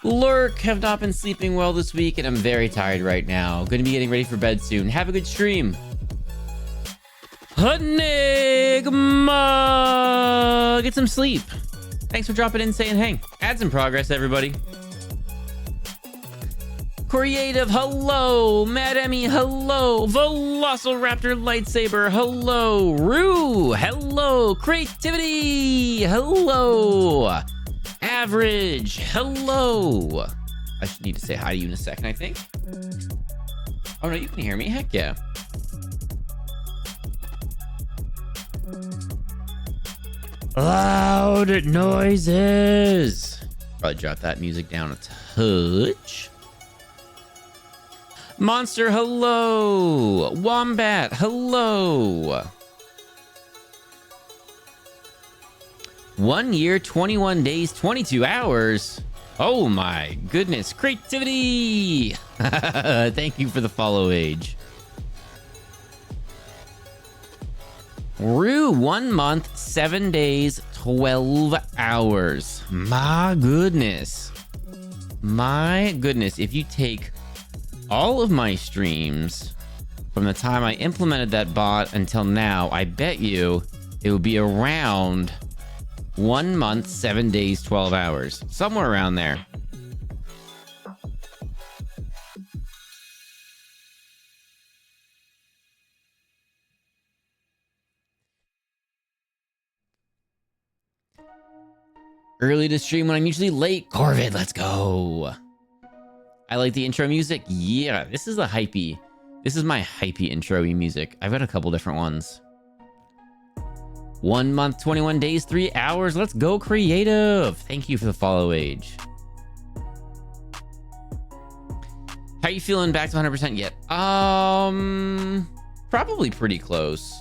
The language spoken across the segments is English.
Lurk, have not been sleeping well this week, and I'm very tired right now. Going to be getting ready for bed soon. Have a good stream. Enigma! Get some sleep. Thanks for dropping in, saying hey. Ads in progress, everybody. Creative, hello. Mad Emmy, hello. Velociraptor Lightsaber, hello. Rue, hello. Creativity, hello. Average, hello. I should need to say hi to you in a second, I think. Oh no, you can hear me. Heck yeah. Loud noises. Probably drop that music down a touch. Monster, hello. Wombat, hello. 1 year, 21 days, 22 hours. Oh my goodness. Creativity. Thank you for the follow, Age. Rue, 1 month, 7 days, 12 hours. My goodness. My goodness. If you take all of my streams from the time I implemented that bot until now, I bet you it would be around 1 month, 7 days, 12 hours. Somewhere around there. Early to stream when I'm usually late. Corvid, let's go. I like the intro music. Yeah, this is the hypey. This is my hypey intro-y music. I've got a couple different ones. 1 month, 21 days, 3 hours. Let's go, creative. Thank you for the follow, Age. How you feeling? Back to 100% yet? Probably pretty close.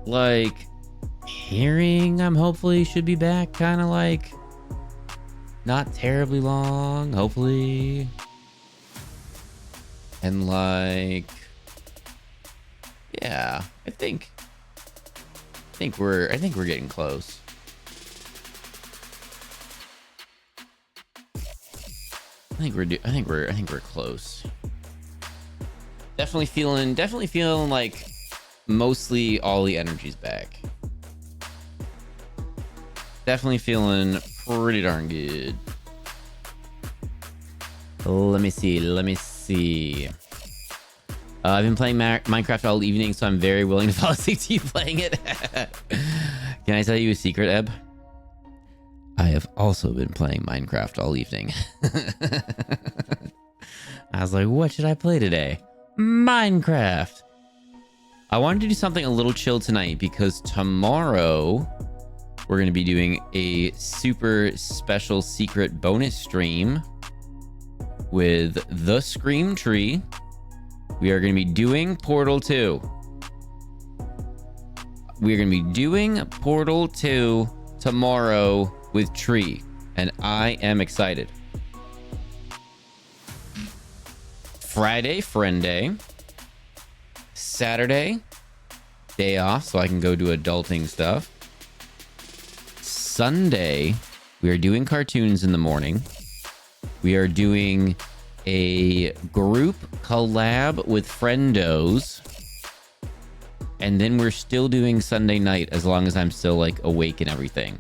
Like, hearing, I'm hopefully should be back, kind of like not terribly long, hopefully. And like, yeah, I think we're getting close. I think we're close. Definitely feeling like mostly all the energy's back. Definitely feeling pretty darn good. Let me see. I've been playing Minecraft all evening, so I'm very willing to fall asleep to you playing it. Can I tell you a secret, Eb? I have also been playing Minecraft all evening. I was like, what should I play today? Minecraft. I wanted to do something a little chill tonight because tomorrow we're going to be doing a super special secret bonus stream with the Scream Tree. We are going to be doing Portal 2. We're going to be doing Portal 2 tomorrow with Tree, and I am excited. Friday, Friend Day. Saturday, day off, so I can go do adulting stuff. Sunday, we are doing cartoons in the morning. We are doing a group collab with Friendos. And then we're still doing Sunday night as long as I'm still like awake and everything.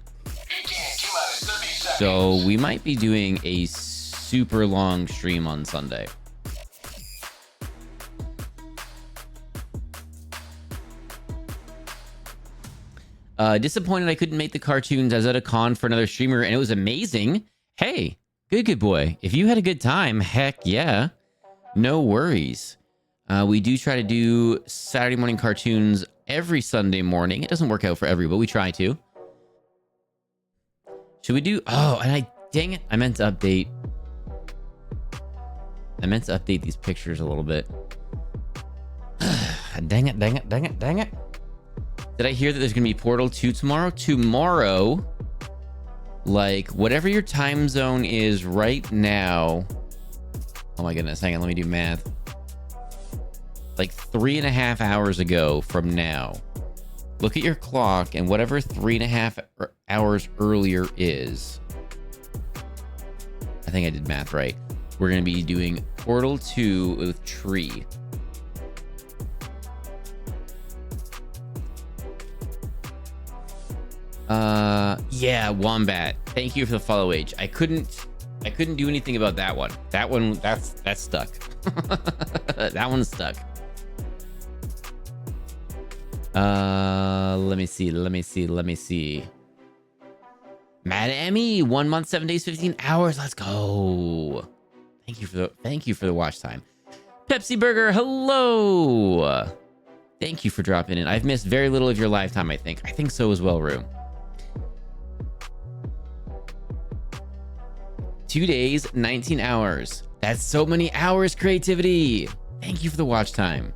So we might be doing a super long stream on Sunday. Disappointed I couldn't make the cartoons. I was at a con for another streamer and it was amazing. Hey, good boy. If you had a good time, heck yeah. No worries. We do try to do Saturday morning cartoons every Sunday morning. It doesn't work out for everybody, but we try to. Should we do... Oh, and dang it. I meant to update these pictures a little bit. Dang it. Did I hear that there's going to be Portal 2 tomorrow? Tomorrow, like, whatever your time zone is right now. Oh my goodness, hang on, let me do math. Like 3.5 hours ago from now. Look at your clock, and whatever 3.5 hours earlier is, I think I did math right. We're going to be doing Portal 2 with Tree. Yeah, Wombat. Thank you for the follow, H. I couldn't do anything about that one. That's stuck. That one's stuck. Let me see. Mad Emmy, 1 month, 7 days, 15 hours. Let's go. Thank you for the watch time. Pepsi Burger, hello. Thank you for dropping in. I've missed very little of your live time, I think. I think so as well, Rue. 2 days, 19 hours. That's so many hours, creativity. Thank you for the watch time.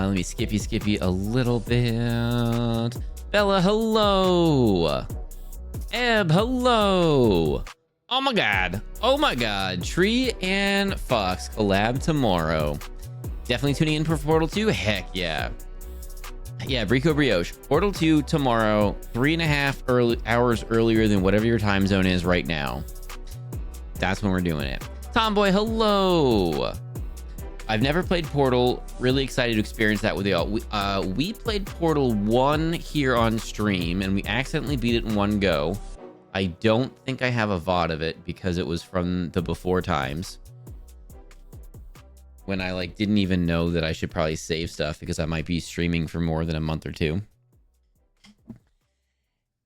Let me skippy a little bit. Bella, hello. Eb, hello. Oh my god. Tree and Fox collab tomorrow. Definitely tuning in for Portal 2. Heck yeah. Yeah, Brico Brioche. Portal 2 tomorrow, 3.5 hours earlier than whatever your time zone is right now. That's when we're doing it. Tomboy, hello. I've never played Portal. Really excited to experience that with y'all. We played Portal 1 here on stream, and we accidentally beat it in one go. I don't think I have a VOD of it because it was from the before times, when I didn't even know that I should probably save stuff because I might be streaming for more than a month or two.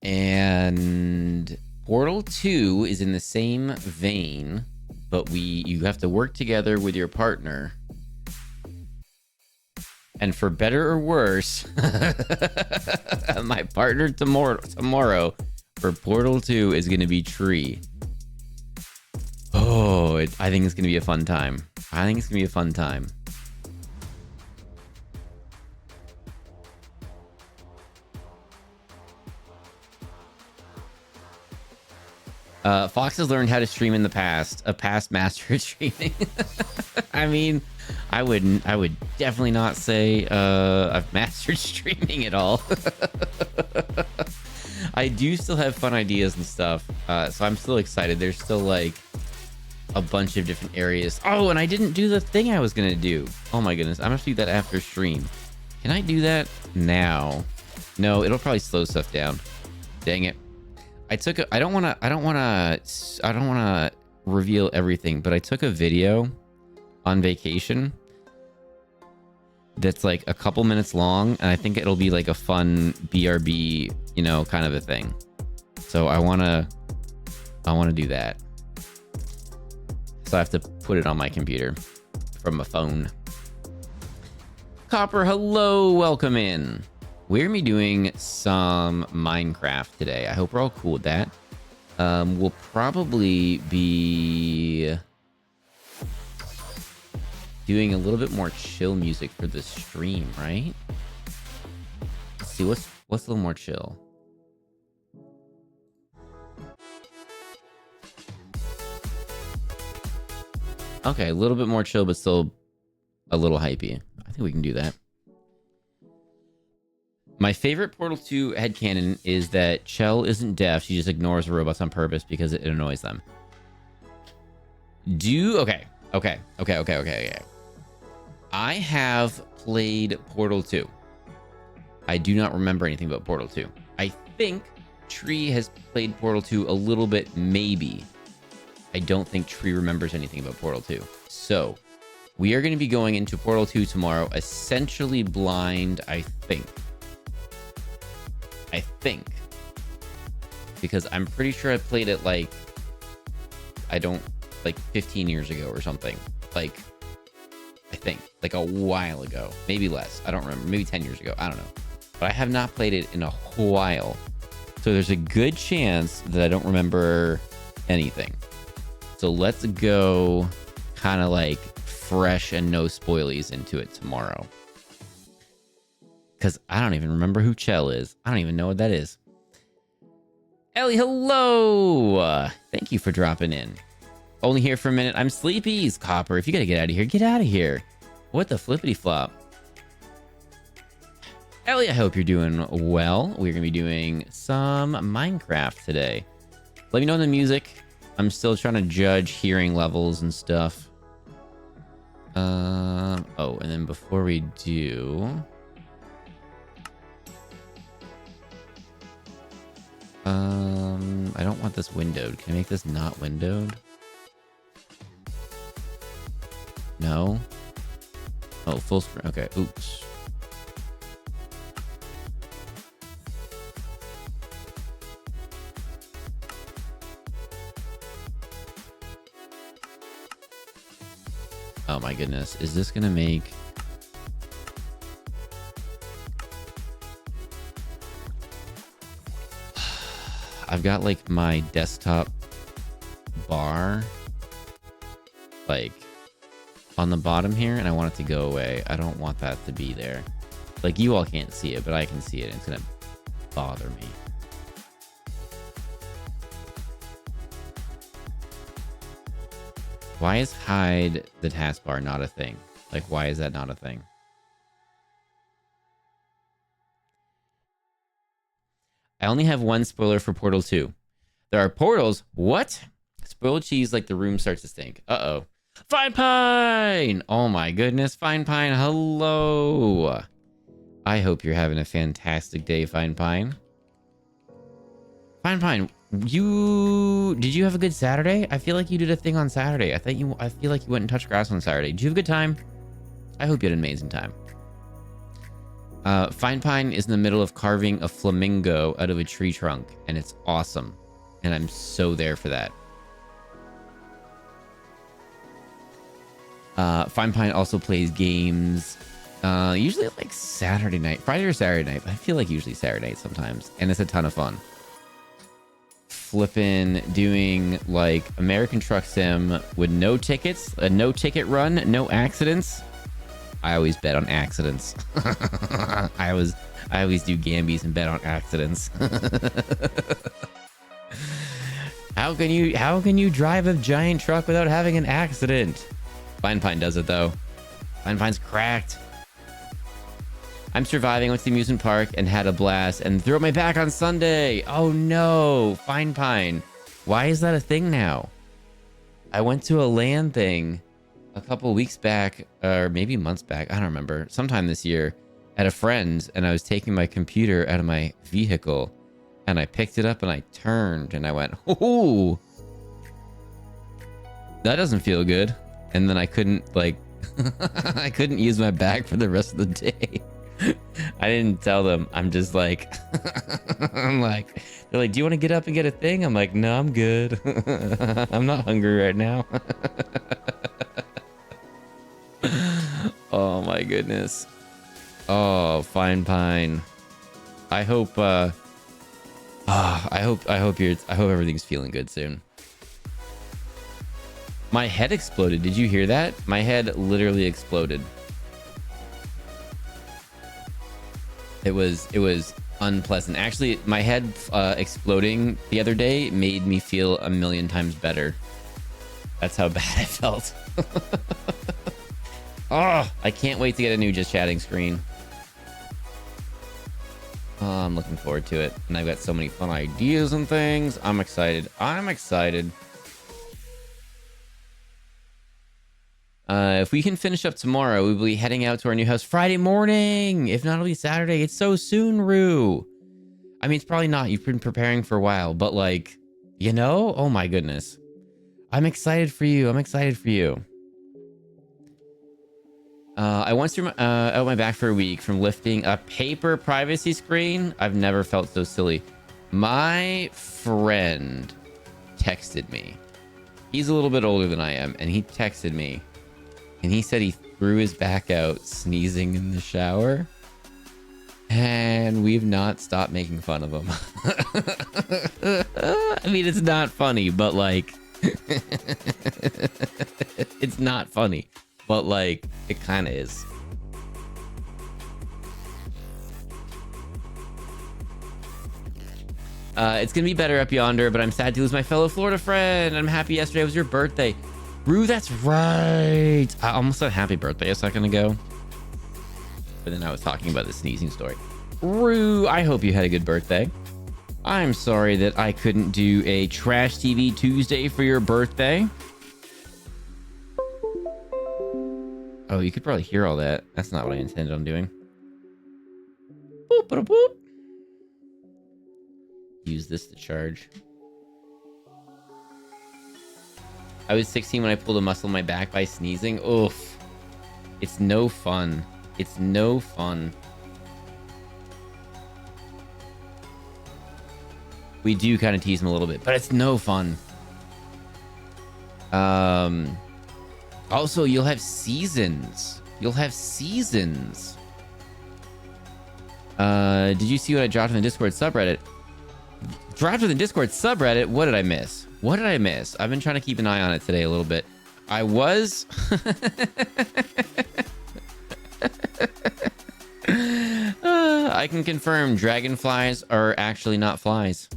And Portal 2 is in the same vein, but you have to work together with your partner. And for better or worse, my partner tomorrow for Portal 2 is going to be Tree. Oh, I think it's going to be a fun time. Fox has learned how to stream in the past. A past master at streaming. I mean, I would definitely not say I've mastered streaming at all. I do still have fun ideas and stuff, so I'm still excited. There's still a bunch of different areas. Oh, and I didn't do the thing I was gonna do. Oh my goodness, I'm gonna have to do that after stream. Can I do that now? No, it'll probably slow stuff down. Dang it. I don't wanna reveal everything, but I took a video on vacation that's a couple minutes long, and I think it'll be a fun BRB, kind of a thing. So I wanna do that. So I have to put it on my computer from my phone. Copper, hello, welcome in. We're gonna be doing some Minecraft today. I hope we're all cool with that. We'll probably be doing a little bit more chill music for the stream, right? Let's see, what's a little more chill? Okay, a little bit more chill, but still a little hypey. I think we can do that. My favorite Portal 2 headcanon is that Chell isn't deaf. She just ignores the robots on purpose because it annoys them. Okay. I have played Portal 2. I do not remember anything about Portal 2. I think Tree has played Portal 2 a little bit, maybe. I don't think Tree remembers anything about Portal 2. So, we are going to be going into Portal 2 tomorrow, essentially blind, I think. Because I'm pretty sure I played it 15 years ago or something. I think. A while ago. Maybe less. I don't remember. Maybe 10 years ago. I don't know. But I have not played it in a while. So there's a good chance that I don't remember anything. So let's go kind of fresh and no spoilies into it tomorrow. Because I don't even remember who Chell is. I don't even know what that is. Ellie, hello! Thank you for dropping in. Only here for a minute. I'm sleepy. Copper, if you gotta get out of here, get out of here. What the flippity flop? Ellie, I hope you're doing well. We're going to be doing some Minecraft today. Let me know the music. I'm still trying to judge hearing levels and stuff. Oh, and then before we do... I don't want this windowed. Can I make this not windowed? No? Oh, full screen. Okay, oops. Oh my goodness. Is this gonna make... I've got like my desktop bar like on the bottom here, and I want it to go away. I don't want that to be there. Like, you all can't see it, but I can see it, and it's gonna bother me. Why is hide the taskbar not a thing? Like, why is that not a thing? I only have one spoiler for Portal 2. There are portals. What? Spoiled cheese like the room starts to stink. Uh-oh. Fine Pine! Oh my goodness, Fine Pine, hello! I hope you're having a fantastic day, Fine Pine. Fine Pine, did you have a good Saturday? I feel like you did a thing on Saturday. I feel like you went and touched grass on Saturday. Did you have a good time? I hope you had an amazing time. Fine Pine is in the middle of carving a flamingo out of a tree trunk, and it's awesome. And I'm so there for that. Fine Pine also plays games, usually like Saturday night, Friday or Saturday night. I feel like usually Saturday night sometimes, and it's a ton of fun. Flippin' doing like American Truck Sim with no tickets, a no ticket run, no accidents. I always bet on accidents. I always do gambies and bet on accidents. How can you drive a giant truck without having an accident? Fine Pine does it though. Fine Pine's cracked. I'm surviving. Went to the amusement park and had a blast and threw my back on Sunday. Oh no, Fine Pine. Why is that a thing now? I went to a LAN thing a couple weeks back, or maybe months back. I don't remember. Sometime this year at a friend's, and I was taking my computer out of my vehicle, and I picked it up and I turned and I went, "Ooh, that doesn't feel good." And then I couldn't like, I couldn't use my bag for the rest of the day. I didn't tell them. I'm just like, I'm like, they're like, "Do you want to get up and get a thing?" I'm like, "No, I'm good. I'm not hungry right now." Oh my goodness. Oh, Fine Pine. I hope I hope everything's feeling good soon. My head exploded. Did you hear that? My head literally exploded. It was unpleasant. Actually, my head exploding the other day made me feel a million times better. That's how bad I felt. Oh, I can't wait to get a new just chatting screen. Oh, I'm looking forward to it. And I've got so many fun ideas and things. I'm excited. I'm excited. If we can finish up tomorrow, we'll be heading out to our new house Friday morning. If not, it'll be Saturday. It's so soon, Rue. I mean, it's probably not. You've been preparing for a while, but like, you know, oh my goodness. I'm excited for you. I'm excited for you. I once threw out my back for a week from lifting a paper privacy screen. I've never felt so silly. My friend texted me. He's a little bit older than I am, and he texted me. And he said he threw his back out sneezing in the shower. And we've not stopped making fun of him. I mean, it's not funny, but like... it's not funny. But like, it kind of is. It's gonna be better up yonder, but I'm sad to lose my fellow Florida friend. I'm happy yesterday was your birthday. Rue, that's right. I almost said happy birthday a second ago. But then I was talking about the sneezing story. Rue, I hope you had a good birthday. I'm sorry that I couldn't do a Trash TV Tuesday for your birthday. Oh, you could probably hear all that. That's not what I intended on doing. Boop, boop, boop. Use this to charge. I was 16 when I pulled a muscle in my back by sneezing. Oof. It's no fun. It's no fun. We do kind of tease him a little bit, but it's no fun. Also, you'll have seasons. You'll have seasons. Did you see what I dropped in the Discord subreddit? Dropped in the Discord subreddit? What did I miss? What did I miss? I've been trying to keep an eye on it today a little bit. I was... I can confirm dragonflies are actually not flies.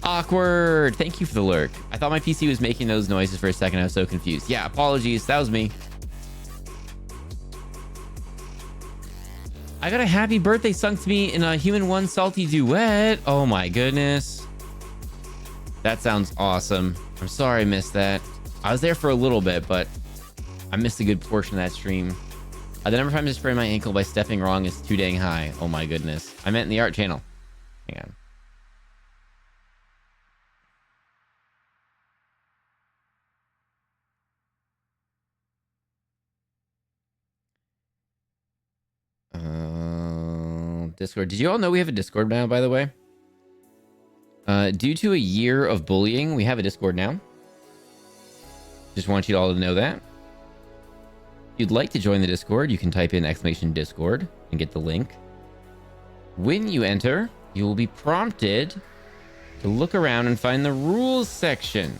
Awkward. Thank you for the lurk. I thought my PC was making those noises for a second. I was so confused. Yeah, apologies. That was me. I got a happy birthday sung to me in a Human One Salty duet. Oh my goodness. That sounds awesome. I'm sorry I missed that. I was there for a little bit, but I missed a good portion of that stream. The number of times I sprained my ankle by stepping wrong is too dang high. Oh my goodness. I meant in the art channel. Hang on. Discord. Did you all know we have a Discord now, by the way? Due to a year of bullying, we have a Discord now. Just want you all to know that. If you'd like to join the Discord, you can type in !Discord and get the link. When you enter, you will be prompted to look around and find the rules section.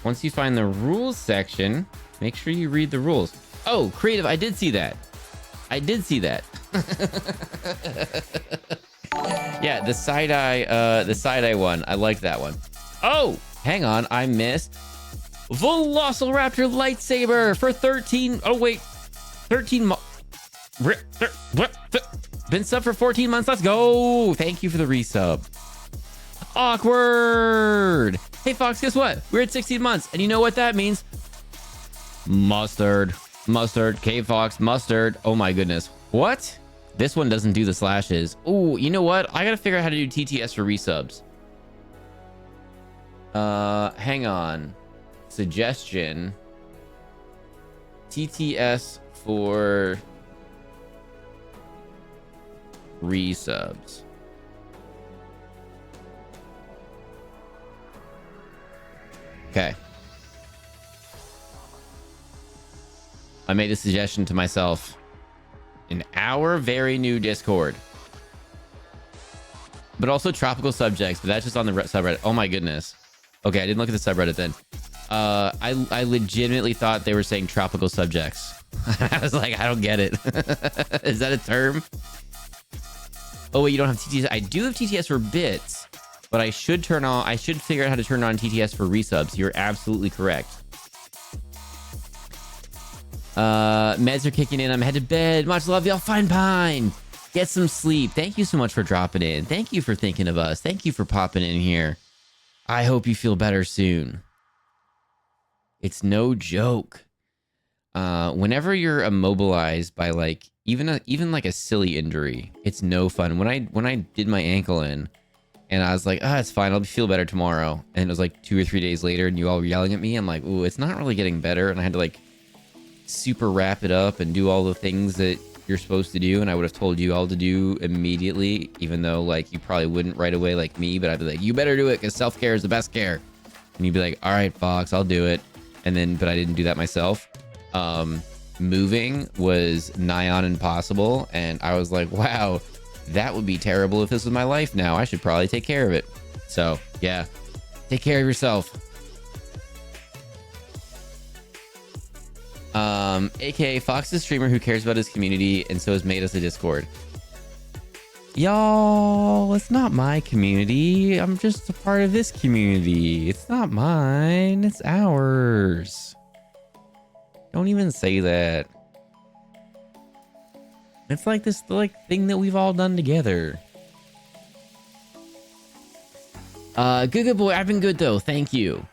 Once you find the rules section, make sure you read the rules. Oh, creative, I did see that. I did see that. Yeah, the side-eye one. I liked that one. Oh, hang on. I missed Velociraptor lightsaber for 13. Oh, wait. 13. Been sub for 14 months. Let's go. Thank you for the resub. Awkward. Hey, Fox, guess what? We're at 16 months. And you know what that means? Mustard. Mustard. K-Fox. Mustard. Oh, my goodness. What? This one doesn't do the slashes. Oh, you know what? I gotta figure out how to do TTS for resubs. Hang on. Suggestion. TTS for resubs. Okay. I made a suggestion to myself. In our very new Discord. But also tropical subjects, but that's just on the subreddit. Oh my goodness. Okay, I didn't look at the subreddit then. I legitimately thought they were saying tropical subjects. I was like, I don't get it. Is that a term? Oh wait, you don't have TTS. I do have TTS for bits, but I should figure out how to turn on TTS for resubs. You're absolutely correct. Meds are kicking in. I'm headed to bed. Much love, y'all. Fine pine. Get some sleep. Thank you so much for dropping in. Thank you for thinking of us. Thank you for popping in here. I hope you feel better soon. It's no joke. Whenever you're immobilized by like even like a silly injury, it's no fun. When I did my ankle in, and I was like, it's fine. I'll feel better tomorrow. And it was like 2 or 3 days later, and you all were yelling at me. I'm like, ooh, it's not really getting better. And I had to like super wrap it up and do all the things that you're supposed to do, and I would have told you all to do immediately, even though like you probably wouldn't right away like me, but I'd be like, you better do it because self-care is the best care. And you'd be like, all right, Fox, I'll do it. And then, but I didn't do that myself. Moving was nigh on impossible, and I was like, wow, that would be terrible if this was my life now. I should probably take care of it. So yeah, take care of yourself. AKA Fox is a streamer who cares about his community and so has made us a Discord. Y'all, it's not my community. I'm just a part of this community. It's not mine. It's ours. Don't even say that. It's like this like thing that we've all done together. Good boy. I've been good though. Thank you.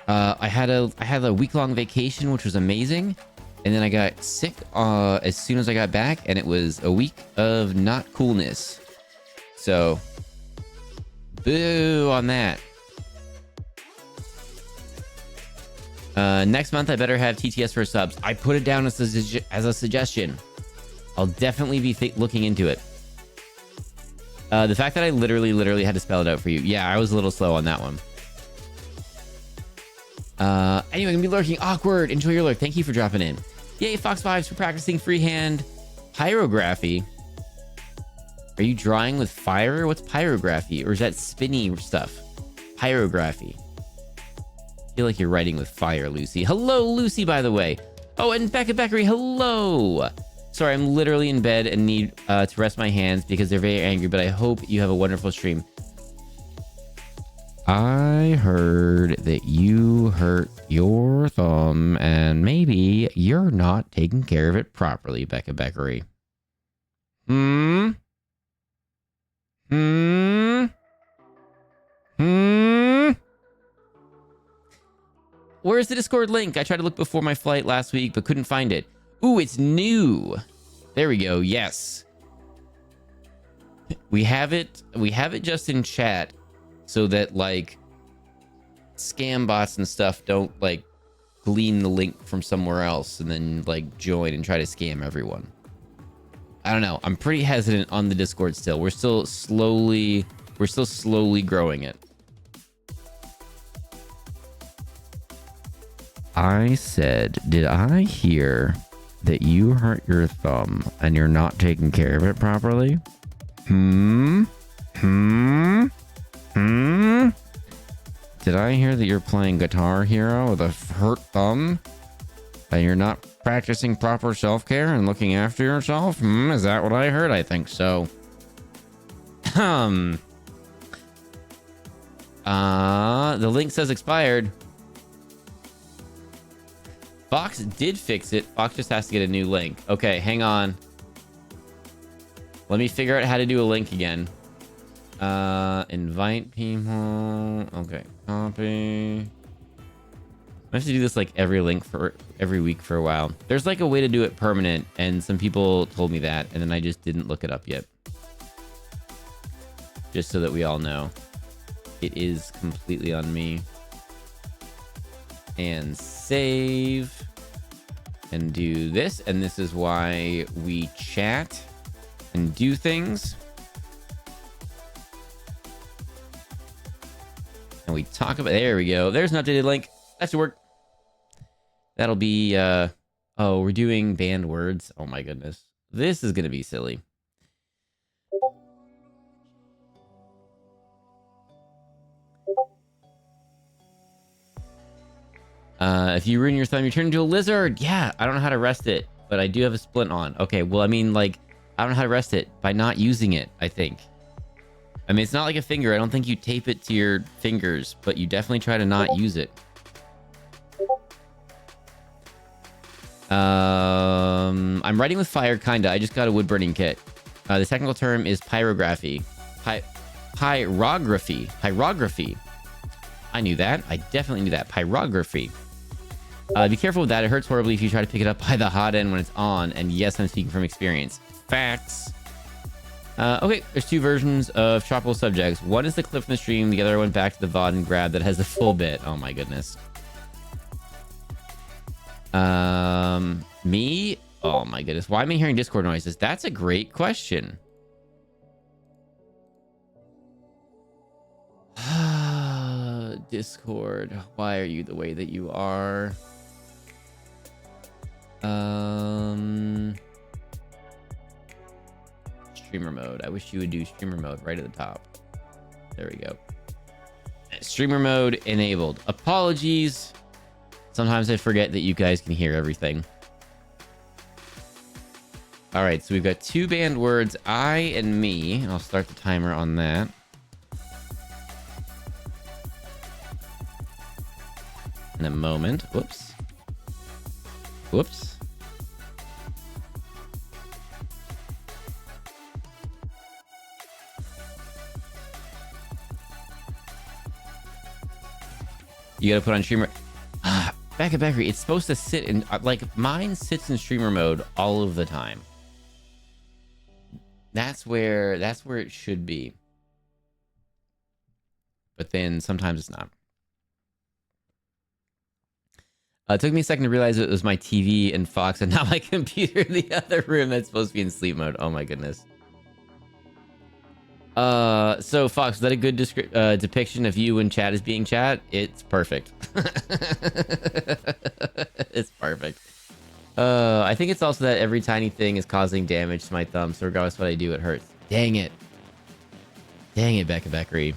I had a week-long vacation, which was amazing. And then I got sick as soon as I got back, and it was a week of not coolness. So, boo on that. Next month, I better have TTS for subs. I put it down as a suggestion. I'll definitely be looking into it. The fact that I literally had to spell it out for you. Yeah, I was a little slow on that one. Anyway, gonna be lurking. Awkward. Enjoy your lurk. Thank you for dropping in. Yay, Fox Vibes for practicing freehand pyrography. Are you drawing with fire? What's pyrography? Or is that spinny stuff? Pyrography. I feel like you're writing with fire, Lucy. Hello, Lucy, by the way. Oh, and Becca Beckery, hello. Sorry, I'm literally in bed and need to rest my hands because they're very angry, but I hope you have a wonderful stream. I heard that you hurt your thumb and maybe you're not taking care of it properly, Becca Beckery. Where's the Discord link? I tried to look before my flight last week, but couldn't find it. Ooh, it's new. There we go. Yes. We have it just in chat so that like scam bots and stuff don't like glean the link from somewhere else and then like join and try to scam everyone. I don't know. I'm pretty hesitant on the Discord still. We're still slowly growing it. I said, did I hear that you hurt your thumb and you're not taking care of it properly? Did I hear that you're playing Guitar Hero with a hurt thumb and you're not practicing proper self-care and looking after yourself? Is that what I heard? I think so. The link says expired. Fox did fix it. Fox just has to get a new link. Okay, hang on. Let me figure out how to do a link again. Invite people. Okay, copy. I have to do this like every week for a while. There's like a way to do it permanent, and some people told me that, and then I just didn't look it up yet. Just so that we all know. It is completely on me. And save. And do this. And this is why we chat and do things. And we talk about... There we go. There's an updated link. That should work. That'll be... Oh, we're doing banned words. Oh my goodness. This is going to be silly. If you ruin your thumb, you turn into a lizard. Yeah, I don't know how to rest it, but I do have a splint on. Okay, well, I mean, like, I don't know how to rest it by not using it, I think. I mean, it's not like a finger. I don't think you tape it to your fingers, but you definitely try to not use it. I'm writing with fire, kinda. I just got a wood burning kit. The technical term is pyrography. Pyrography. Pyrography. I knew that. I definitely knew that. Pyrography. Be careful with that. It hurts horribly if you try to pick it up by the hot end when it's on. And yes, I'm speaking from experience. Facts. Okay, there's two versions of Tropical Subjects. One is the clip from the stream. The other I went back to the VOD and grabbed that has the full bit. Oh my goodness. Me? Oh my goodness. Why am I hearing Discord noises? That's a great question. Discord, why are you the way that you are? Streamer mode. I wish you would do streamer mode right at the top. There we go. Streamer mode enabled. Apologies. Sometimes I forget that you guys can hear everything. All right, so we've got two banned words, I and me. I'll start the timer on that. In a moment. Whoops. Whoops. You gotta put on streamer. Back at Bakery, it's supposed to sit in, like, mine sits in streamer mode all of the time. That's where it should be. But then sometimes it's not. It took me a second to realize it was my TV and Fox and not my computer in the other room that's supposed to be in sleep mode. Oh my goodness. So Fox, is that a good depiction of you when chat is being chat? It's perfect. It's perfect. I think it's also that every tiny thing is causing damage to my thumb, so regardless of what I do, it hurts. Dang it. Dang it, Becca Beckery.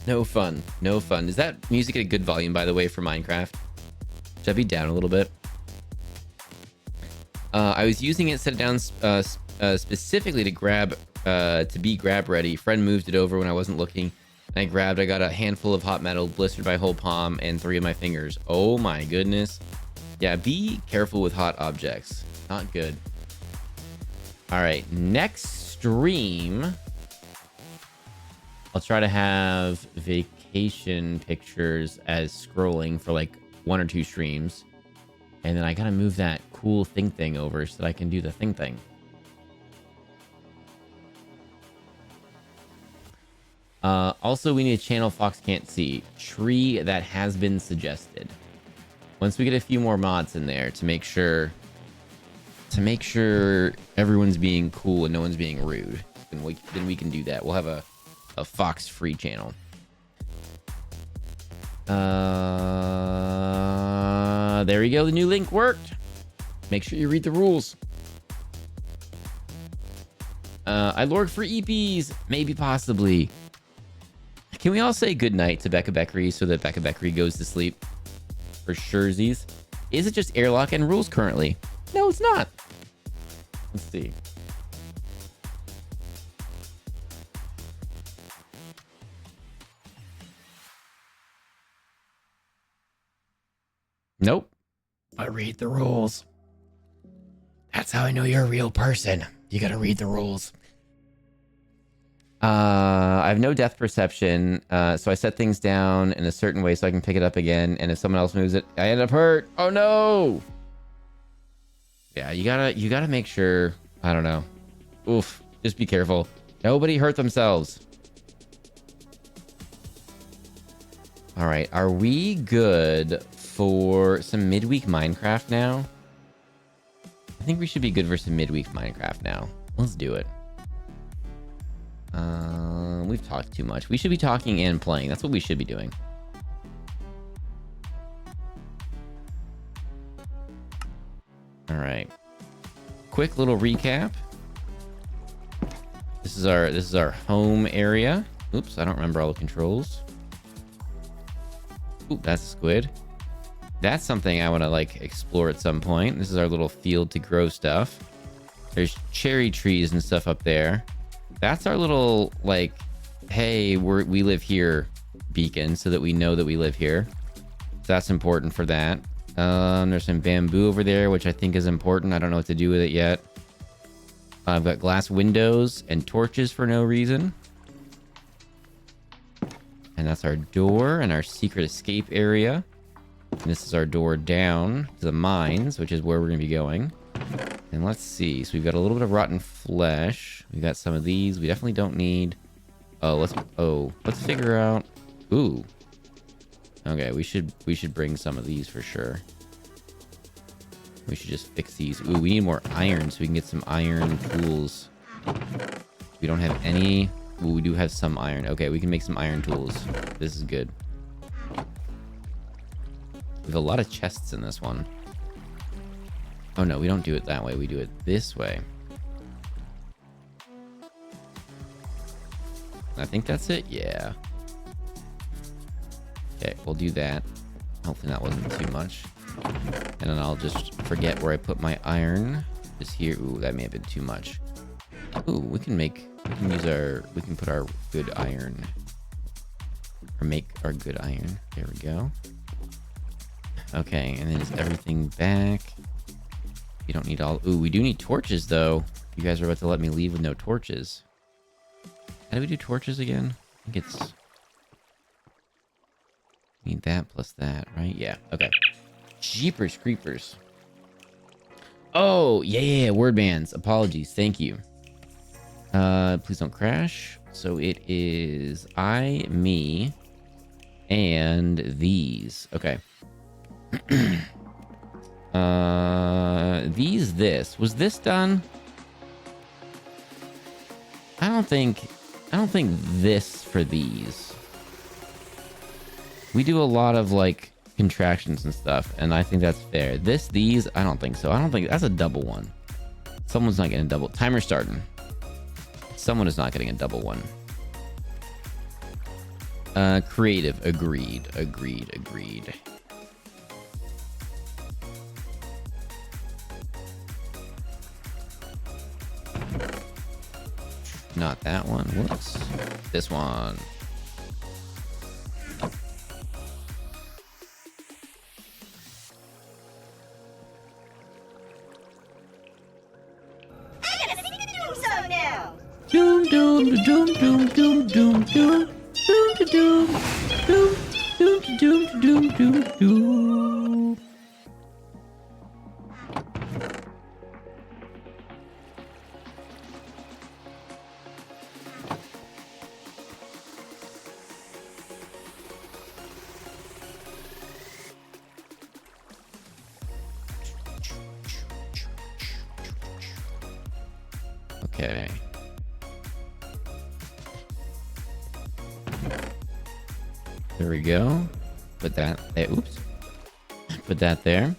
No fun. No fun. Is that music at a good volume, by the way, for Minecraft? Should I be down a little bit? I was using it, set it down specifically to grab, to be grab ready. Friend moved it over when I wasn't looking. I grabbed, I got a handful of hot metal, blistered my whole palm and 3 of my fingers. Oh my goodness. Yeah, be careful with hot objects. Not good. All right, next stream, I'll try to have vacation pictures as scrolling for like 1 or 2 streams. And then I gotta move that cool thing over so that I can do the thing. Also, we need a channel Fox can't see. Tree that has been suggested. Once we get a few more mods in there to make sure everyone's being cool and no one's being rude, then we can do that. We'll have a Fox free channel. There we go. The new link worked. Make sure you read the rules. I lord for EPs. Maybe, possibly. Can we all say goodnight to Becca Beckery so that Becca Beckery goes to sleep? For surezies. Is it just airlock and rules currently? No, it's not. Let's see. Nope. But read the rules. That's how I know you're a real person. You gotta read the rules. I have no depth perception, so I set things down in a certain way so I can pick it up again, and if someone else moves it, I end up hurt. Oh no! Yeah, you gotta make sure, I don't know. Oof, just be careful. Nobody hurt themselves. Alright, are we good for some midweek Minecraft now? I think we should be good for some midweek Minecraft now. Let's do it. We've talked too much. We should be talking and playing. That's what we should be doing. All right. Quick little recap. This is our home area. Oops, I don't remember all the controls. Ooh, that's a squid. That's something I want to like explore at some point. This is our little field to grow stuff. There's cherry trees and stuff up there. That's our little like, hey, we live here beacon so that we know that we live here. So that's important for that. There's some bamboo over there, which I think is important. I don't know what to do with it yet. I've got glass windows and torches for no reason. And that's our door and our secret escape area. And this is our door down to the mines, which is where we're going to be going. And let's see. So we've got a little bit of rotten flesh. We got some of these. We definitely don't need... let's figure out... Ooh. Okay, we should bring some of these for sure. We should just fix these. Ooh, we need more iron so we can get some iron tools. We don't have any... Ooh, we do have some iron. Okay, we can make some iron tools. This is good. We have a lot of chests in this one. Oh no, we don't do it that way. We do it this way. I think that's it. Yeah. Okay, we'll do that. Hopefully that wasn't too much. And then I'll just forget where I put my iron. Just here. Ooh, that may have been too much. Ooh, we can put our good iron. Or make our good iron. There we go. Okay, and then is everything back? We don't need all... Ooh, we do need torches, though. You guys are about to let me leave with no torches. How do we do torches again? I think it's... Need that plus that, right? Yeah, okay. Jeepers creepers. Oh, yeah, word bands. Apologies, thank you. Please don't crash. So it is I, me, and these. Okay. These, this. Was this done? I don't think this for these. We do a lot of, like, contractions and stuff, and I think that's fair. These, I don't think so. I don't think... That's a double one. Someone's not getting a double... Timer starting. Someone is not getting a double one. Creative. Agreed. Not that one. Whoops. This one. Doom doom doom doom doom doom doom doom doom doom doom doom doom doom doom. Okay. There we go. Put that there. Oops. Put that there.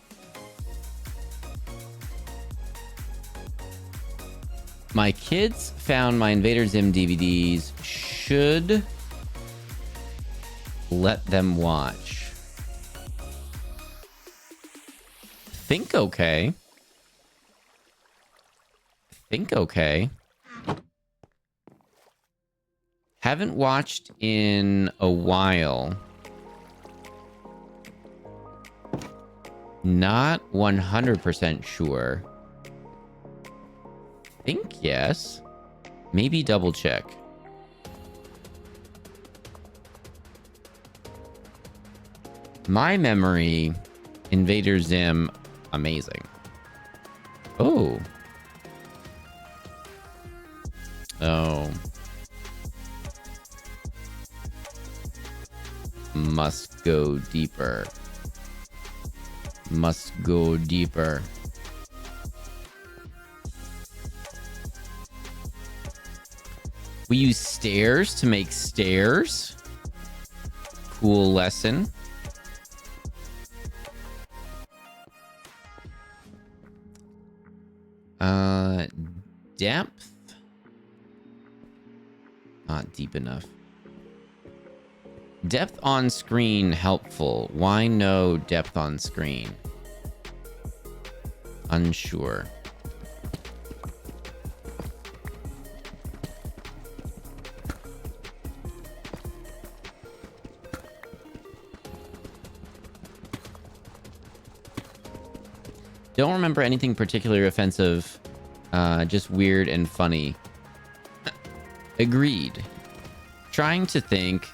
My kids found my Invader Zim DVDs. Should let them watch. Think okay. Think okay. Haven't watched in a while. Not 100% sure. Think yes. Maybe double check. My memory, Invader Zim, amazing. Oh. Oh. Must go deeper. Must go deeper. We use stairs to make stairs. Cool lesson. Depth. Not deep enough. Depth on screen helpful. Why no depth on screen? Unsure. Don't remember anything particularly offensive. Just weird and funny. Agreed. Trying to think.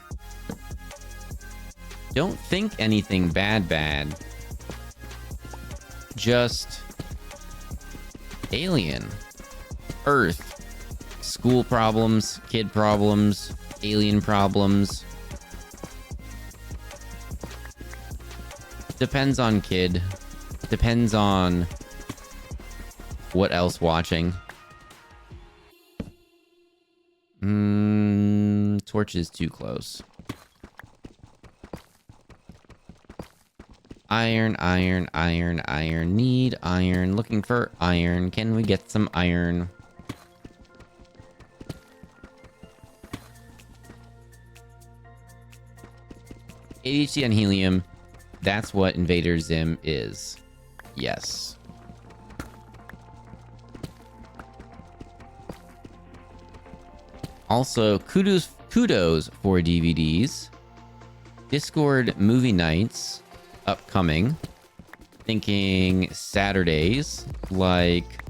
Don't think anything bad. Just alien. Earth. School problems. Kid problems. Alien problems. Depends on kid. Depends on what else watching. Torch is too close. Iron. Need iron. Looking for iron. Can we get some iron? ADHD on helium. That's what Invader Zim is. Yes. Also, kudos for DVDs. Discord movie nights upcoming. Thinking Saturdays, like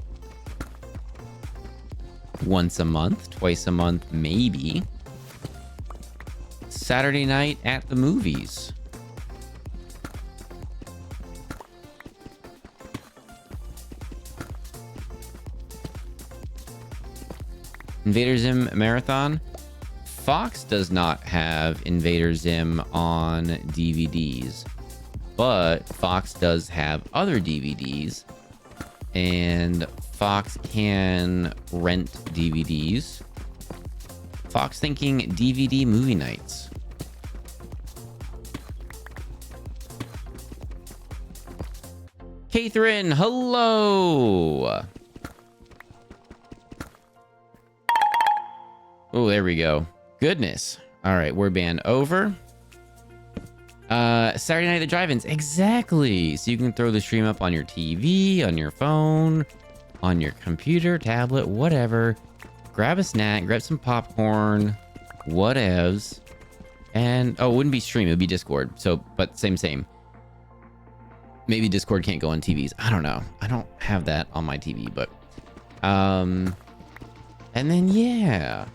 once a month, twice a month, maybe. Saturday night at the movies. Invader Zim Marathon. Fox does not have Invader Zim on DVDs, but Fox does have other DVDs, and Fox can rent DVDs. Fox thinking DVD movie nights. Catherine, hello. Oh, there we go. Goodness. All right, we're banned over. Saturday night at the drive-ins. Exactly. So you can throw the stream up on your TV, on your phone, on your computer, tablet, whatever. Grab a snack, grab some popcorn, whatevs. And, oh, it wouldn't be stream, it would be Discord. So, but same. Maybe Discord can't go on TVs. I don't know. I don't have that on my TV, but... And then, yeah.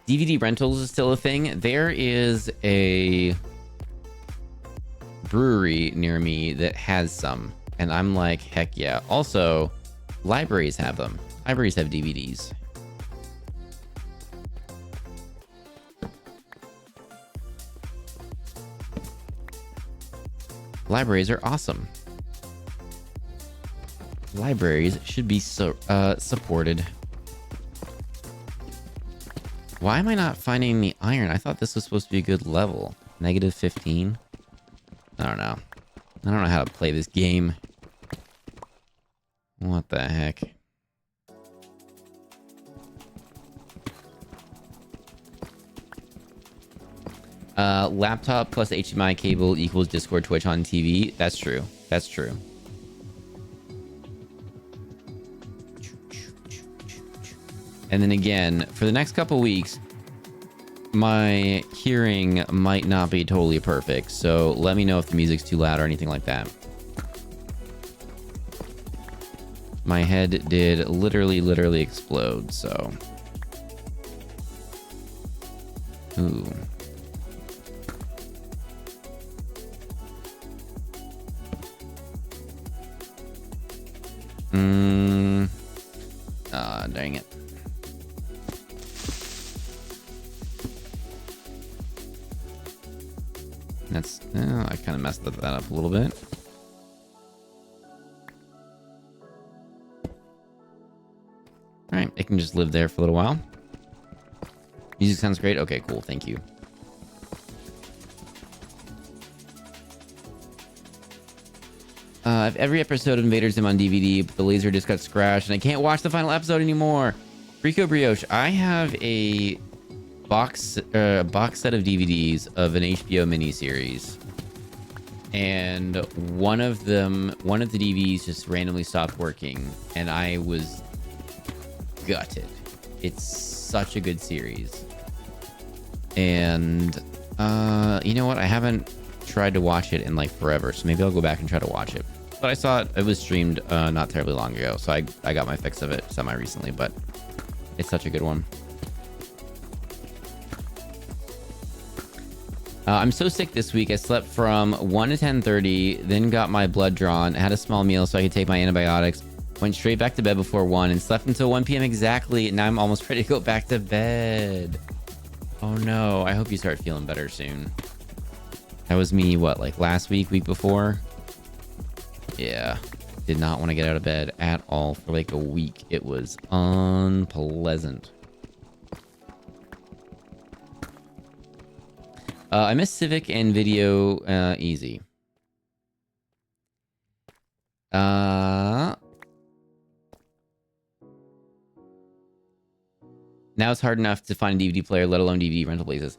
DVD rentals is still a thing. There is a brewery near me that has some, and I'm like, heck yeah. Also, libraries have them. Libraries have DVDs. Libraries are awesome. Libraries should be supported. Why am I not finding the iron? I thought this was supposed to be a good level. Negative 15? I don't know. I don't know how to play this game. What the heck? Laptop plus HDMI cable equals Discord, Twitch on TV. That's true. That's true. And then again, for the next couple weeks, my hearing might not be totally perfect. So let me know if the music's too loud or anything like that. My head did literally explode, so. Ooh. Dang it. That's, I kind of messed that up a little bit. All right, it can just live there for a little while. Music sounds great. Okay, cool. Thank you. I have every episode of Invader Zim on DVD, but the laser disc got scratched, and I can't watch the final episode anymore. Rico Brioche, I have a box set of DVDs of an HBO miniseries, and one of the DVDs just randomly stopped working, and I was gutted. It's such a good series, and you know what? I haven't tried to watch it in like forever, so maybe I'll go back and try to watch it. But I saw it was streamed not terribly long ago, so I got my fix of it semi recently, but it's such a good one. I'm so sick this week. I slept from 1 to 10:30, then got my blood drawn, had a small meal so I could take my antibiotics, went straight back to bed before 1, and slept until 1 p.m. exactly, and now I'm almost ready to go back to bed. Oh no, I hope you start feeling better soon. That was me, what, like last week before? Yeah, did not want to get out of bed at all for like a week. It was unpleasant. I miss Civic and Video Easy. Now it's hard enough to find a DVD player, let alone DVD rental places.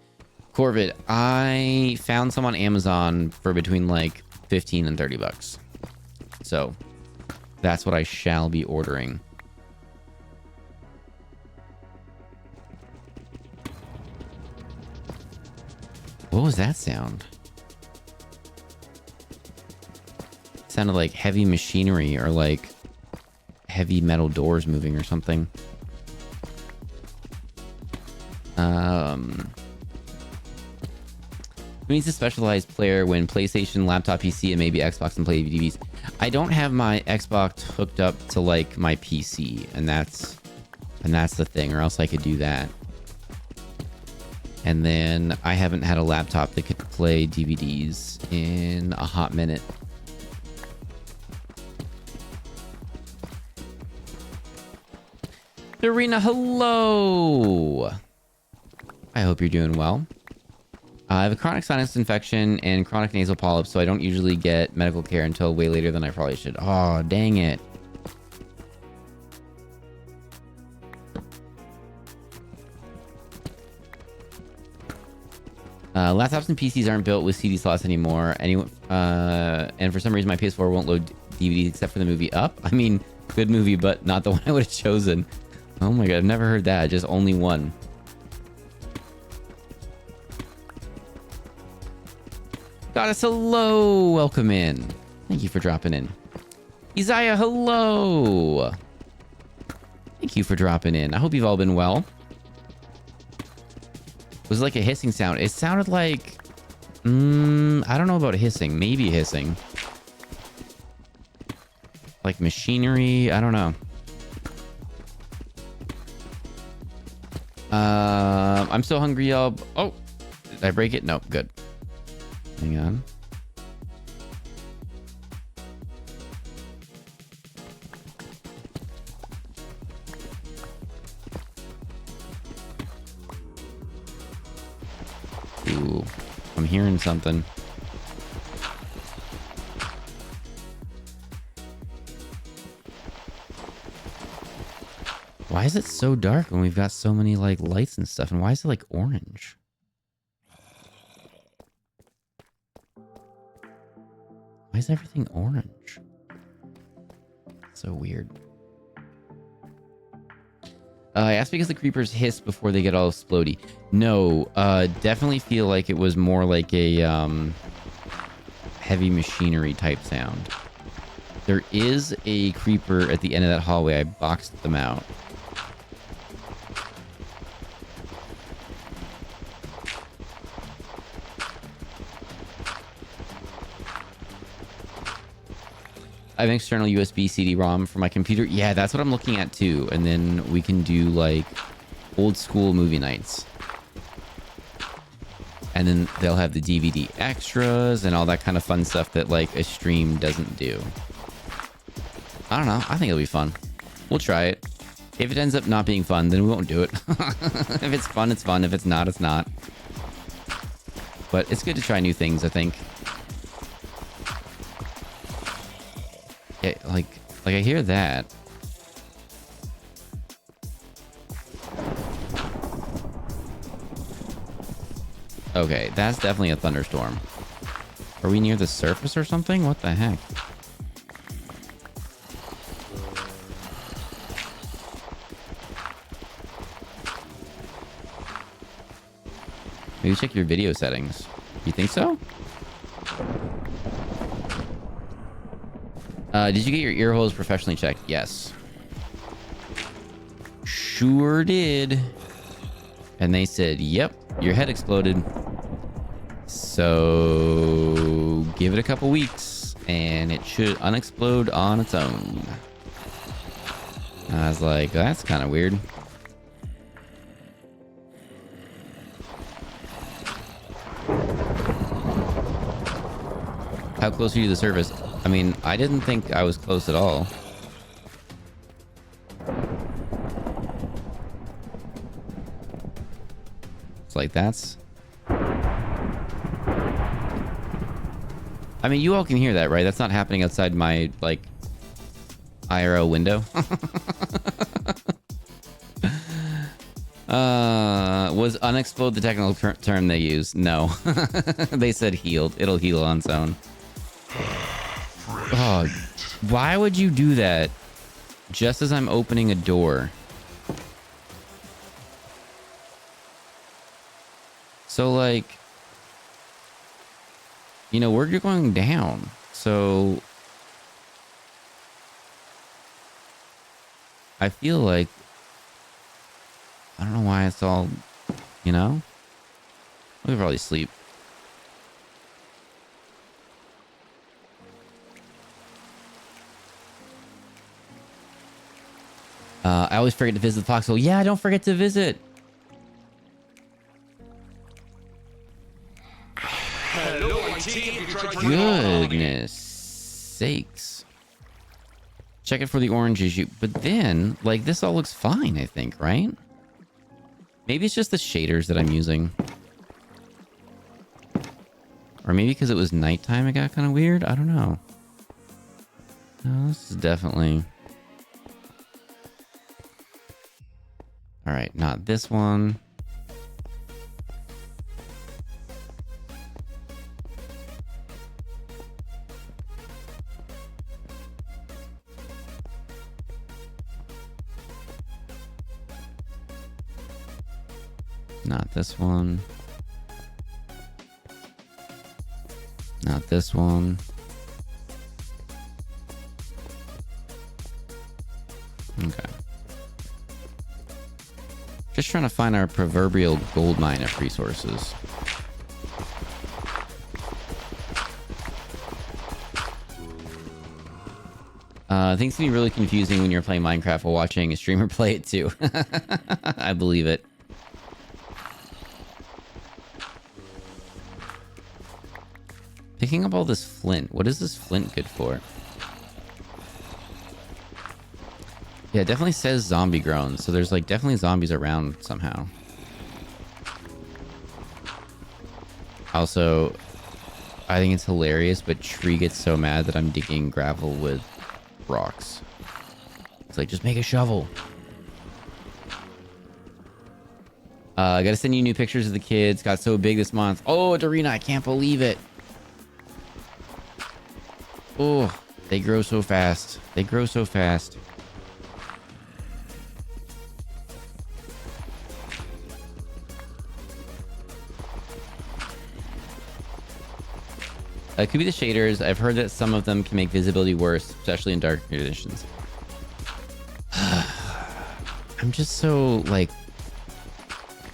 Corvid, I found some on Amazon for between like 15 and 30 bucks. So that's what I shall be ordering. What was that sound? It sounded like heavy machinery or like heavy metal doors moving or something. Who needs a specialized player when PlayStation, laptop, PC, and maybe Xbox and play DVDs? I don't have my Xbox hooked up to like my PC, and that's the thing, or else I could do that. And then I haven't had a laptop that could play DVDs in a hot minute. Serena, hello. I hope you're doing well. I have a chronic sinus infection and chronic nasal polyps, so I don't usually get medical care until way later than I probably should. Oh, dang it. Laptops and PCs aren't built with CD slots anymore. And for some reason, my PS4 won't load DVDs except for the movie Up. I mean, good movie, but not the one I would have chosen. Oh my god, I've never heard that. Just only one. Goddess, hello. Welcome in. Thank you for dropping in. Isaiah, hello. Thank you for dropping in. I hope you've all been well. It was like a hissing sound. It sounded like... I don't know about hissing. Maybe hissing. Like machinery. I don't know. I'm so hungry, y'all. Oh, did I break it? No, good. Hang on. Ooh, I'm hearing something. Why is it so dark when we've got so many like lights and stuff? And why is it like orange? Why is everything orange? So weird. I asked because the creepers hiss before they get all explodey. No, definitely feel like it was more like a heavy machinery type sound. There is a creeper at the end of that hallway. I boxed them out. I have an external USB CD-ROM for my computer. Yeah, that's what I'm looking at too. And then we can do like old school movie nights. And then they'll have the DVD extras and all that kind of fun stuff that like a stream doesn't do. I don't know. I think it'll be fun. We'll try it. If it ends up not being fun, then we won't do it. If it's fun, it's fun. If it's not, it's not. But it's good to try new things, I think. Yeah, like I hear that. Okay, that's definitely a thunderstorm. Are we near the surface or something? What the heck? Maybe check your video settings. You think so? Did you get your ear holes professionally checked? Yes. Sure did. And they said, yep, your head exploded. So give it a couple weeks and it should unexplode on its own. I was like, that's kind of weird. How close are you to the surface? I mean, I didn't think I was close at all. It's like that's... I mean, you all can hear that, right? That's not happening outside my, like, IRL window. Was unexplode the technical term they use? No. They said healed. It'll heal on its own. Oh, why would you do that just as I'm opening a door? So, like, you know, we're going down. So, I feel like, I don't know why it's all, you know? We could probably sleep. I always forget to visit the foxhole. Yeah, don't forget to visit. Goodness sakes. Check it for the orange issue. But then, like, this all looks fine, I think, right? Maybe it's just the shaders that I'm using. Or maybe because it was nighttime it got kind of weird? I don't know. No, this is definitely... Alright, not this one. Not this one. Not this one. Okay. Just trying to find our proverbial gold mine of resources. Things can be really confusing when you're playing Minecraft while watching a streamer play it too. I believe it. Picking up all this flint. What is this flint good for? Yeah, it definitely says zombie grown. So there's like definitely zombies around somehow. Also, I think it's hilarious, but Tree gets so mad that I'm digging gravel with rocks. It's like, just make a shovel. I gotta send you new pictures of the kids. Got so big this month. Oh, Dorina, I can't believe it. Oh, they grow so fast. They grow so fast. It could be the shaders. I've heard that some of them can make visibility worse, especially in dark conditions. I'm just so, like...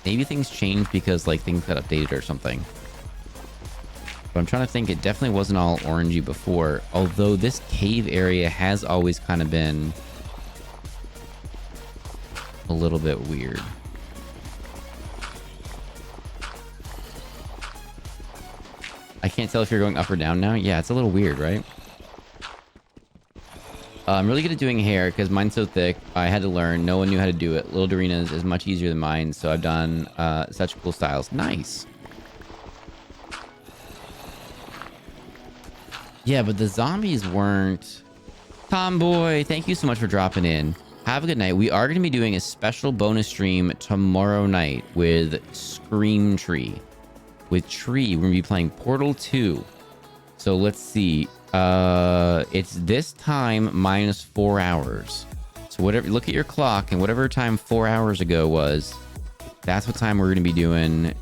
Maybe things changed because, like, things got updated or something. But I'm trying to think. It definitely wasn't all orangey before. Although this cave area has always kind of been... a little bit weird. I can't tell if you're going up or down now. Yeah, it's a little weird, right? I'm really good at doing hair because mine's so thick. I had to learn. No one knew how to do it. Little Dorina's is much easier than mine, so I've done such cool styles. Nice. Yeah, but the zombies weren't... Tomboy, thank you so much for dropping in. Have a good night. We are going to be doing a special bonus stream tomorrow night with Scream Tree. With Tree, we're going to be playing Portal 2. So let's see. It's this time minus 4 hours. So whatever, look at your clock, and whatever time 4 hours ago was, that's what time we're going to be doing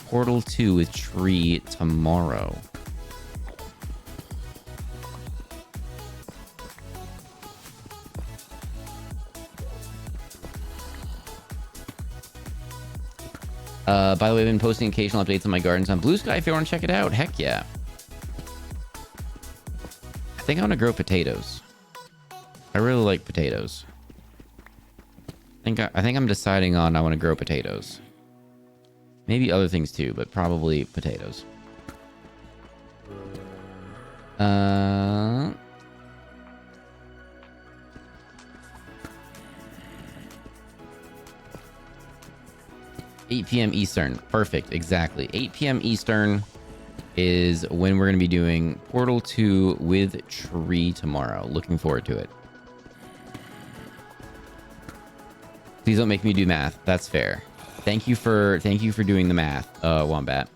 Portal 2 with Tree tomorrow. By the way, I've been posting occasional updates on my gardens on Blue Sky if you want to check it out. Heck yeah. I think I want to grow potatoes. I really like potatoes. I think I'm deciding on I want to grow potatoes. Maybe other things too, but probably potatoes. 8 p.m. Eastern. Perfect. Exactly. 8 p.m. Eastern is when we're going to be doing Portal 2 with Tree tomorrow. Looking forward to it. Please don't make me do math. That's fair. Thank you for doing the math, Wombat.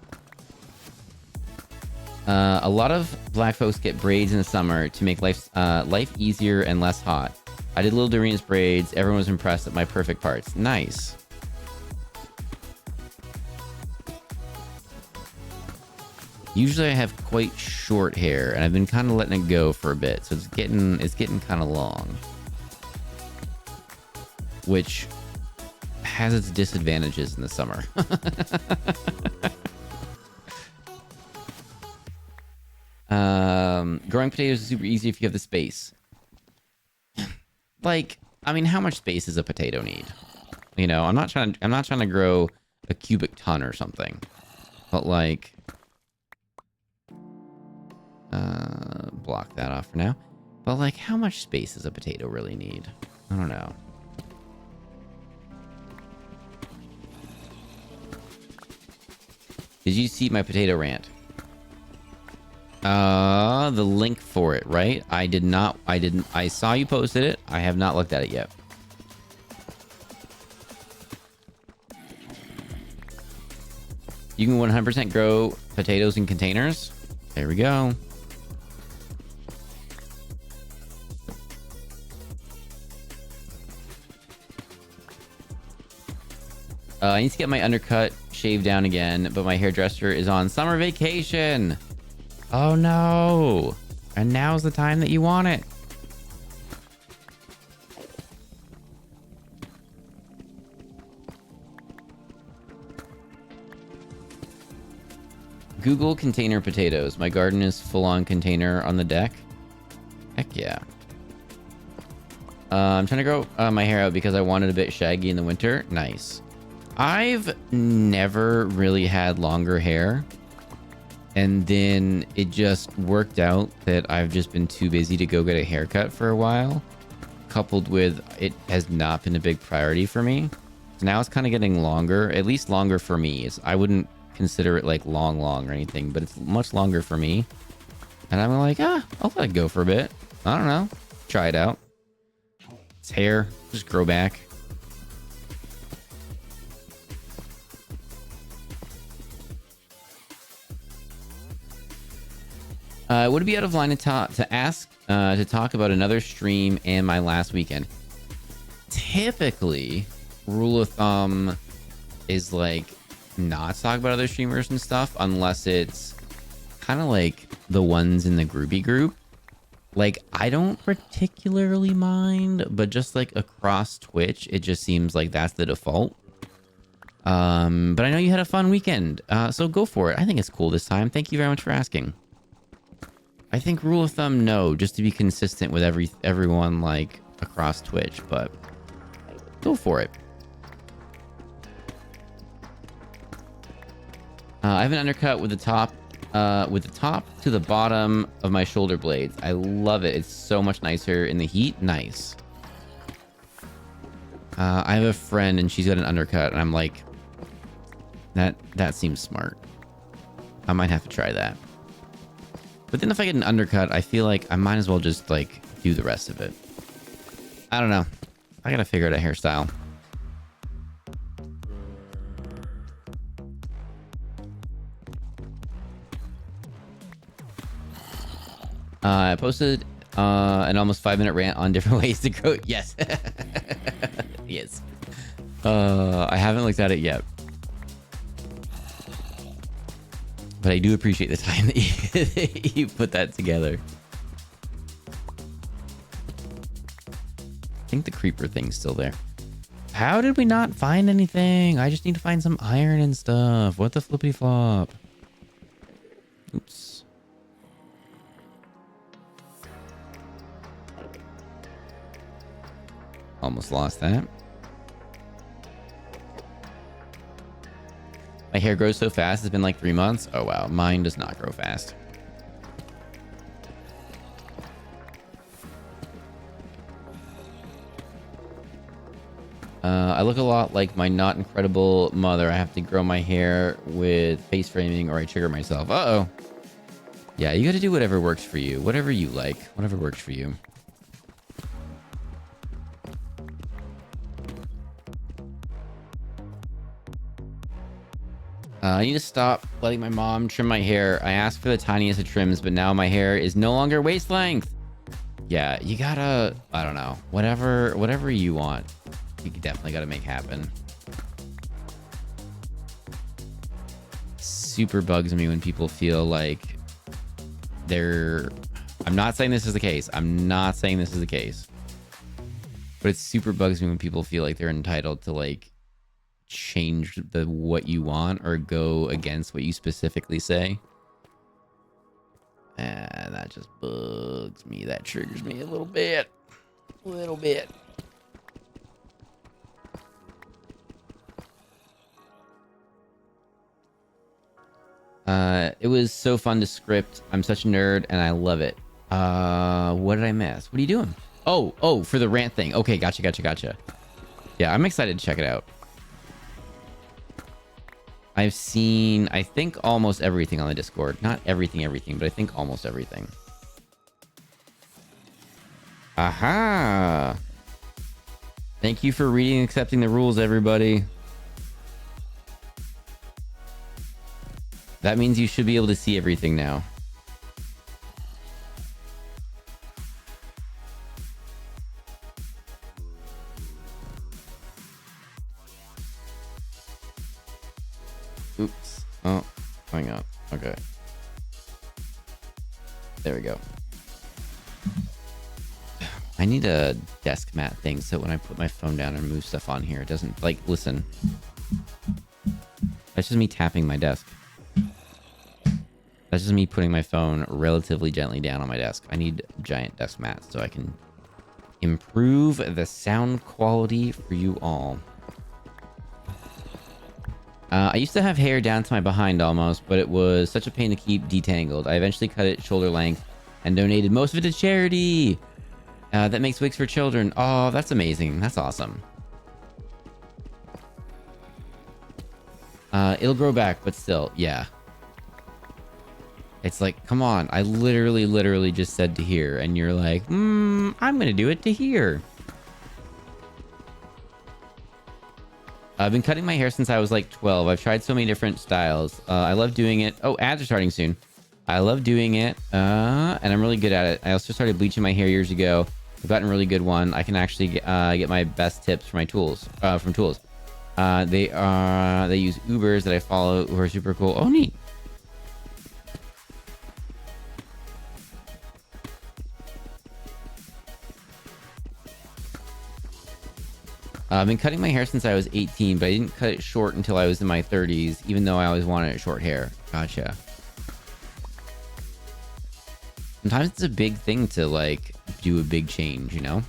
A lot of black folks get braids in the summer to make life easier and less hot. I did Little Doreen's braids. Everyone was impressed at my perfect parts. Nice. Usually I have quite short hair, and I've been kind of letting it go for a bit, so it's getting kind of long. which has its disadvantages in the summer. Growing potatoes is super easy if you have the space. Like, I mean, how much space does a potato need? You know, I'm not trying to grow a cubic ton or something. But like, block that off for now. But like, how much space does a potato really need? I don't know. Did you see my potato rant? The link for it, right? I did not. I saw you posted it. I have not looked at it yet. You can 100% grow potatoes in containers. There we go. I need to get my undercut shaved down again, but my hairdresser is on summer vacation. Oh no. And now's the time that you want it. Google container potatoes. My garden is full on container on the deck. Heck yeah. I'm trying to grow my hair out because I want it a bit shaggy in the winter. Nice. I've never really had longer hair. And then it just worked out that I've just been too busy to go get a haircut for a while. Coupled with it has not been a big priority for me. So now it's kind of getting longer. At least longer for me. I wouldn't consider it like long or anything, but it's much longer for me. And I'm like, I'll let it go for a bit. I don't know. Try it out. It's hair. Just grow back. Would it be out of line to ask to talk about another stream and my last weekend? Typically, rule of thumb is like not talk about other streamers and stuff unless it's kind of like the ones in the groupie group. Like, I don't particularly mind, but just like across Twitch, it just seems like that's the default. But I know you had a fun weekend, so go for it. I think it's cool this time. Thank you very much for asking. I think rule of thumb, no, just to be consistent with everyone like across Twitch, but go for it. I have an undercut with the top to the bottom of my shoulder blades. I love it. It's so much nicer in the heat. Nice. I have a friend and she's got an undercut, and I'm like, that seems smart. I might have to try that. But then if I get an undercut, I feel like I might as well just like do the rest of it. I don't know. I gotta figure out a hairstyle. I posted an almost 5-minute rant on different ways to grow. Yes. Yes. I haven't looked at it yet. But I do appreciate the time that you put that together. I think the creeper thing's still there. How did we not find anything? I just need to find some iron and stuff. What the flippity flop? Oops. Almost lost that. My hair grows so fast. It's been like 3 months. Oh, wow. Mine does not grow fast. I look a lot like my not incredible mother. I have to grow my hair with face framing or I trigger myself. Uh-oh. Yeah, you got to do whatever works for you. Whatever you like. Whatever works for you. I need to stop letting my mom trim my hair. I asked for the tiniest of trims, but now my hair is no longer waist length. Yeah, you gotta, I don't know, whatever you want, you definitely gotta make happen. Super bugs me when people feel like I'm not saying this is the case. I'm not saying this is the case. But it super bugs me when people feel like they're entitled to like change the what you want or go against what you specifically say. And that just bugs me. That triggers me a little bit. A little bit. It was so fun to script. I'm such a nerd and I love it. What did I miss? What are you doing? Oh, for the rant thing. Okay, gotcha. Yeah, I'm excited to check it out. I've seen, I think, almost everything on the Discord. Not everything, but I think almost everything. Aha! Thank you for reading and accepting the rules, everybody. That means you should be able to see everything now. Oops. Oh, hang on. Okay. There we go. I need a desk mat thing so when I put my phone down and move stuff on here, it doesn't, like, listen. That's just me tapping my desk. That's just me putting my phone relatively gently down on my desk. I need giant desk mats so I can improve the sound quality for you all. I used to have hair down to my behind almost, but it was such a pain to keep detangled. I eventually cut it shoulder length and donated most of it to charity. That makes wigs for children. Oh, that's amazing. That's awesome. It'll grow back, but still, yeah. It's like, come on. I literally just said to here, and you're like, I'm gonna do it to here. I've been cutting my hair since I was like 12. I've tried so many different styles. I love doing it. Oh, ads are starting soon. I love doing it, and I'm really good at it. I also started bleaching my hair years ago. I've gotten a really good one. I can actually get my best tips from my tools, from tools. They use Ubers that I follow who are super cool. Oh, neat. I've been cutting my hair since I was 18, but I didn't cut it short until I was in my 30s, even though I always wanted short hair. Gotcha. Sometimes it's a big thing to, like, do a big change, you know?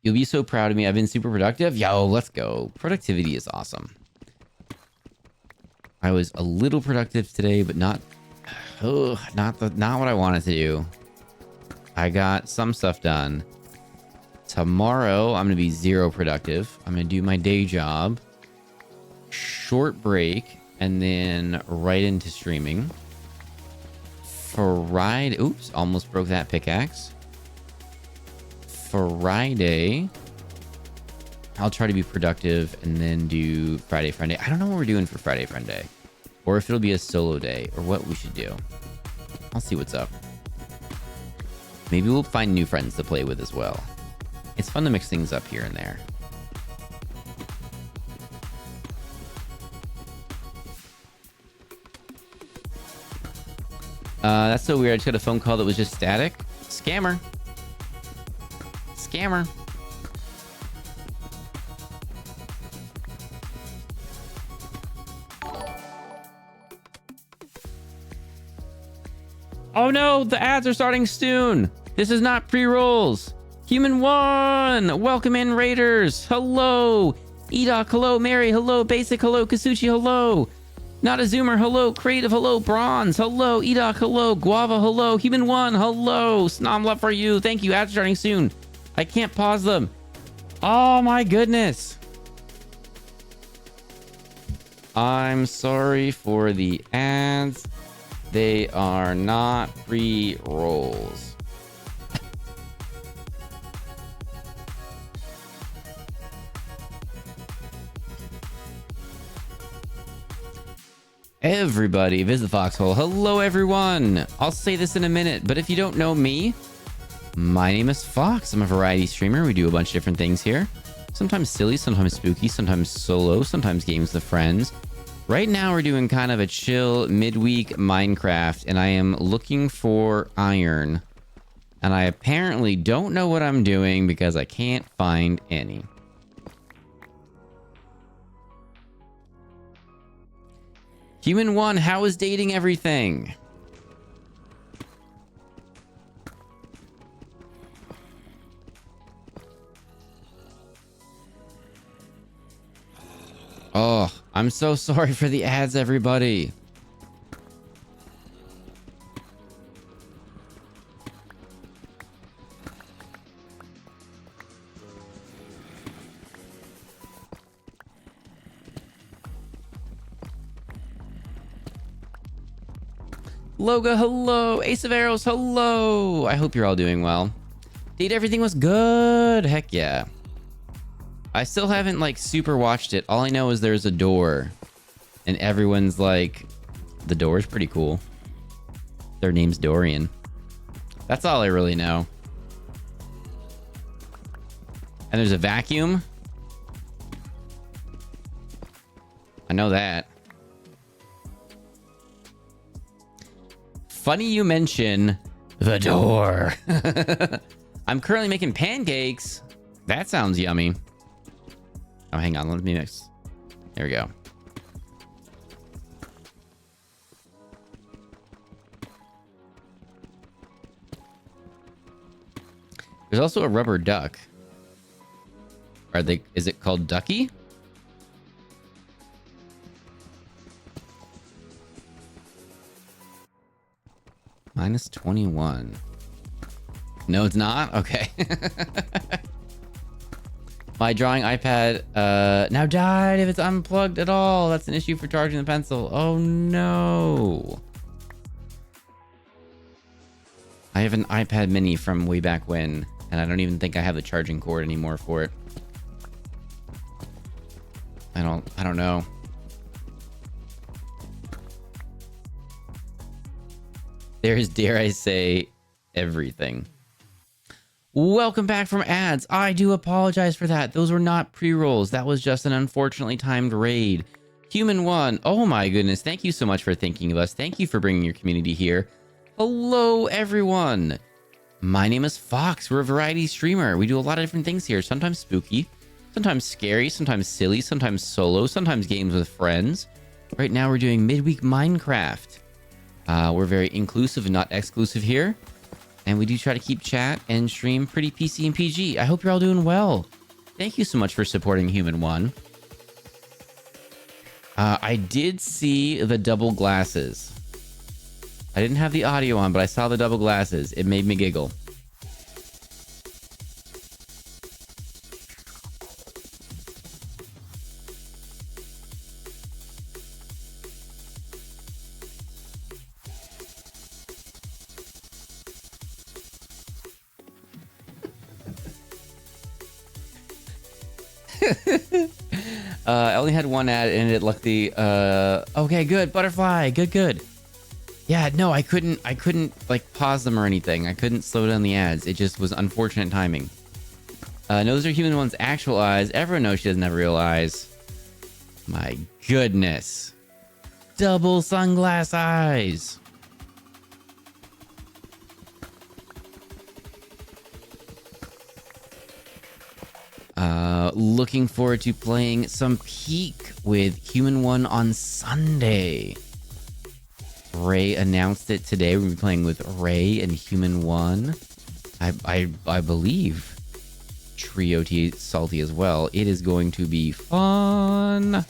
You'll be so proud of me. I've been super productive. Yo, let's go. Productivity is awesome. I was a little productive today, but not what I wanted to do. I got some stuff done. Tomorrow, I'm going to be zero productive. I'm going to do my day job, short break, and then right into streaming. Friday, oops, almost broke that pickaxe. Friday, I'll try to be productive and then do Friday Friday. I don't know what we're doing for Friday Friday, or if it'll be a solo day, or what we should do. I'll see what's up. Maybe we'll find new friends to play with as well. It's fun to mix things up here and there. That's so weird. I just got a phone call that was just static. Scammer. Scammer. Oh no, the ads are starting soon. This is not pre-rolls. Human 1, welcome in Raiders. Hello. Edoc, hello. Mary, hello. Basic, hello. Kasuchi, hello. Not a Zoomer, hello. Creative, hello. Bronze, hello. Edoc, hello. Guava, hello. Human 1, hello. Snom, love for you. Thank you. Ads starting soon. I can't pause them. Oh my goodness. I'm sorry for the ads. They are not pre-rolls. Everybody, visit Foxhole. Hello, everyone. I'll say this in a minute, but if you don't know me, my name is Fox. I'm a variety streamer. We do a bunch of different things here. Sometimes silly, sometimes spooky, sometimes solo, sometimes games with friends. Right now we're doing kind of a chill midweek Minecraft, and I am looking for iron. And I apparently don't know what I'm doing because I can't find any. Human 1, how is dating everything? Oh, I'm so sorry for the ads, everybody. Loga, hello. Ace of Arrows, hello. I hope you're all doing well. Date everything was good. Heck yeah. I still haven't like super watched it. All I know is there's a door and everyone's like, the door's pretty cool. Their name's Dorian. That's all I really know. And there's a vacuum. I know that. Funny you mention the door. I'm currently making pancakes. That sounds yummy. Oh, hang on. Let me mix. There we go. There's also a rubber duck. Are they? Is it called Ducky? Minus 21. No, it's not? Okay. My drawing iPad now died if it's unplugged at all. That's an issue for charging the pencil. Oh no. I have an iPad mini from way back when, and I don't even think I have the charging cord anymore for it. I don't know. There's, dare I say, everything. Welcome back from ads. I do apologize for that. Those were not pre-rolls. That was just an unfortunately timed raid. Human 1, oh my goodness. Thank you so much for thinking of us. Thank you for bringing your community here. Hello, everyone. My name is Fox. We're a variety streamer. We do a lot of different things here. Sometimes spooky, sometimes scary, sometimes silly, sometimes solo, sometimes games with friends. Right now we're doing midweek Minecraft. We're very inclusive and not exclusive here. And we do try to keep chat and stream pretty PC and PG. I hope you're all doing well. Thank you so much for supporting Human 1. I did see the double glasses. I didn't have the audio on, but I saw the double glasses. It made me giggle. I only had one ad and it luckily okay, good. Butterfly, good. Yeah, no, I couldn't like pause them or anything. I couldn't slow down the ads. It just was unfortunate timing. Those are Human 1's actual eyes. Everyone knows she doesn't have real eyes. My goodness. Double sunglass eyes. Looking forward to playing some Peak with Human 1 on Sunday. Ray announced it today. We're going to be playing with Ray and Human 1. I believe Trio T Salty as well. It is going to be fun.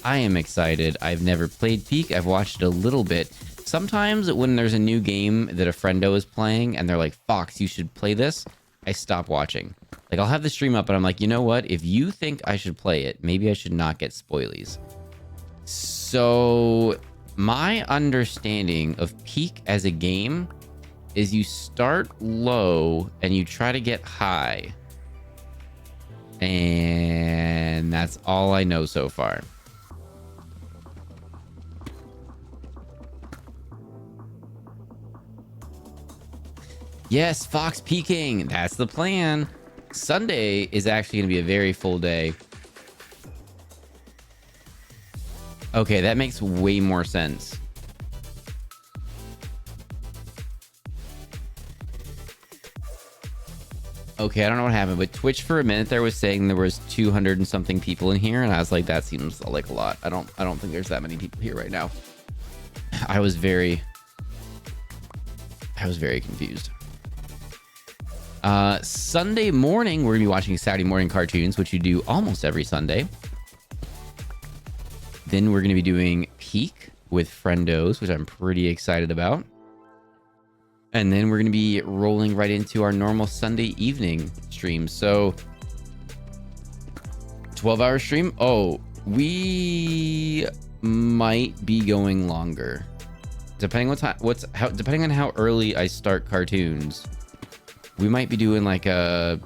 I am excited. I've never played Peak. I've watched it a little bit. Sometimes when there's a new game that a friendo is playing and they're like, Fox, you should play this, I stop watching. Like, I'll have the stream up and I'm like, you know what? If you think I should play it, maybe I should not get spoilies. So my understanding of Peak as a game is you start low and you try to get high. And that's all I know so far. Yes, Fox peeking. That's the plan. Sunday is actually going to be a very full day. Okay, that makes way more sense. Okay, I don't know what happened, but Twitch for a minute there was saying there was 200 and something people in here, and I was like, that seems like a lot. I don't think there's that many people here right now. I was very confused. Sunday morning, we're gonna be watching Saturday morning cartoons, which you do almost every Sunday. Then we're gonna be doing Peak with Friendos, which I'm pretty excited about. And then we're going to be rolling right into our normal Sunday evening stream. So 12-hour stream. Oh, we might be going longer. Depending depending on how early I start cartoons. We might be doing like a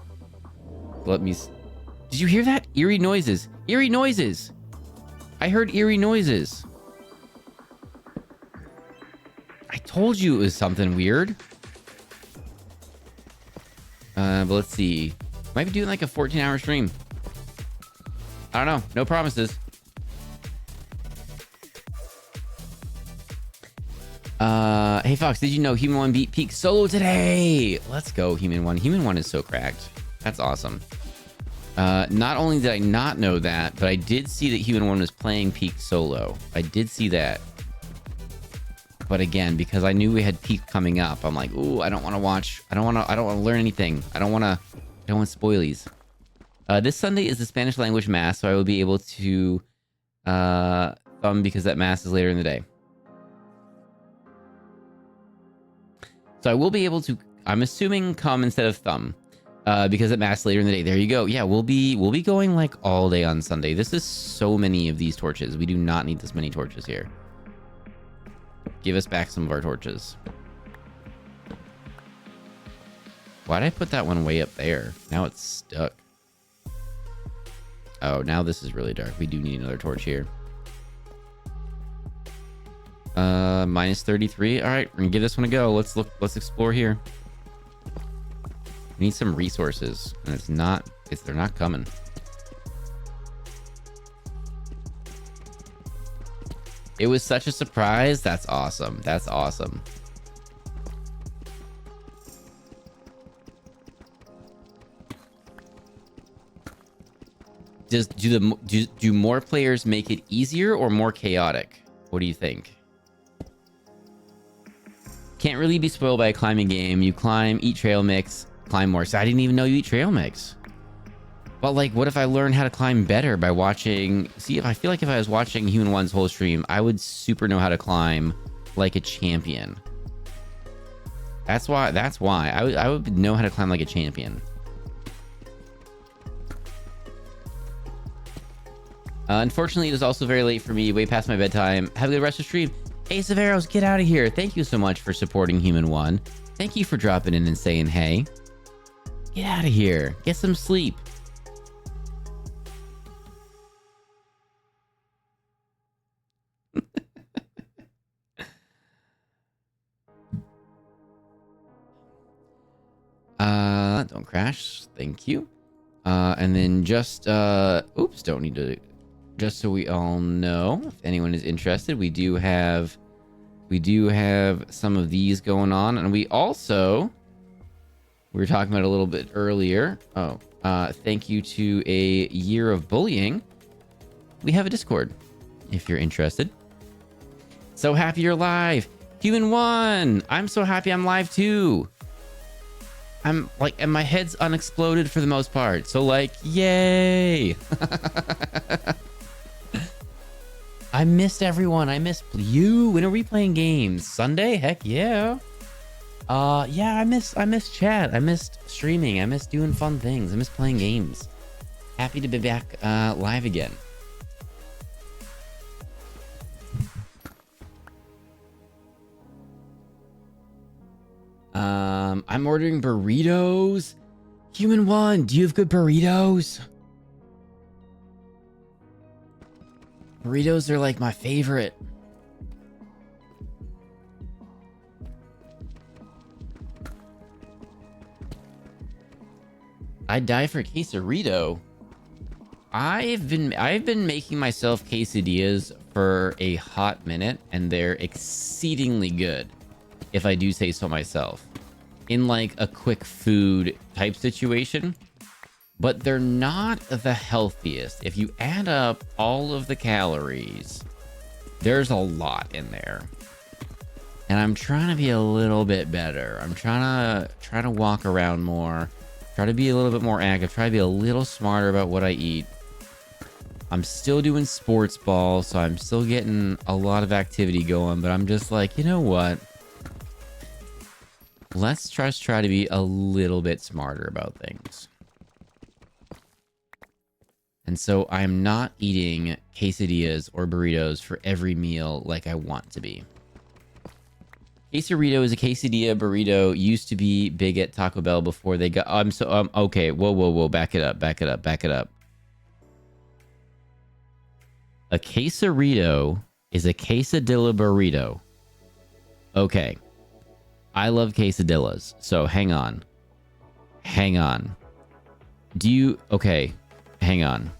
Did you hear that? Eerie noises. Eerie noises. I heard eerie noises. I told you it was something weird. But let's see. Might be doing like a 14-hour stream. I don't know. No promises. Hey Fox, did you know Human 1 beat Peak solo today? Let's go, Human 1. Human 1 is so cracked. That's awesome. Not only did I not know that, but I did see that Human 1 was playing Peak solo. I did see that. But again, because I knew we had Peak coming up, I'm like, ooh, I don't want to watch. I don't want to learn anything. I don't want spoilies. This Sunday is the Spanish language mass, so I will be able to thumb because that mass is later in the day. So I will be able to, I'm assuming, come instead of thumb because that mass later in the day. There you go. Yeah, we'll be going like all day on Sunday. This is so many of these torches. We do not need this many torches here. Give us back some of our torches. Why'd I put that one way up there? Now it's stuck. Oh, now this is really dark. We do need another torch here. Minus 33. All right, we're gonna give this one a go. Let's explore here. We need some resources, and they're not coming. It was such a surprise. That's awesome. That's awesome. Do more players make it easier or more chaotic? What do you think? Can't really be spoiled by a climbing game. You climb, eat trail mix, climb more. So I didn't even know you eat trail mix. But like, what if I learn how to climb better by watching? See, if I feel like if I was watching Human 1's whole stream, I would super know how to climb like a champion. That's why I would know how to climb like a champion. Unfortunately, it is also very late for me, way past my bedtime. Have a good rest of the stream. Hey, Severos, get out of here. Thank you so much for supporting Human 1. Thank you for dropping in and saying hey. Get out of here. Get some sleep. Don't crash. Thank you. And then just, oops, don't need to, just so we all know, if anyone is interested, we do have some of these going on. And we also, we were talking about a little bit earlier. Oh, thank you to a year of bullying. We have a Discord if you're interested. So happy you're live. Human 1. I'm so happy I'm live too. I'm like, and my head's unexploded for the most part. So like, yay. I missed everyone. I missed you. When are we playing games? Sunday? Heck yeah. Yeah, I miss chat. I missed streaming. I miss doing fun things. I miss playing games. Happy to be back live again. I'm ordering burritos. Human 1, do you have good burritos? Burritos are like my favorite. I'd die for quesarito. I've been making myself quesadillas for a hot minute, and they're exceedingly good, if I do say so myself. In like a quick food type situation, but they're not the healthiest. If you add up all of the calories, there's a lot in there. And I'm trying to be a little bit better. I'm trying to walk around more, try to be a little bit more active, try to be a little smarter about what I eat. I'm still doing sports ball, so I'm still getting a lot of activity going, but I'm just like, you know what? Let's just try to be a little bit smarter about things. And so I'm not eating quesadillas or burritos for every meal like I want to be. Quesarito is a quesadilla burrito. Used to be big at Taco Bell before they got... okay, whoa. Back it up. A quesarito is a quesadilla burrito. Okay. I love quesadillas, so hang on. Okay, hang on.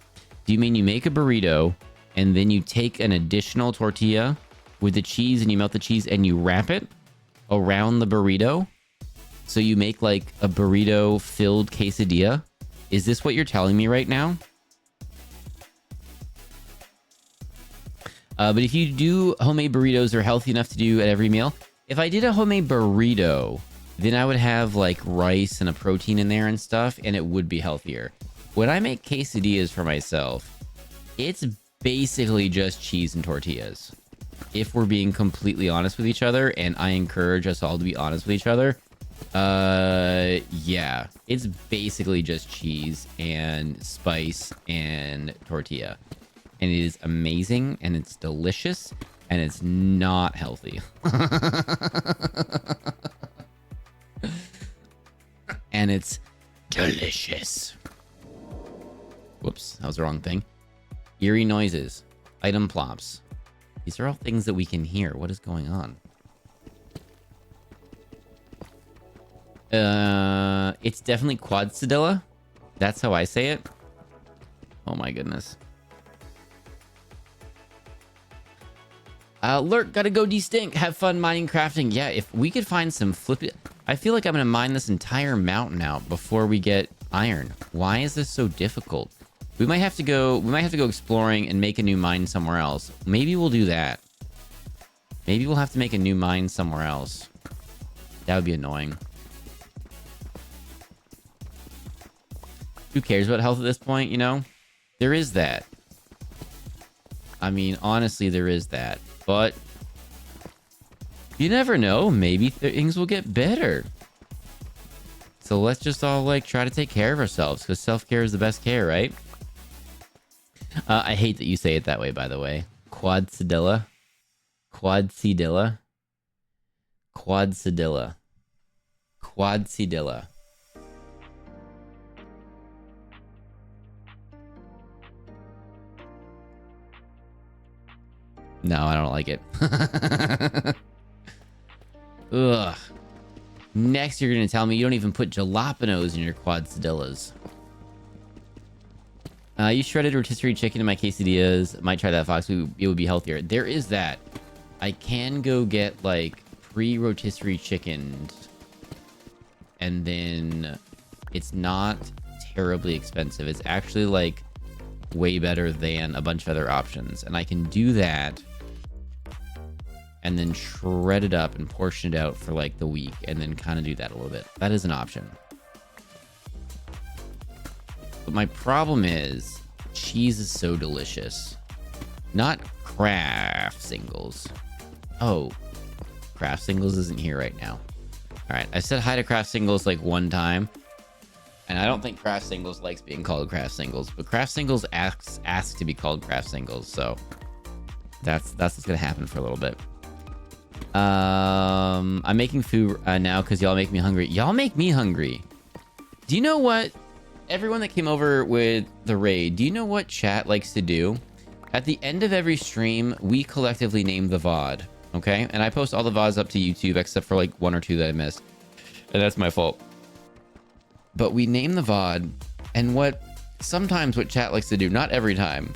Do you mean you make a burrito and then you take an additional tortilla with the cheese and you melt the cheese and you wrap it around the burrito? So you make like a burrito filled quesadilla? Is this what you're telling me right now? But if you do homemade burritos, they're healthy enough to do at every meal. If I did a homemade burrito, then I would have like rice and a protein in there and stuff, and it would be healthier. When I make quesadillas for myself, it's basically just cheese and tortillas. If we're being completely honest with each other, and I encourage us all to be honest with each other, yeah, it's basically just cheese and spice and tortilla. And it is amazing, and it's delicious, and it's not healthy. And it's delicious. Whoops, that was the wrong thing. Eerie noises. Item plops. These are all things that we can hear. What is going on? It's definitely quadcedilla. That's how I say it. Oh my goodness. Lurk, gotta go de-stink. Have fun mining, crafting. Yeah, if we could find some flippy... I feel like I'm gonna mine this entire mountain out before we get iron. Why is this so difficult? We might have to go exploring and make a new mine somewhere else. Maybe we'll do that. Maybe we'll have to make a new mine somewhere else. That would be annoying. Who cares about health at this point, you know? There is that. I mean, honestly, there is that. But you never know. Maybe things will get better. So let's just all like try to take care of ourselves, because self-care is the best care, right? I hate that you say it that way, by the way. Quadcedilla. Quadcedilla. Quadcedilla. Quadcedilla. No, I don't like it. Ugh. Next, you're going to tell me you don't even put jalapenos in your quadcedillas. You shredded rotisserie chicken in my quesadillas. Might try that, Fox. It would be healthier. There is that. I can go get, like, pre-rotisserie chicken. And then it's not terribly expensive. It's actually, like, way better than a bunch of other options. And I can do that. And then shred it up and portion it out for, like, the week. And then kind of do that a little bit. That is an option. But my problem is, cheese is so delicious. Not Kraft Singles. Oh, Kraft Singles isn't here right now. All right, I said hi to Kraft Singles like one time. And I don't think Kraft Singles likes being called Kraft Singles. But Kraft Singles asks to be called Kraft Singles. So that's what's going to happen for a little bit. I'm making food now because y'all make me hungry. Y'all make me hungry. Do you know what? Everyone that came over with the raid, do you know what chat likes to do? At the end of every stream, we collectively name the VOD, okay? And I post all the VODs up to YouTube except for like one or two that I missed. And that's my fault. But we name the VOD, and sometimes what chat likes to do, not every time,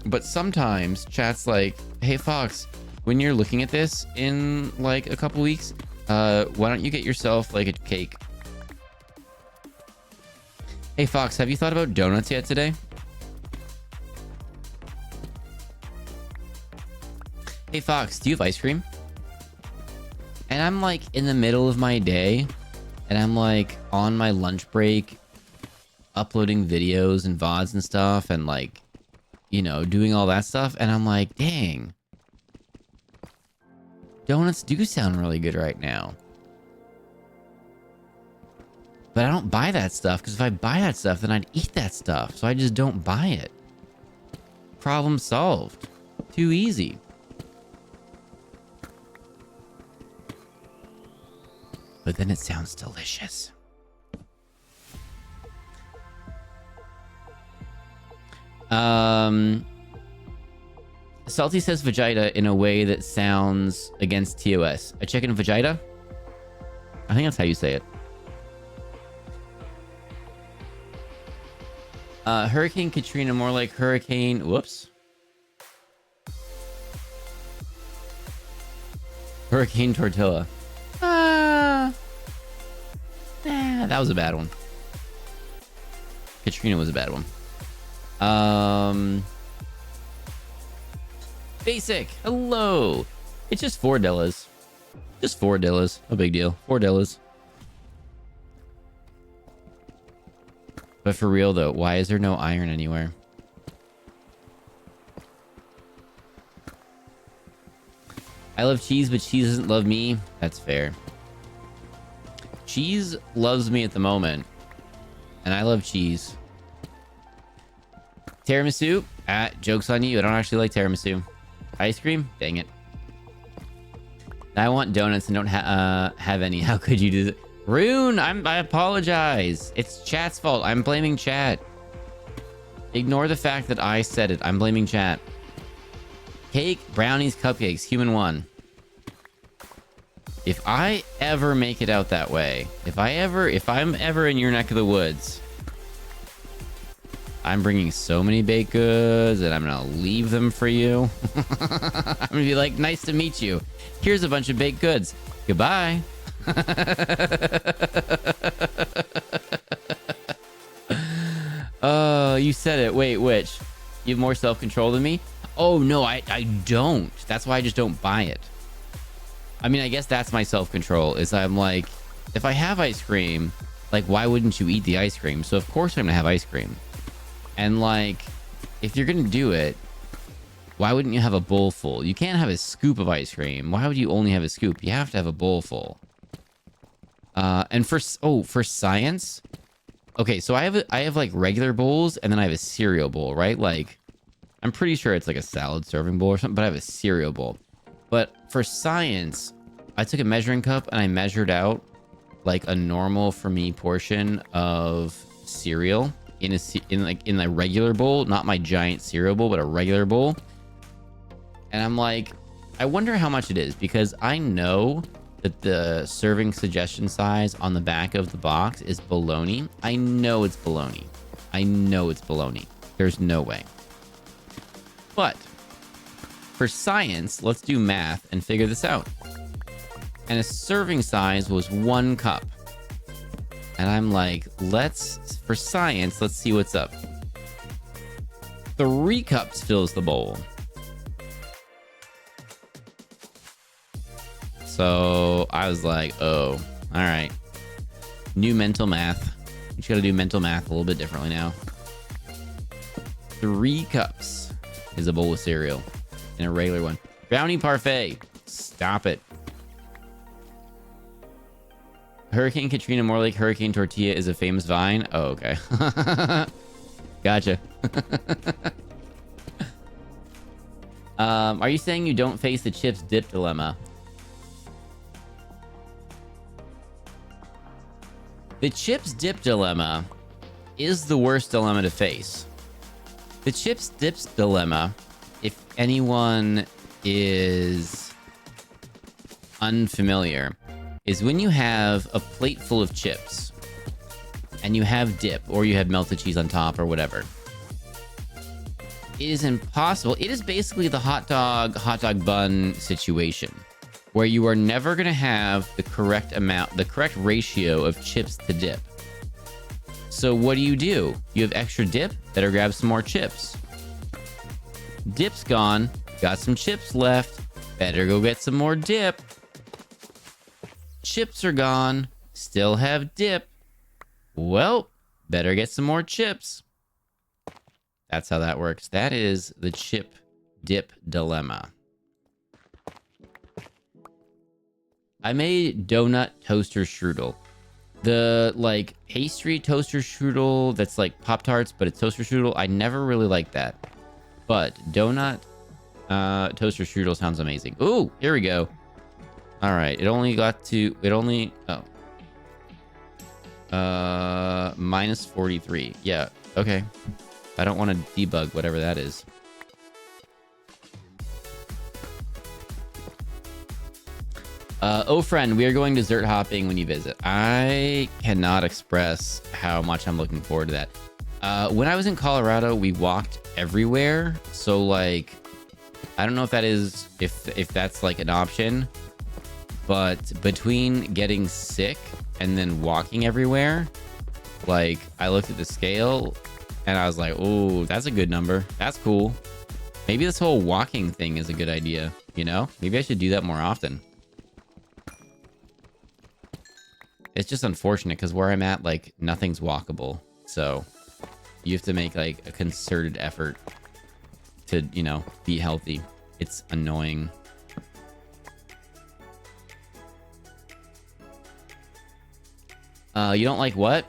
but sometimes chat's like, hey Fox, when you're looking at this in like a couple weeks, why don't you get yourself like a cake? Hey Fox, have you thought about donuts yet today? Hey Fox, do you have ice cream? And I'm like in the middle of my day, and I'm like on my lunch break, uploading videos and VODs and stuff, and like, you know, doing all that stuff. And I'm like, dang, donuts do sound really good right now. But I don't buy that stuff, because if I buy that stuff, then I'd eat that stuff. So I just don't buy it. Problem solved. Too easy. But then it sounds delicious. Salty says vagina in a way that sounds against TOS. A chicken vagina? I think that's how you say it. Hurricane Katrina, more like Hurricane... Whoops. Hurricane Tortilla. That was a bad one. Katrina was a bad one. Basic. Hello. It's just $4. Just $4. No big deal. $4. But for real though, why is there no iron anywhere? I love cheese, but cheese doesn't love me. That's fair. Cheese loves me at the moment. And I love cheese. Tiramisu? Joke's on you. I don't actually like tiramisu. Ice cream? Dang it. I want donuts and don't have any. How could you do that? Rune, I apologize. It's chat's fault. I'm blaming chat. Ignore the fact that I said it. I'm blaming chat. Cake, brownies, cupcakes, human one. If I ever make it out that way, if I'm ever in your neck of the woods, I'm bringing so many baked goods and I'm gonna leave them for you. I'm gonna be like, nice to meet you. Here's a bunch of baked goods. Goodbye. Oh, you said it. Wait, which? You have more self-control than me? Oh, no, I don't. That's why I just don't buy it. I mean, I guess that's my self-control, is I'm like, if I have ice cream, like, why wouldn't you eat the ice cream? So, of course, I'm gonna have ice cream. And, like, if you're gonna do it, why wouldn't you have a bowl full? You can't have a scoop of ice cream. Why would you only have a scoop? You have to have a bowl full. And for science, okay, so I have like regular bowls, and then I have a cereal bowl, right? Like, I'm pretty sure it's like a salad serving bowl or something, but I have a cereal bowl. But for science, I took a measuring cup and I measured out like a normal for me portion of cereal in a regular bowl, not my giant cereal bowl, but a regular bowl. And I'm like, I wonder how much it is, because I know that the serving suggestion size on the back of the box is baloney. I know it's baloney. I know it's baloney. There's no way. But for science, let's do math and figure this out. And a serving size was 1 cup. And I'm like, for science, let's see what's up. 3 cups fills the bowl. So I was like, oh, all right. New mental math. You just gotta do mental math a little bit differently now. 3 cups is a bowl of cereal in a regular one. Brownie parfait. Stop it. Hurricane Katrina, more like Hurricane Tortilla, is a famous vine. Oh, okay. Gotcha. Are you saying you don't face the chips dip dilemma? The chips dip dilemma is the worst dilemma to face. The chips dips dilemma, if anyone is unfamiliar, is when you have a plate full of chips and you have dip, or you have melted cheese on top, or whatever, it is impossible. It is basically the hot dog bun situation, where you are never going to have the correct amount, the correct ratio of chips to dip. So what do? You have extra dip, better grab some more chips. Dip's gone, got some chips left, better go get some more dip. Chips are gone, still have dip. Well, better get some more chips. That's how that works. That is the chip dip dilemma. I made donut toaster strudel. The like pastry toaster strudel that's like Pop-Tarts, but it's toaster strudel. I never really liked that. But donut toaster strudel sounds amazing. Ooh, here we go. All right, minus 43. Yeah, okay. I don't want to debug whatever that is. Oh, friend, we are going dessert hopping when you visit. I cannot express how much I'm looking forward to that. When I was in Colorado, we walked everywhere. So, like, I don't know if that is, if that's like an option. But between getting sick and then walking everywhere, like, I looked at the scale and I was like, oh, that's a good number. That's cool. Maybe this whole walking thing is a good idea, you know? Maybe I should do that more often. It's just unfortunate because where I'm at, like, nothing's walkable. So you have to make, like, a concerted effort to, you know, be healthy. It's annoying. You don't like what?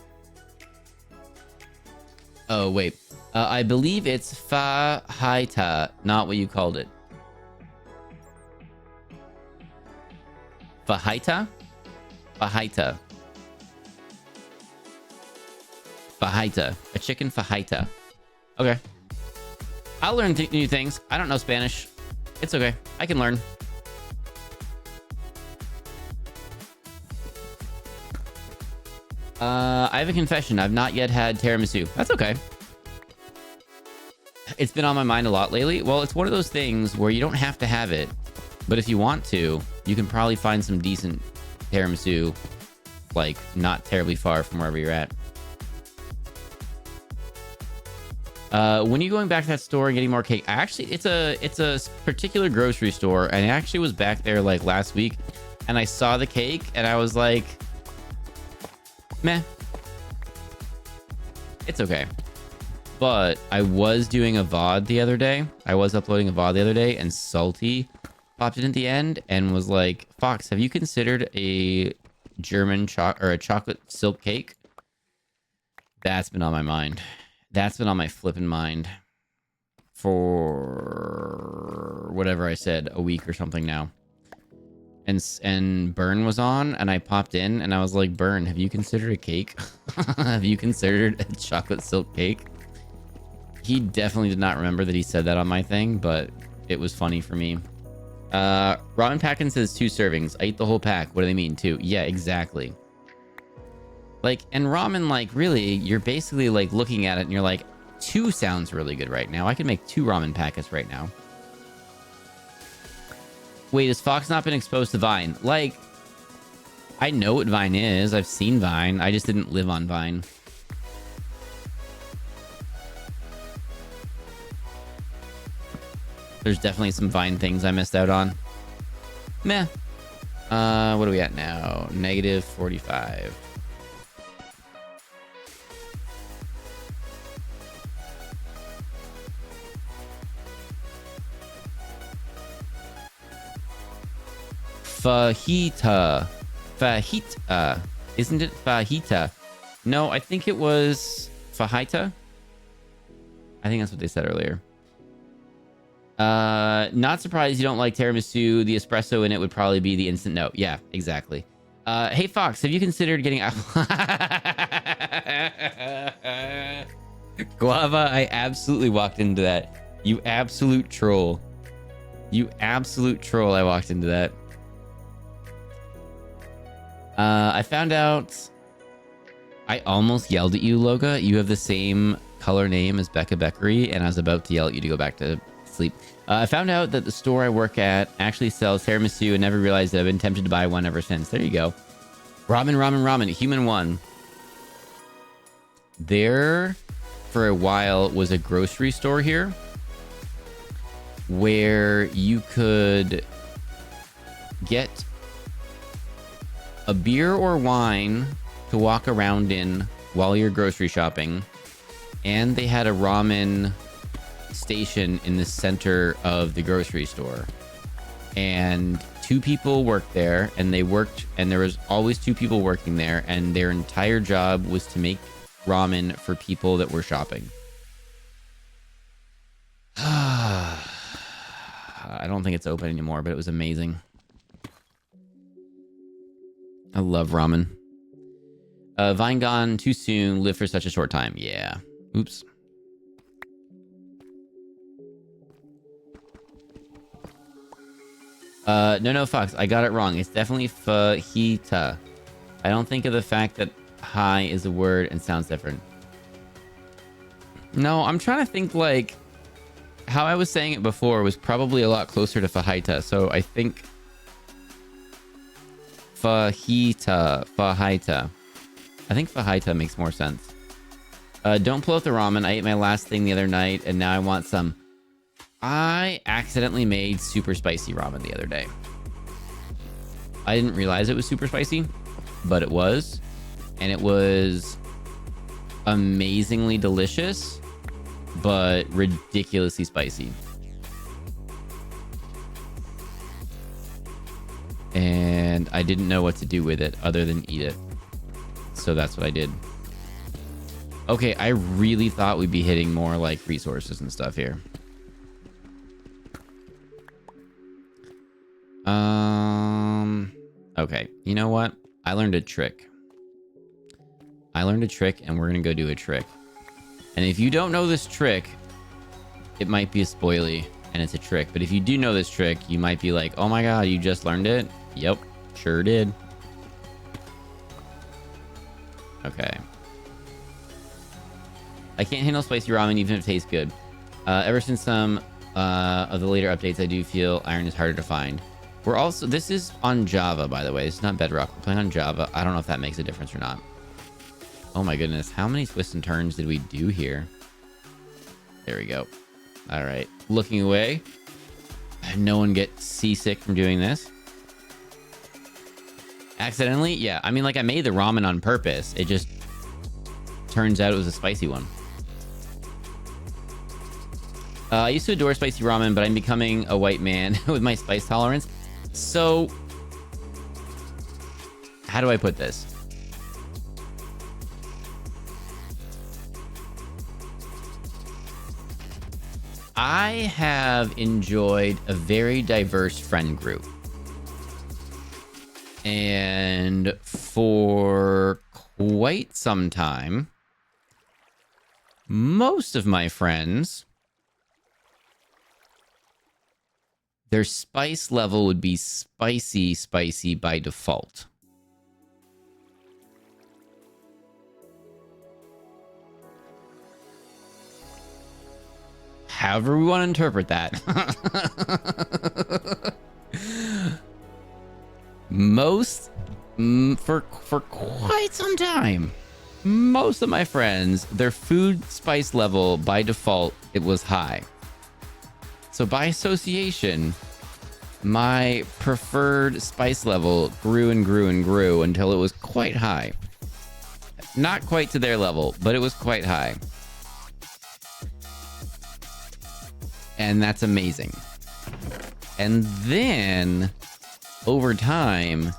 Oh, wait. I believe it's fajita, not what you called it. Fajita? Fajita. Fajita. A chicken fajita. Okay. I'll learn new things. I don't know Spanish. It's okay. I can learn. I have a confession. I've not yet had tiramisu. That's okay. It's been on my mind a lot lately. Well, it's one of those things where you don't have to have it, but if you want to, you can probably find some decent tiramisu, like, not terribly far from wherever you're at. When are you going back to that store and getting more cake? Actually, it's a particular grocery store, and I actually was back there like last week, and I saw the cake, and I was like, meh. It's okay. But I was doing a VOD the other day. I was uploading a VOD the other day, and Salty popped in at the end and was like, Fox, have you considered a German a chocolate silk cake? That's been on my mind. That's been on my flipping mind for whatever I said, a week or something now. And Burn was on, and I popped in, and I was like, Burn, have you considered a cake? Have you considered a chocolate silk cake? He definitely did not remember that he said that on my thing, but it was funny for me. Ramen Packin says 2 servings. I ate the whole pack. What do they mean, 2? Yeah, exactly. Like, and ramen, like, really, you're basically, like, looking at it, and you're like, 2 sounds really good right now. I can make 2 ramen packets right now. Wait, has Fox not been exposed to Vine? Like, I know what Vine is. I've seen Vine. I just didn't live on Vine. There's definitely some Vine things I missed out on. Meh. What are we at now? Negative 45. Fajita. Fajita. Isn't it fajita? No, I think it was fajita. I think that's what they said earlier. Not surprised you don't like tiramisu. The espresso in it would probably be the instant note. Yeah, exactly. Hey, Fox, have you considered getting... Guava, I absolutely walked into that. You absolute troll. You absolute troll, I walked into that. I found out I almost yelled at you, Loga. You have the same color name as Becca Beckery, and I was about to yell at you to go back to sleep. I found out that the store I work at actually sells tiramisu and never realized that I've been tempted to buy one ever since. There you go. Ramen, ramen, ramen. Human one. There, for a while, was a grocery store here where you could get a beer or wine to walk around in while you're grocery shopping, and they had a ramen station in the center of the grocery store, and two people worked there, and there was always two people working there, and their entire job was to make ramen for people that were shopping. I don't think it's open anymore, but it was amazing. I love ramen. Vine gone too soon, lived for such a short time. Yeah. Oops. No, Fox. I got it wrong. It's definitely fajita. I don't think of the fact that hi is a word and sounds different. No, I'm trying to think, like, how I was saying it before was probably a lot closer to fajita. So I think fajita. I think fajita makes more sense. Don't pull out the ramen. I ate my last thing the other night, and now I want some. I accidentally made super spicy ramen the other day. I didn't realize it was super spicy, but it was. And it was amazingly delicious, but ridiculously spicy. And I didn't know what to do with it other than eat it. So that's what I did. Okay, I really thought we'd be hitting more like resources and stuff here. Okay, you know what? I learned a trick. And we're gonna go do a trick. And if you don't know this trick, it might be a spoilie, and it's a trick. But if you do know this trick, you might be like, oh my god, you just learned it? Yep, sure did. Okay. I can't handle spicy ramen even if it tastes good. Ever since some of the later updates, I do feel iron is harder to find. We're also... This is on Java, by the way. It's not Bedrock. We're playing on Java. I don't know if that makes a difference or not. Oh my goodness. How many twists and turns did we do here? There we go. All right. Looking away. No one gets seasick from doing this. Accidentally? Yeah. I mean, like, I made the ramen on purpose. It just turns out it was a spicy one. I used to adore spicy ramen, but I'm becoming a white man with my spice tolerance. So, how do I put this? I have enjoyed a very diverse friend group. And for quite some time, most of my friends, their spice level would be spicy by default. However we want to interpret that. For quite some time, most of my friends, their food spice level by default, it was high. So by association, my preferred spice level grew and grew and grew until it was quite high. Not quite to their level, but it was quite high. And that's amazing. And then, over time,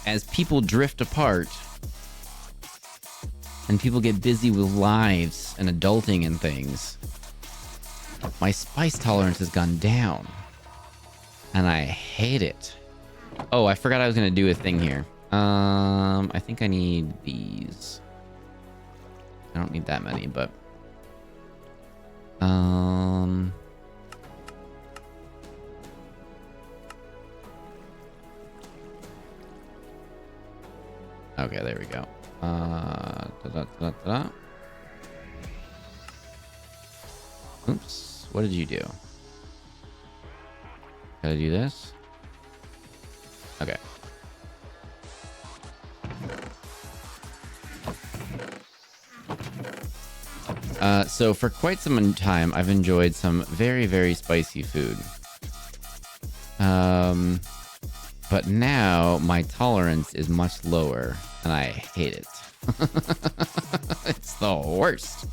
as people drift apart, and people get busy with lives and adulting and things, my spice tolerance has gone down. And I hate it. Oh, I forgot I was gonna do a thing here. I think I need these. I don't need that many, but... Okay, there we go. Oops. What did you do? Gotta do this? Okay. So for quite some time, I've enjoyed some very, very spicy food. But now my tolerance is much lower, and I hate it. It's the worst.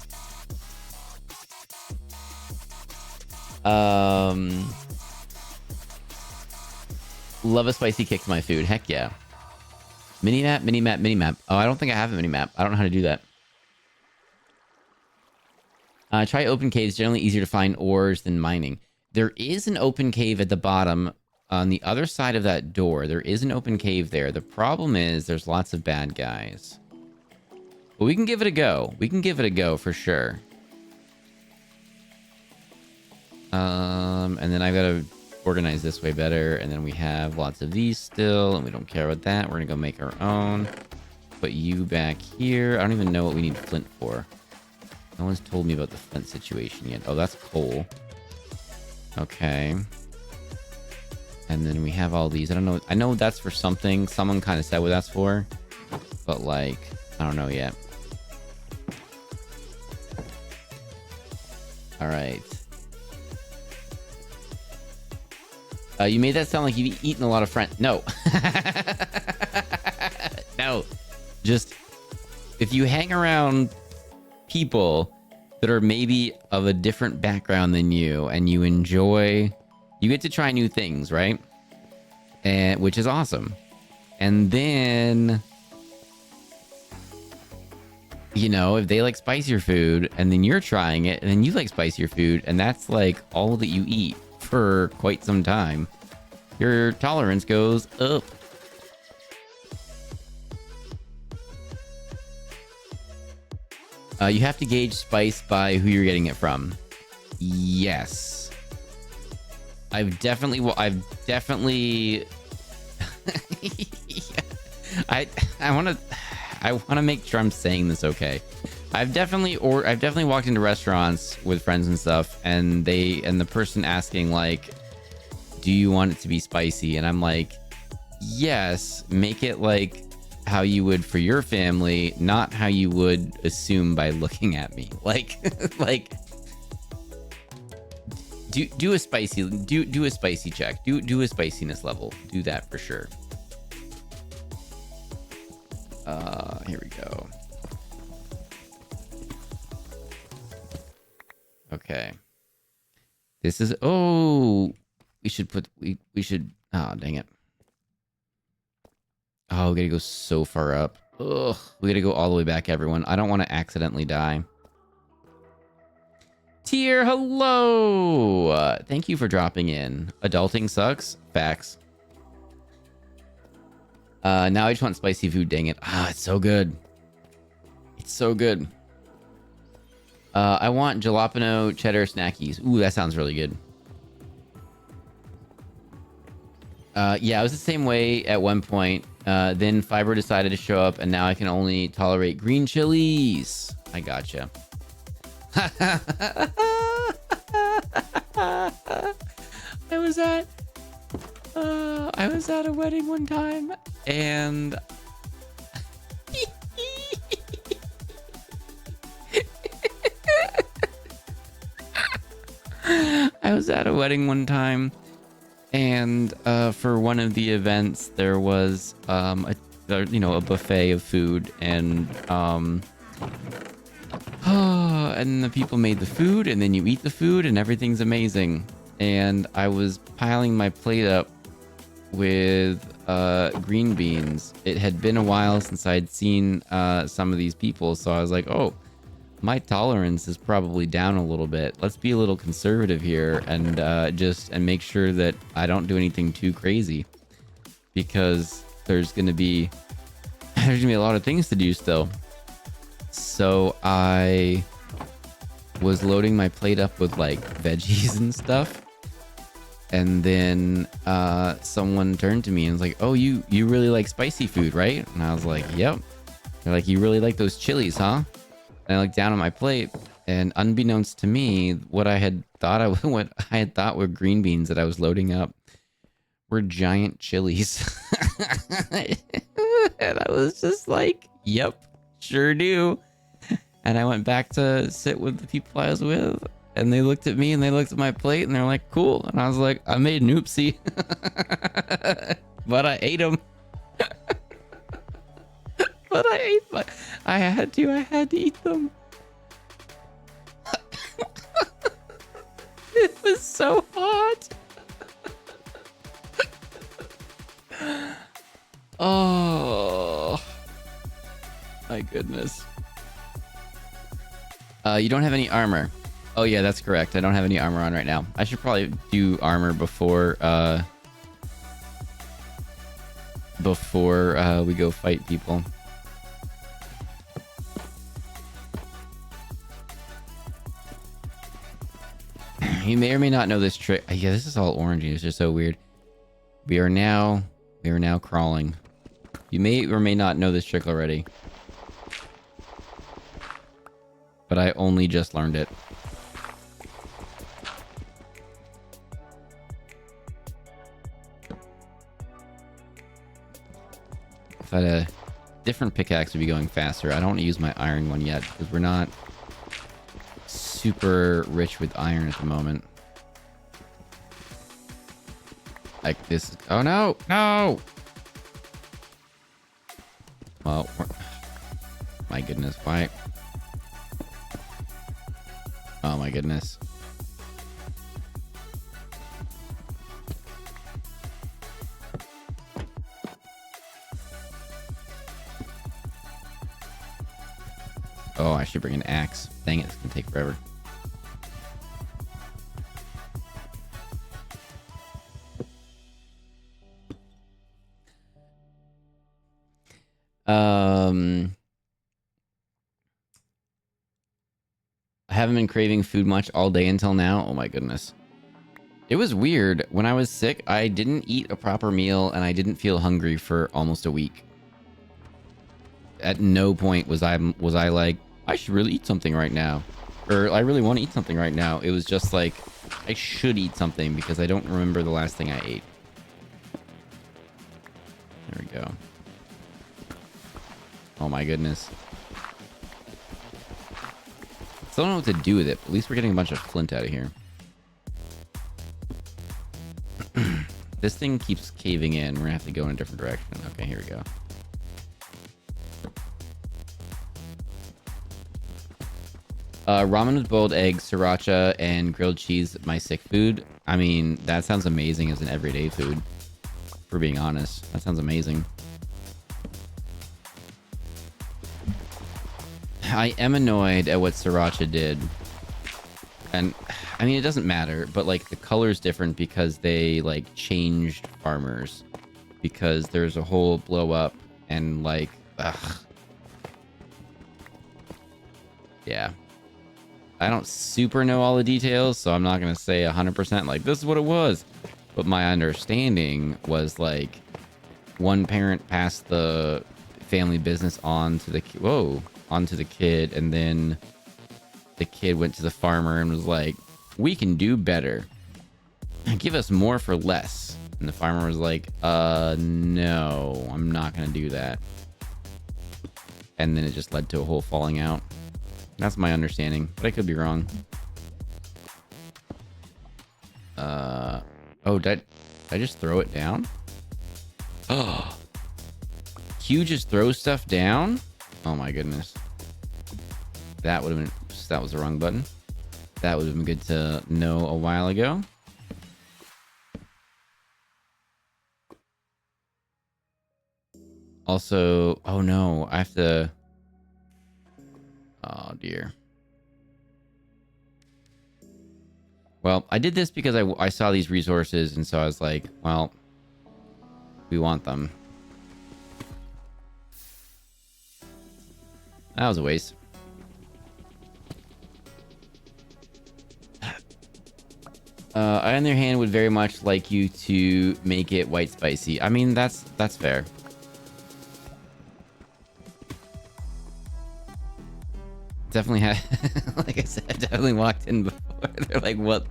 Love a spicy kick to my food. Heck yeah. Minimap, minimap, minimap. Oh, I don't think I have a minimap. I don't know how to do that. Try open caves. Generally easier to find ores than mining. There is an open cave at the bottom on the other side of that door. There is an open cave there. The problem is there's lots of bad guys. But we can give it a go. We can give it a go for sure. And then I've got to organize this way better. And then we have lots of these still, and we don't care about that. We're going to go make our own. Put you back here. I don't even know what we need flint for. No one's told me about the flint situation yet. Oh, that's coal. Okay. And then we have all these. I don't know. I know that's for something. Someone kind of said what that's for. But, like, I don't know yet. All right. You made that sound like you've eaten a lot of friends. No. No. Just, if you hang around people that are maybe of a different background than you, and you enjoy, you get to try new things, right? And which is awesome. And then, you know, if they like spicier food, and then you're trying it, and then you like spicier food, and that's like all that you eat for quite some time, your tolerance goes up. You have to gauge spice by who you're getting it from. Yes. I've definitely I want to make sure I'm saying this okay. I've definitely walked into restaurants with friends and stuff, and the person asking like, do you want it to be spicy? And I'm like, yes, make it like how you would for your family, not how you would assume by looking at me. Like like do a spicy check. Do a spiciness level. Do that for sure. Here we go. Okay. This is, oh, we should oh, dang it. Oh, we gotta go so far up. Ugh, we gotta go all the way back, everyone. I don't want to accidentally die. Tier, hello! Thank you for dropping in. Adulting sucks. Facts. Now I just want spicy food, dang it. Ah, it's so good. It's so good. I want jalapeno cheddar snackies. Ooh, that sounds really good. Yeah, I was the same way at one point. Then Fiber decided to show up, and now I can only tolerate green chilies. I gotcha. I was at a wedding one time, and for one of the events there was a buffet of food, and and the people made the food, and then you eat the food, and everything's amazing. And I was piling my plate up with green beans. It had been a while since I'd seen some of these people, so I was like, oh, my tolerance is probably down a little bit. Let's be a little conservative here, and make sure that I don't do anything too crazy, because there's gonna be a lot of things to do still. So I was loading my plate up with like veggies and stuff, and then someone turned to me and was like, oh, you really like spicy food, right? And I was like, yep. They're like, you really like those chilies, huh? And I looked down at my plate, And unbeknownst to me, what I had thought what I had thought were green beans that I was loading up were giant chilies. And I was just like, yep, sure do. And I went back to sit with the people I was with, and they looked at me and they looked at my plate and they're like, cool. And I was like, I made an oopsie. But I ate them. But I ate my, I had to eat them. It was so hot. Oh my goodness. You don't have any armor. Oh yeah, that's correct. I don't have any armor on right now. I should probably do armor before we go fight people. You may or may not know this trick. Yeah, this is all orangey. It's just so weird. We are now crawling. You may or may not know this trick already, but I only just learned it. If I had a different pickaxe, would be going faster. I don't want to use my iron one yet because we're not super rich with iron at the moment. Like this. Oh no, no. Well, my goodness, why? Oh my goodness. Oh, I should bring an axe. Dang it, it's gonna take forever. I haven't been craving food much all day until now. Oh my goodness. It was weird. When I was sick, I didn't eat a proper meal and I didn't feel hungry for almost a week. At no point was I like, I should really eat something right now. Or I really want to eat something right now. It was just like, I should eat something because I don't remember the last thing I ate. There we go. Oh my goodness. Still don't know what to do with it. At least we're getting a bunch of flint out of here. This thing keeps caving in. We're gonna have to go in a different direction. Okay, here we go. Ramen with boiled eggs, sriracha, and grilled cheese, my sick food. I mean, that sounds amazing as an everyday food. For being honest, that sounds amazing. I am annoyed at what sriracha did. And, I mean, it doesn't matter, but, like, the color's different because they, like, changed farmers. Because there's a whole blow up and, like, ugh. Yeah. I don't super know all the details, so I'm not going to say 100% like, this is what it was. But my understanding was, like, one parent passed the family business on to the... Whoa. Onto the kid, and then the kid went to the farmer and was like, we can do better, give us more for less. And the farmer was like, no, I'm not gonna do that. And then it just led to a whole falling out. That's my understanding, but I could be wrong. Oh, did I just throw it down? Oh, Q just throws stuff down? Oh my goodness. That would have been... That was the wrong button. That would have been good to know a while ago. Also... Oh no, I have to... Oh dear. Well, I did this because I saw these resources, and so I was like, well, we want them. That was a waste. I, on the other hand, would very much like you to make it white spicy. I mean, that's fair. definitely had, like I said, I definitely walked in before. They're like, what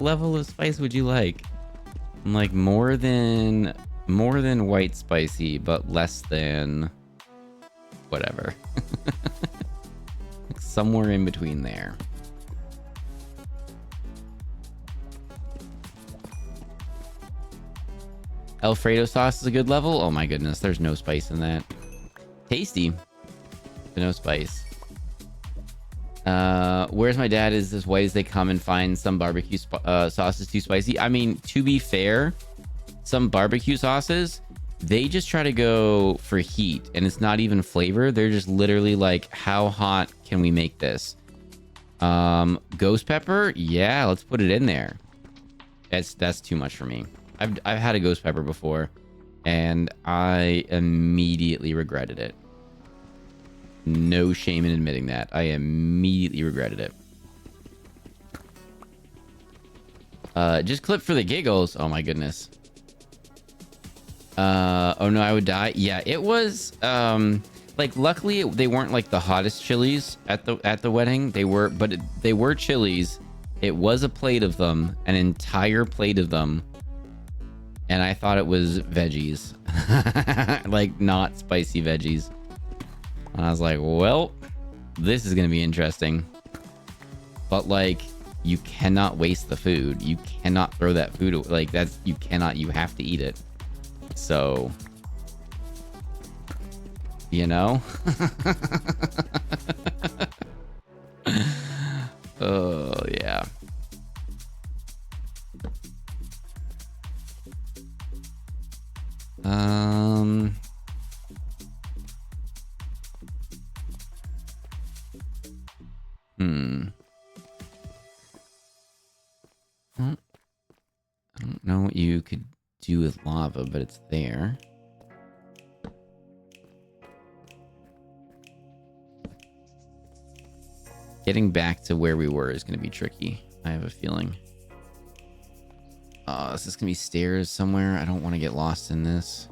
level of spice would you like? I'm like, more than white spicy, but less than whatever. Somewhere in between there. Alfredo sauce is a good level. Oh my goodness, there's no spice in that. Tasty, but no spice. Where's my dad is as white as they come and find some barbecue sauces too spicy. I mean, to be fair, some barbecue sauces, they just try to go for heat, and it's not even flavor. They're just literally like, how hot can we make this? Ghost pepper, yeah, let's put it in there. That's too much for me. I've had a ghost pepper before, and I immediately regretted it. No shame in admitting that. I immediately regretted it. Just clip for the giggles. Oh my goodness. Oh no, I would die. Yeah, it was like, luckily they weren't like the hottest chilies at the wedding. They were, but they were chilies. It was a plate of them, an entire plate of them. And I thought it was veggies. Like, not spicy veggies. And I was like, well, this is going to be interesting. But, like, you cannot waste the food. You cannot throw that food away. Like, that's, you cannot, you have to eat it. So, you know? Oh, yeah. Well, I don't know what you could do with lava, but it's there. Getting back to where we were is going to be tricky. I have a feeling. Is this going to be stairs somewhere? I don't want to get lost in this.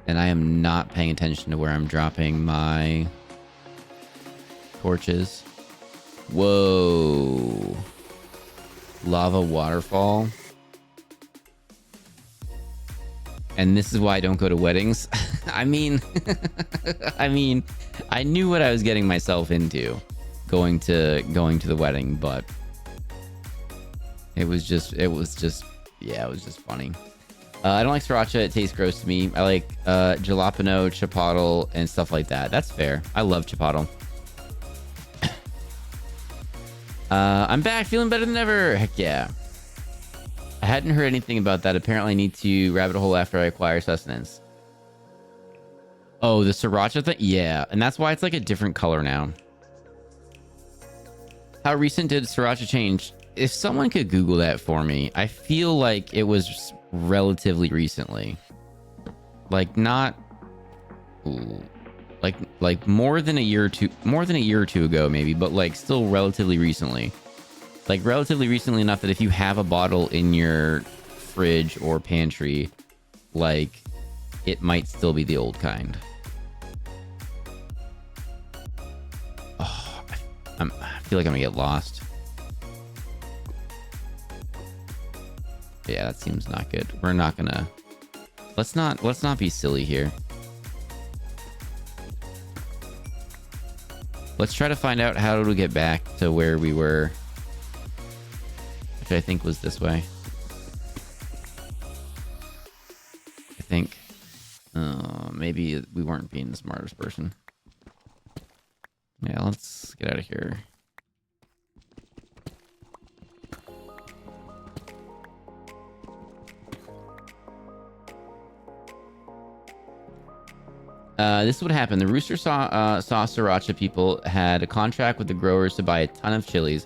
And I am not paying attention to where I'm dropping my torches. Whoa. Lava waterfall. And this is why I don't go to weddings. I mean, I knew what I was getting myself into going to the wedding, but it was just yeah, it was just funny. I don't like sriracha. It tastes gross to me. I like jalapeno, chipotle, and stuff like that. That's fair. I love chipotle. I'm back, feeling better than ever. Heck yeah. I hadn't heard anything about that. Apparently I need to rabbit hole after I acquire sustenance. Oh, the sriracha thing? Yeah, and that's why it's like a different color now. How recent did sriracha change? If someone could Google that for me, I feel like it was relatively recently. Like, not... Ooh, like more than a year or two ago, maybe, but like still relatively recently. Like relatively recently enough that if you have a bottle in your fridge or pantry, like, it might still be the old kind. Oh, I feel like I'm gonna get lost. Yeah, that seems not good. We're not gonna... Let's not be silly here. Let's try to find out how to get back to where we were, which I think was this way. I think. Maybe we weren't being the smartest person. Yeah, let's get out of here. This is what happened. The rooster saw sriracha people had a contract with the growers to buy a ton of chilies,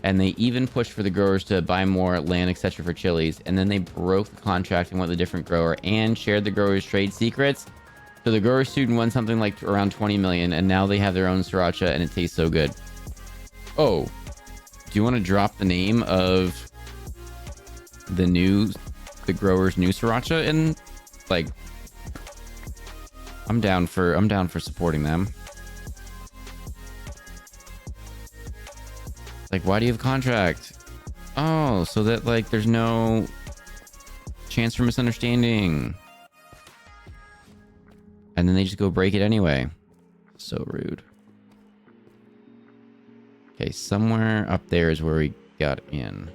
and they even pushed for the growers to buy more land, etc. for chilies, and then they broke the contract and went with a different grower and shared the growers' trade secrets. So the growers sued and won something like around 20 million, and now they have their own sriracha and it tastes so good. Oh, do you want to drop the name of the growers' new sriracha? And like, I'm down for supporting them. It's like, why do you have contract? Oh, so that like there's no chance for misunderstanding. And then they just go break it anyway. So rude. Okay, somewhere up there is where we got in.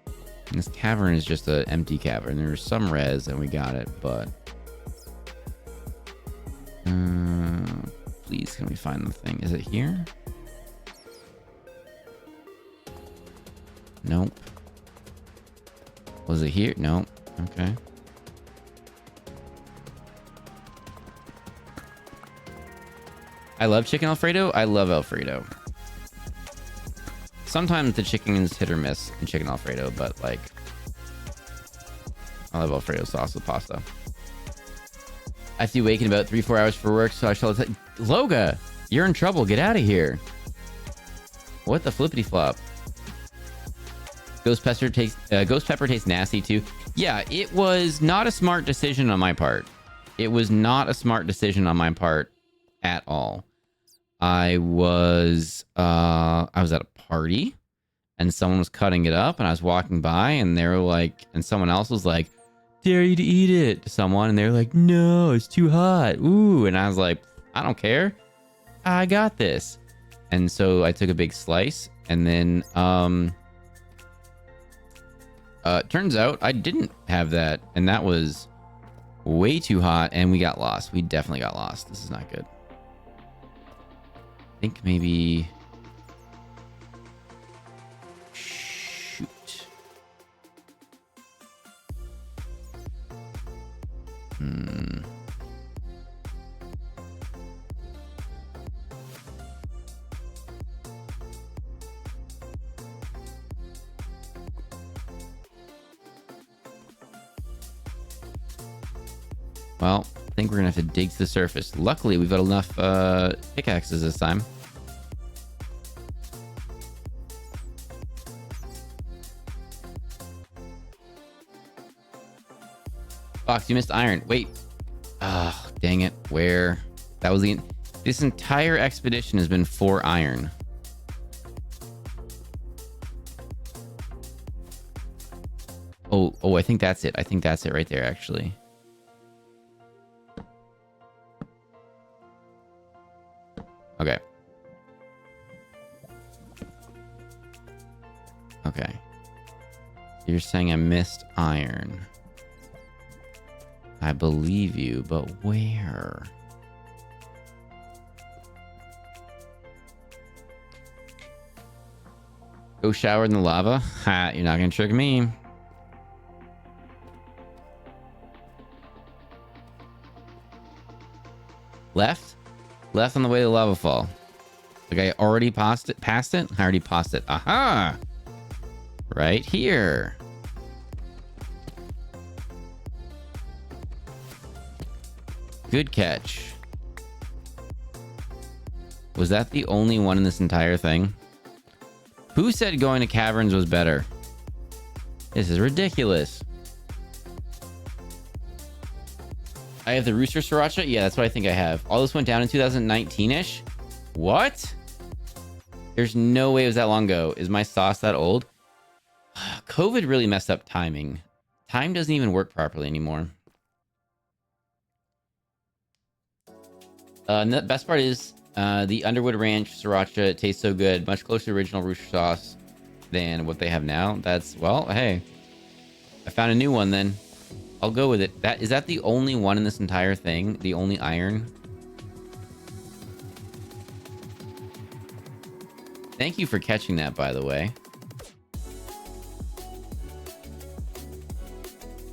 And this cavern is just an empty cavern. There's some res and we got it, but... please, can we find the thing? Is it here? Nope. Was it here? Nope. Okay. I love chicken Alfredo. I love Alfredo. Sometimes the chicken is hit or miss in chicken Alfredo, but like, I love Alfredo sauce with pasta. I have to wake in about 3-4 hours for work, so I shall... Loga, you're in trouble. Get out of here. What the flippity flop? Ghost pepper tastes nasty too. Yeah, it was not a smart decision on my part. It was not a smart decision on my part at all. I was at a party and someone was cutting it up and I was walking by and they were like, and someone else was like, dare you to eat it to someone, and they were like, no, it's too hot. Ooh, and I was like, I don't care. I got this. And so I took a big slice and then turns out I didn't have that, and that was way too hot and we got lost. We definitely got lost. This is not good. I think maybe... Shoot. Well, I think we're gonna have to dig to the surface. Luckily, we've got enough pickaxes this time. Fox, you missed iron. Wait. Oh, dang it. Where? That was the... This entire expedition has been 4 iron. Oh, I think that's it. I think that's it right there, actually. Okay. Okay. You're saying I missed iron. I believe you, but where? Go shower in the lava? Ha, you're not gonna trick me. Left? Left on the way to the lava fall. Like I already passed it? I already passed it. Aha! Right here. Good catch. Was that the only one in this entire thing? Who said going to caverns was better? This is ridiculous. I have the rooster sriracha? Yeah, that's what I think I have. All this went down in 2019-ish? What? There's no way it was that long ago. Is my sauce that old? COVID really messed up timing. Time doesn't even work properly anymore. And the best part is the Underwood Ranch sriracha tastes so good. Much closer to original rooster sauce than what they have now. That's, well, hey. I found a new one then. I'll go with it. Is that the only one in this entire thing? The only iron? Thank you for catching that, by the way.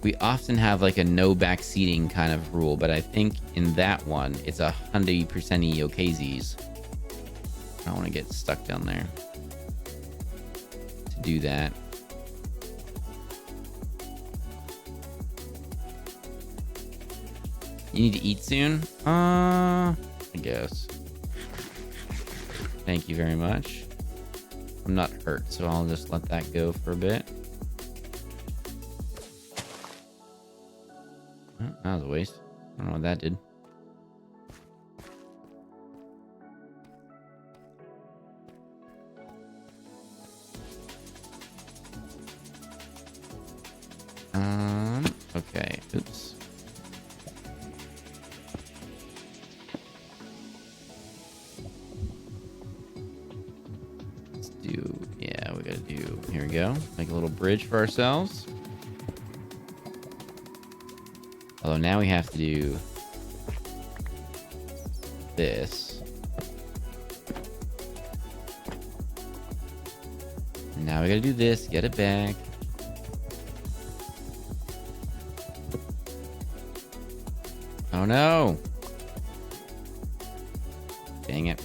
We often have like a no backseating kind of rule, but I think in that one, it's 100% OKZs. I don't want to get stuck down there to do that. You need to eat soon? I guess. Thank you very much. I'm not hurt, so I'll just let that go for a bit. Oh, that was a waste. I don't know what that did. Okay. Oops. Let's do, yeah, we gotta do, here we go. Make a little bridge for ourselves. Although now we have to do this. Now we gotta do this, get it back. Oh no! Dang it.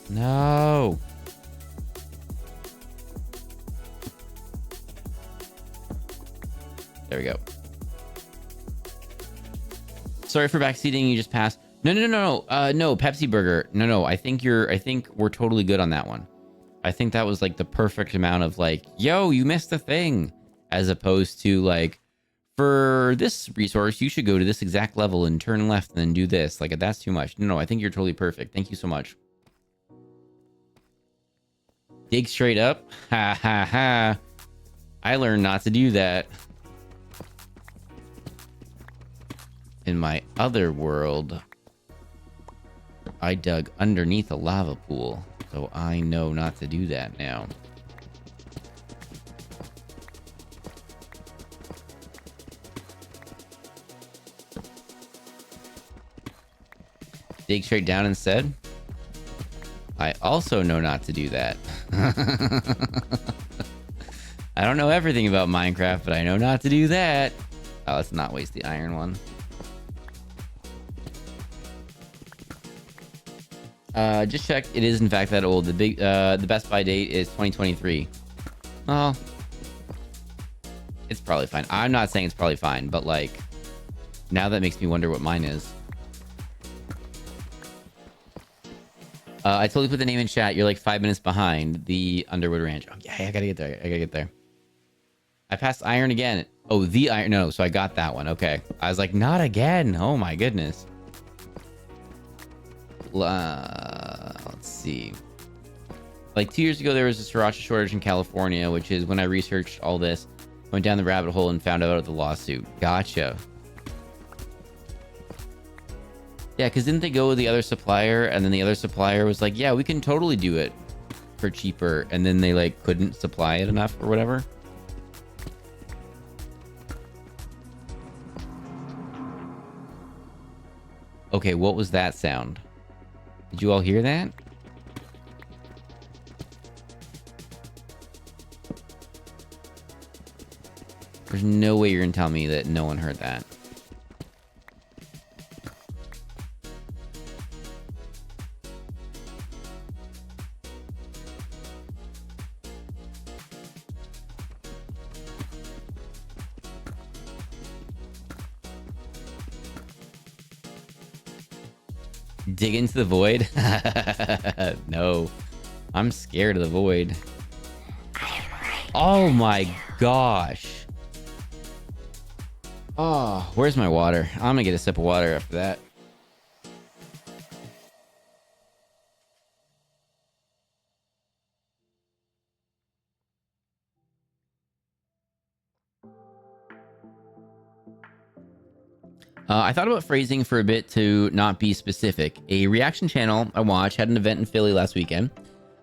No! There we go. Sorry for backseating. You just passed. No, Pepsi Burger. No. I think we're totally good on that one. I think that was like the perfect amount of like, yo, you missed a thing, as opposed to like, for this resource, you should go to this exact level and turn left and then do this. Like, that's too much. No, I think you're totally perfect. Thank you so much. Dig straight up. Ha ha ha. I learned not to do that. In my other world, I dug underneath a lava pool, so I know not to do that now. Dig straight down instead. I also know not to do that. I don't know everything about Minecraft, but I know not to do that. Oh, let's not waste the iron one. Just checked. It is in fact that old. The best buy date is 2023. Oh, it's probably fine. I'm not saying it's probably fine, but like, now that makes me wonder what mine is. I totally put the name in chat. You're like 5 minutes behind the Underwood Ranch. Oh yeah, I gotta get there. I gotta get there. I passed iron again. Oh, the iron. No, so I got that one. Okay. I was like, not again. Oh my goodness. Let's see. Like 2 years ago, there was a sriracha shortage in California, which is when I researched all this, went down the rabbit hole and found out about the lawsuit. Gotcha. Yeah, because didn't they go with the other supplier, and then the other supplier was like, yeah, we can totally do it for cheaper, and then they like couldn't supply it enough or whatever. Okay, what was that sound? Did you all hear that? There's no way you're gonna tell me that no one heard that. Dig into the void? No. I'm scared of the void. Oh my gosh. Oh, where's my water? I'm gonna get a sip of water after that. I thought about phrasing for a bit to not be specific. A reaction channel I watch had an event in Philly last weekend.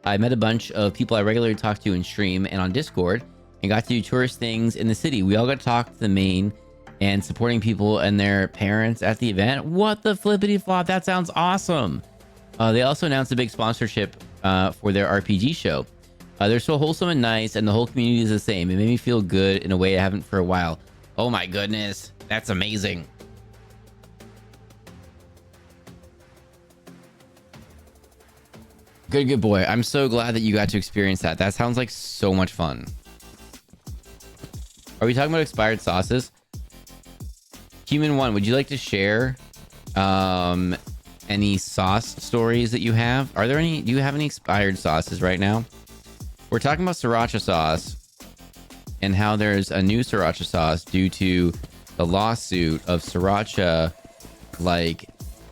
I met a bunch of people I regularly talk to in stream and on Discord and got to do tourist things in the city. We all got to talk to the main and supporting people and their parents at the event. What the flippity flop? That sounds awesome. They also announced a big sponsorship for their RPG show. They're so wholesome and nice, and the whole community is the same. It made me feel good in a way I haven't for a while. Oh my goodness. That's amazing. Good boy. I'm so glad that you got to experience that. That sounds like so much fun. Are we talking about expired sauces? Human One, would you like to share any sauce stories that you have? Are there any? Do you have any expired sauces right now? We're talking about sriracha sauce and how there's a new sriracha sauce due to the lawsuit of Sriracha, like,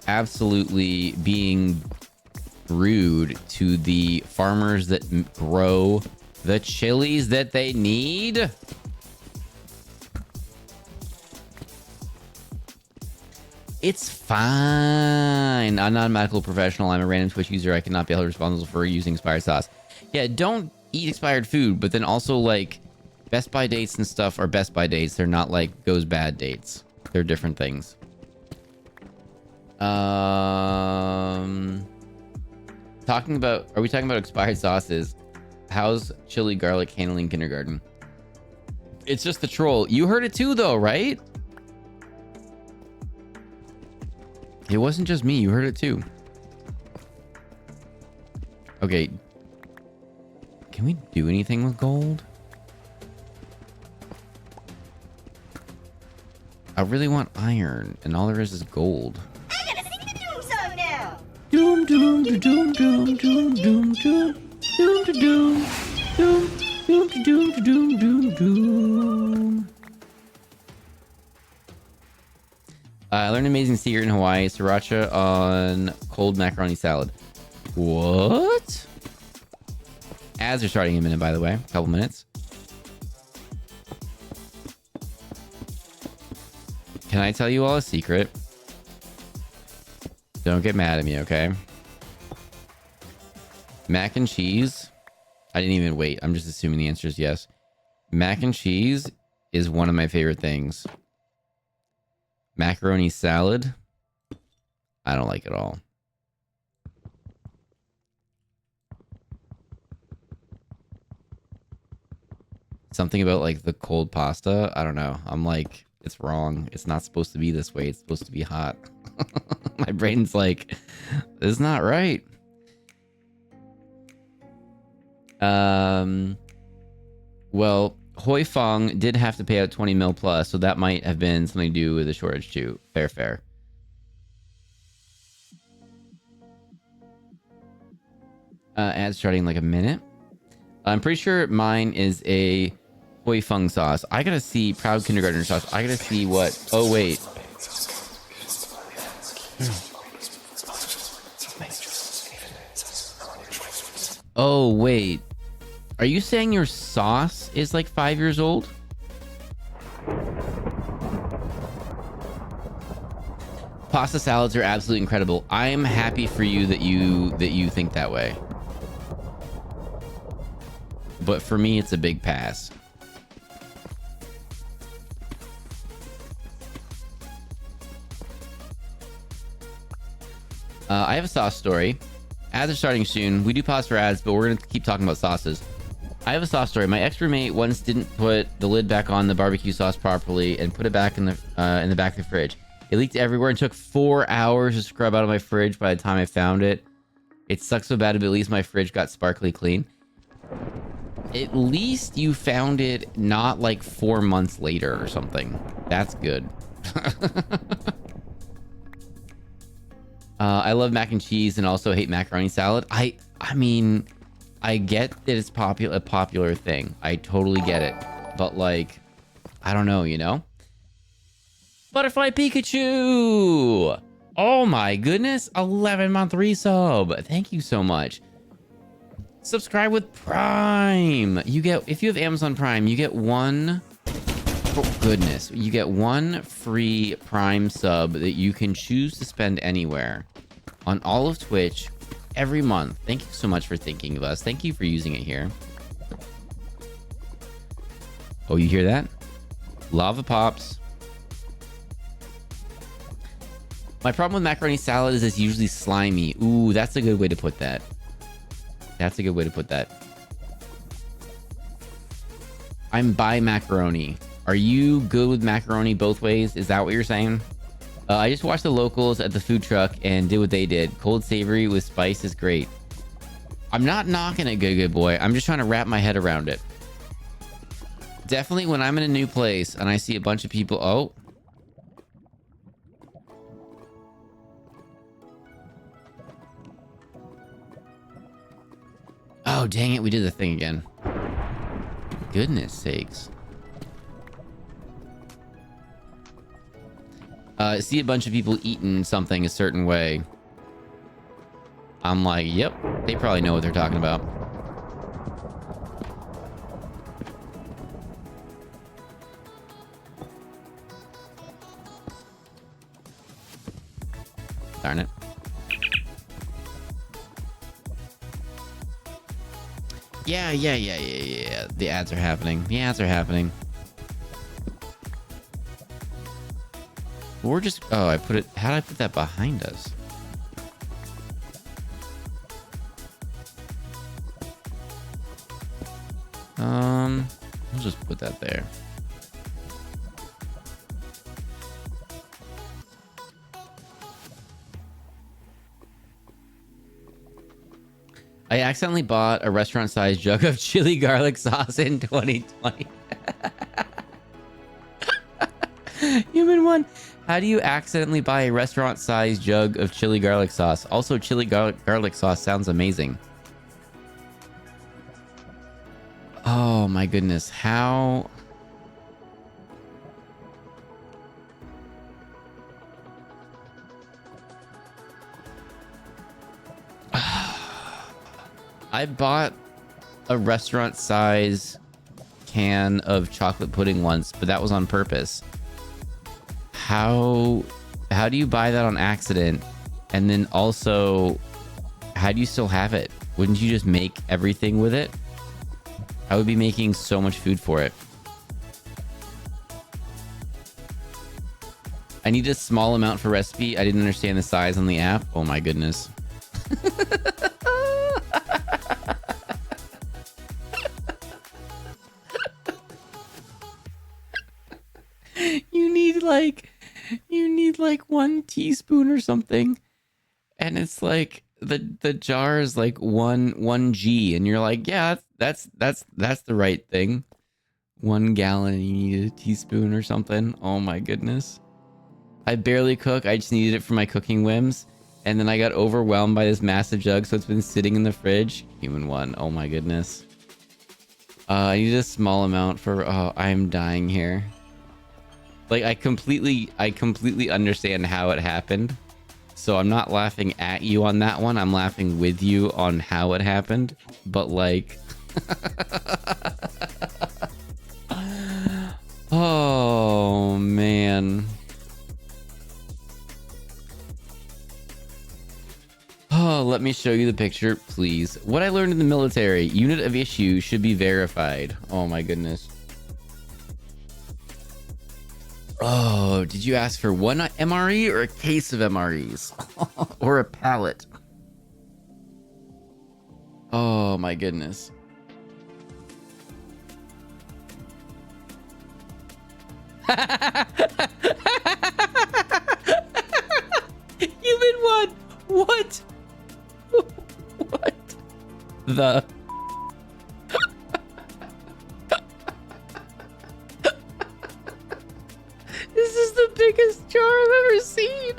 absolutely being rude to the farmers that grow the chilies that they need. It's fine. I'm not a medical professional. I'm a random Twitch user. I cannot be held responsible for using expired sauce. Yeah, don't eat expired food, but then also, like, Best Buy dates and stuff are Best Buy dates. They're not, like, goes bad dates. They're different things. Are we talking about expired sauces? How's chili garlic handling kindergarten? It's just the troll. You heard it too, though, right? It wasn't just me. You heard it too. Okay. Can we do anything with gold? I really want iron, and all there is gold. I gotta sing the doom song now. Doom doom doom doom doom doom doom doom doom doom doom doom doom doom doom. I learned an amazing secret in Hawaii. Sriracha on cold macaroni salad. What? Ads are starting in a minute, by the way. A couple minutes. Can I tell you all a secret? Don't get mad at me, okay? Mac and cheese. I didn't even wait. I'm just assuming the answer is yes. Mac and cheese is one of my favorite things. Macaroni salad. I don't like it all. Something about like the cold pasta. I don't know. I'm like, it's wrong. It's not supposed to be this way. It's supposed to be hot. My brain's like, this is not right. Well, Hoi Fong did have to pay out 20 mil plus, so that might have been something to do with the shortage too. Fair. Ad starting in like a minute. I'm pretty sure mine is a Hoi Fong sauce. I gotta see Proud Kindergartner sauce. I gotta see what. Oh wait. Oh wait. Are you saying your sauce is like 5 years old? Pasta salads are absolutely incredible. I am happy for you that you think that way. But for me, it's a big pass. I have a sauce story. Ads are starting soon. We do pause for ads, but we're going to keep talking about sauces. I have a sauce story. My ex-roommate once didn't put the lid back on the barbecue sauce properly and put it back in the back of the fridge. It leaked everywhere and took 4 hours to scrub out of my fridge by the time I found it. It sucked so bad, but at least my fridge got sparkly clean. At least you found it not like 4 months later or something. That's good. I love mac and cheese and also hate macaroni salad. I mean, I get that it's a popular thing. I totally get it. But like, I don't know, you know? Butterfly Pikachu! Oh my goodness, 11-month resub. Thank you so much. Subscribe with Prime. You get, if you have Amazon Prime, you get one, oh goodness, you get one free Prime sub that you can choose to spend anywhere on all of Twitch every month. Thank you so much for thinking of us. Thank you for using it here. Oh, you hear that? Lava pops. My problem with macaroni salad is it's usually slimy. Ooh, that's a good way to put that. That's a good way to put that. I'm by macaroni. Are you good with macaroni both ways? Is that what you're saying? I just watched the locals at the food truck and did what they did. Cold savory with spice is great. I'm not knocking it, good boy. I'm just trying to wrap my head around it. Definitely when I'm in a new place and I see a bunch of people... Oh. Oh, dang it. We did the thing again. Goodness sakes. see a bunch of people eating something a certain way, I'm like, yep, they probably know what they're talking about. Darn it. Yeah. The ads are happening. We're just... Oh, I put it... How did I put that behind us? I'll just put that there. I accidentally bought a restaurant-sized jug of chili garlic sauce in 2020. Human one, how do you accidentally buy a restaurant-sized jug of chili garlic sauce? Also, chili garlic sauce sounds amazing. Oh my goodness, how... I bought a restaurant size can of chocolate pudding once, but that was on purpose. How do you buy that on accident? And then also, how do you still have it? Wouldn't you just make everything with it? I would be making so much food for it. I need a small amount for recipe. I didn't understand the size on the app. Oh my goodness. You need like 1 teaspoon or something, and it's like the jar is like 1 G, and you're like, yeah, that's the right thing. 1 gallon, and you need a teaspoon or something. Oh my goodness. I barely cook. I just needed it for my cooking whims, and then I got overwhelmed by this massive jug, so it's been sitting in the fridge. Human one. Oh my goodness. I need a small amount for... Oh, I'm dying here. Like, I completely understand how it happened. So I'm not laughing at you on that one. I'm laughing with you on how it happened. But like... Oh, man. Oh, let me show you the picture, please. What I learned in the military. Unit of issue should be verified. Oh my goodness. Oh, did you ask for 1 MRE or a case of MREs? Or a pallet? Oh my goodness. Human one! What? What? The... This is the biggest jar I've ever seen.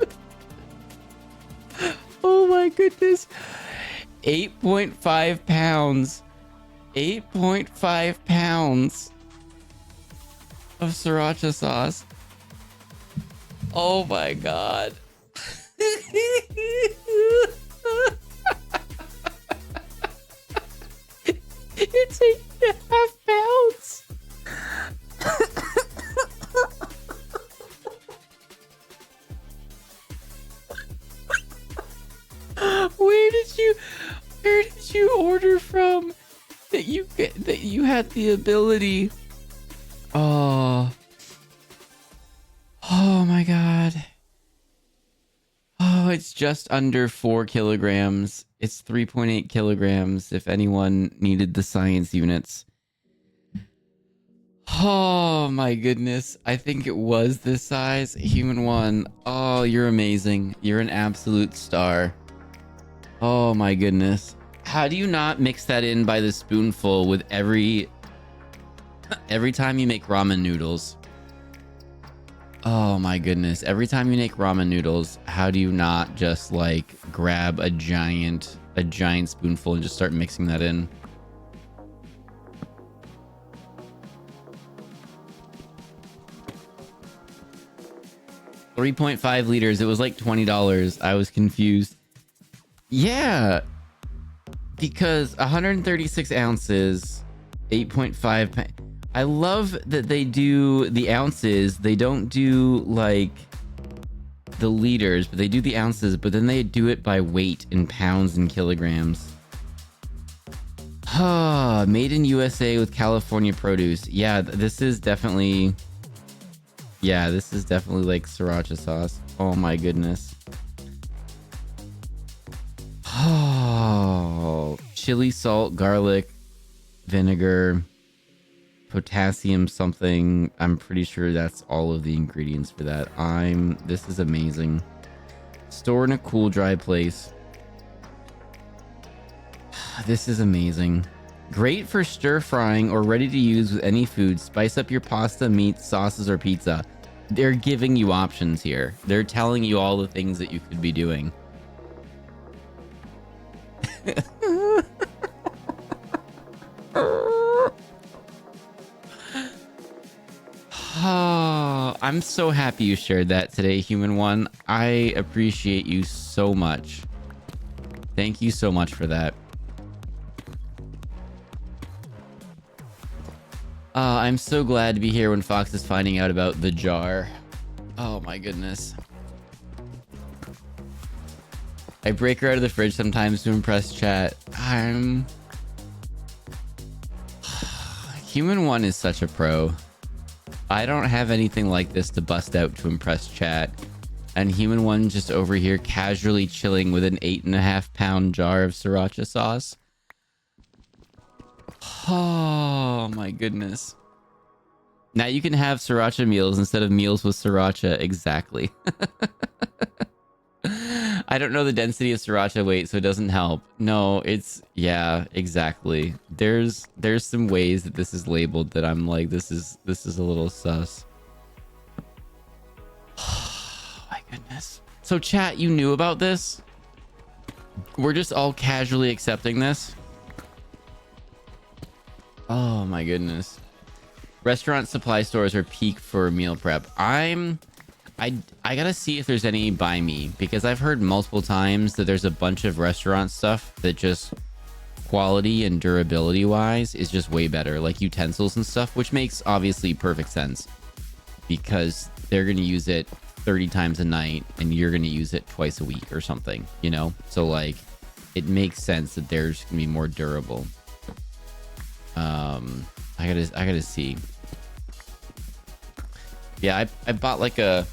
Oh my goodness. 8.5 pounds. 8.5 pounds of sriracha sauce. Oh my god. It's 8.5 pounds. Where did you order from that you had the ability? Oh my god. Oh, it's just under 4 kilograms. It's 3.8 kilograms if anyone needed the science units. Oh my goodness. I think it was this size. Human one. Oh, you're amazing. You're an absolute star. Oh my goodness. How do you not mix that in by the spoonful with every time you make ramen noodles? Oh my goodness. Every time you make ramen noodles, how do you not just like grab a giant spoonful and just start mixing that in? 3.5 liters. It was like $20. I was confused. Yeah, because 136 ounces, 8.5. I love that they do the ounces. They don't do like the liters, but they do the ounces, but then they do it by weight in pounds and kilograms. Made in USA with California produce. Yeah, this is definitely... Yeah, this is definitely like sriracha sauce. Oh my goodness. Oh, chili, salt, garlic, vinegar, potassium something. I'm pretty sure that's all of the ingredients for that. This is amazing. Store in a cool, dry place. This is amazing. Great for stir frying or ready to use with any food. Spice up your pasta, meat, sauces, or pizza. They're giving you options here. They're telling you all the things that you could be doing. Oh, I'm so happy you shared that today, Human One. I appreciate you so much. Thank you so much for that. I'm so glad to be here when Fox is finding out about the jar. Oh my goodness. I break her out of the fridge sometimes to impress chat. Human One is such a pro. I don't have anything like this to bust out to impress chat. And Human One just over here casually chilling with an 8.5-pound jar of sriracha sauce. Oh my goodness. Now you can have sriracha meals instead of meals with sriracha. Exactly. I don't know the density of sriracha weight, so it doesn't help. No, it's... Yeah, exactly. There's some ways that this is labeled that I'm like, this is a little sus. Oh my goodness. So chat, you knew about this? We're just all casually accepting this? Oh my goodness. Restaurant supply stores are peak for meal prep. I gotta see if there's any by me, because I've heard multiple times that there's a bunch of restaurant stuff that just quality and durability wise is just way better, like utensils and stuff, which makes obviously perfect sense because they're gonna use it 30 times a night and you're gonna use it twice a week or something, you know? So like it makes sense that theirs can be more durable. I gotta see. Yeah, I bought like a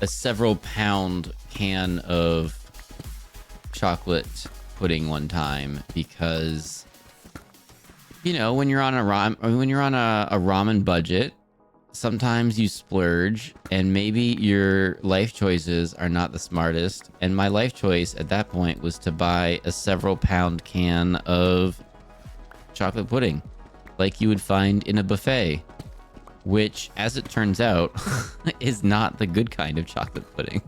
several pound can of chocolate pudding one time because, you know, when you're on a ramen budget, sometimes you splurge and maybe your life choices are not the smartest. And my life choice at that point was to buy a several pound can of chocolate pudding like you would find in a buffet, which, as it turns out, is not the good kind of chocolate pudding.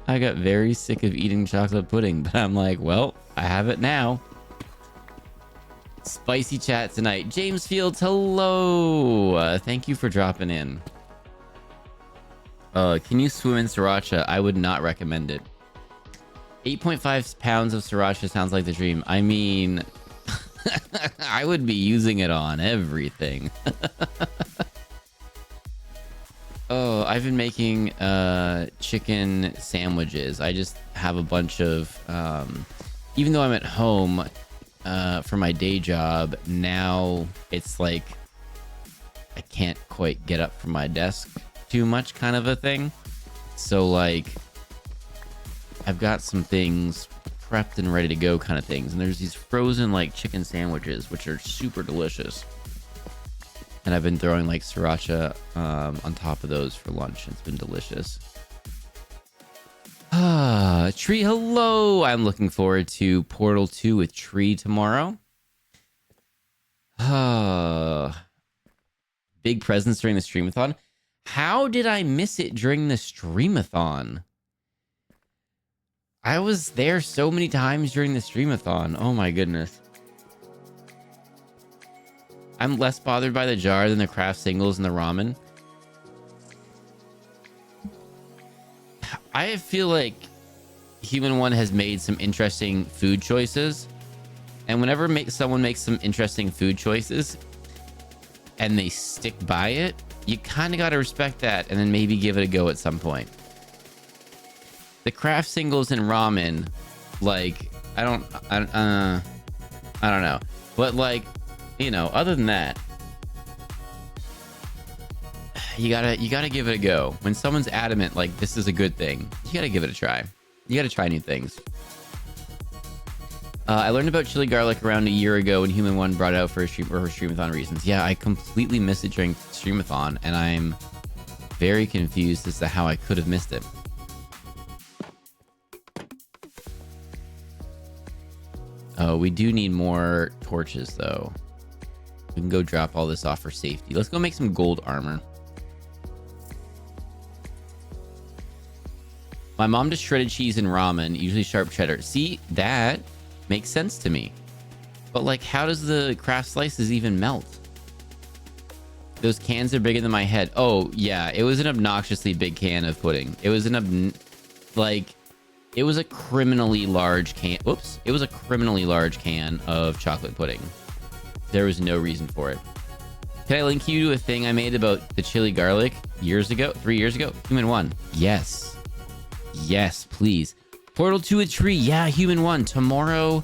I got very sick of eating chocolate pudding, but I'm like, well, I have it now. Spicy chat tonight. James Fields, hello. Thank you for dropping in. Can you swim in sriracha? I would not recommend it. 8.5 pounds of sriracha sounds like the dream. I mean... I would be using it on everything. Oh, I've been making chicken sandwiches. I just have a bunch of even though I'm at home for my day job, now it's like I can't quite get up from my desk too much kind of a thing. So like I've got some things prepped and ready to go kind of things, and there's these frozen like chicken sandwiches which are super delicious, and I've been throwing like sriracha on top of those for lunch. It's been delicious. Tree, hello. I'm looking forward to Portal 2 with Tree tomorrow. Big presents during the streamathon. How did I miss it during the streamathon? I was there so many times during the streamathon. Oh my goodness. I'm less bothered by the jar than the craft singles and the ramen. I feel like Human One has made some interesting food choices. And whenever someone makes some interesting food choices and they stick by it, you kind of got to respect that and then maybe give it a go at some point. The craft singles and ramen, like, I don't know. But like, you know, other than that, you gotta give it a go. When someone's adamant, like, this is a good thing, you gotta give it a try. You gotta try new things. I learned about chili garlic around a year ago when Human One brought it out for her streamathon reasons. Yeah, I completely missed it during streamathon, and I'm very confused as to how I could have missed it. Oh, we do need more torches, though. We can go drop all this off for safety. Let's go make some gold armor. My mom does shredded cheese and ramen, usually sharp cheddar. See, that makes sense to me. But like, how does the craft slices even melt? Those cans are bigger than my head. Oh, yeah, it was an obnoxiously big can of pudding. It was it was a criminally large can. Whoops. It was a criminally large can of chocolate pudding. There was no reason for it. Can I link you to a thing I made about the chili garlic 3 years ago? Human One. Yes. Yes, please. Portal to a tree. Yeah, Human One. Tomorrow,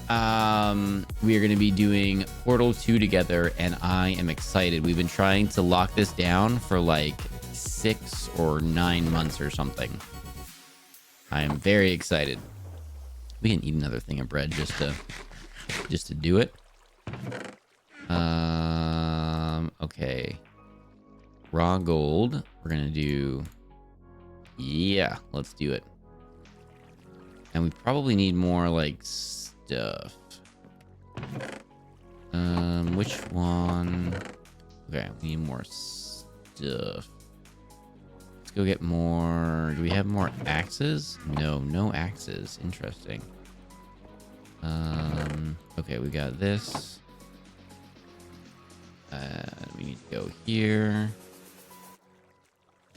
we are going to be doing Portal 2 together, and I am excited. We've been trying to lock this down for like 6 or 9 months or something. I am very excited. We can eat another thing of bread just to do it. Okay. Raw gold. We're gonna do. Yeah, let's do it. And we probably need more like stuff. Which one? Okay, we need more stuff. Let's go get more. Do we have more axes? No axes. Interesting. Okay, we got this. We need to go here.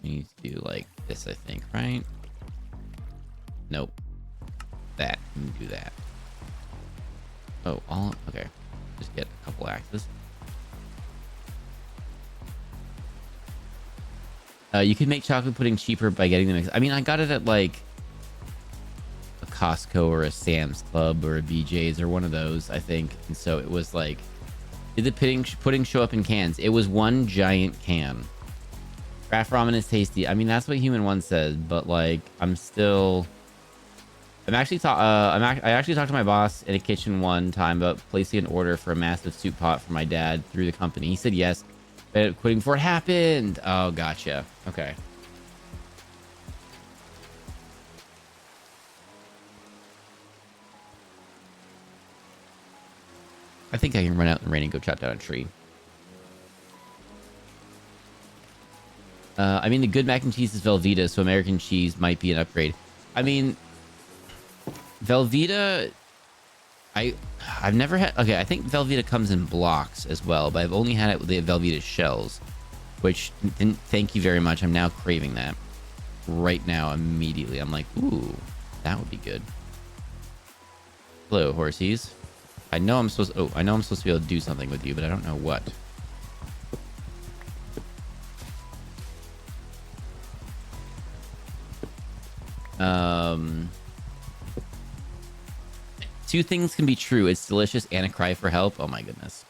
We need to do like this, I think, right? Nope. That. We can do that. Oh, okay. Just get a couple axes. You can make chocolate pudding cheaper by getting the mix. I mean, I got it at like a Costco or a Sam's Club or a BJ's or one of those, I think. And so it was like, did the pudding show up in cans? It was one giant can. Craft ramen is tasty. I mean, that's what Human One says, but like, I actually talked to my boss in a kitchen one time about placing an order for a massive soup pot for my dad through the company. He said yes, but quitting before it happened. Oh, gotcha. Okay. I think I can run out in the rain and go chop down a tree. I mean, the good mac and cheese is Velveeta, so American cheese might be an upgrade. I mean, Velveeta, I've never had. Okay, I think Velveeta comes in blocks as well, but I've only had it with the Velveeta shells, which thank you very much. I'm now craving that right now immediately. I'm like, ooh, that would be good. Hello, horsies. I know I'm supposed to be able to do something with you, but I don't know what. Two things can be true. It's delicious and a cry for help. Oh my goodness.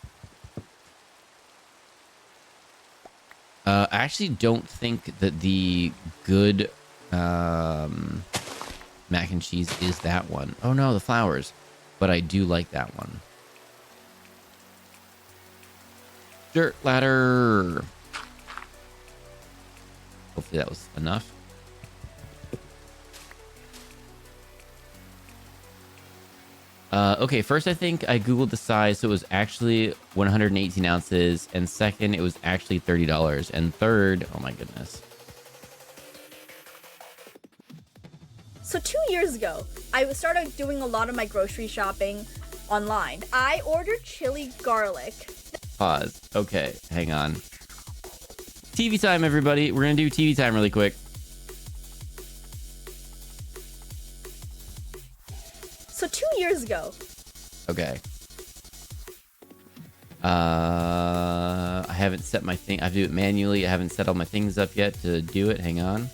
I actually don't think that the good mac and cheese is that one. Oh no, the flowers. But I do like that one. Dirt ladder. Hopefully that was enough. Okay, first I think I googled the size, so it was actually 118 ounces, and second, it was actually $30, and third, oh my goodness. So 2 years ago, I started doing a lot of my grocery shopping online. I ordered chili garlic. Pause. Okay, hang on. TV time, everybody. We're gonna do TV time really quick. years ago. Okay. I haven't set my thing. I have to do it manually. I haven't set all my things up yet to do it. Hang on.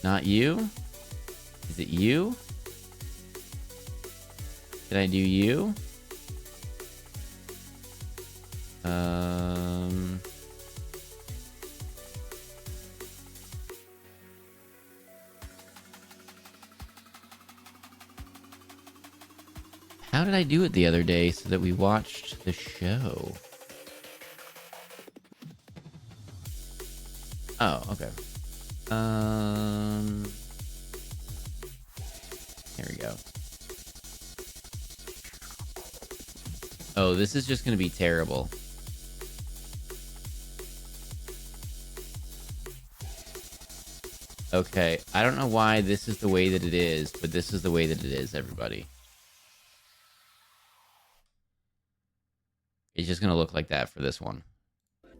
Not you? Is it you? Can I do you? How did I do it the other day so that we watched the show? Oh, okay. There we go. Oh, this is just gonna be terrible. Okay, I don't know why this is the way that it is, but this is the way that it is, everybody. It's just gonna look like that for this one.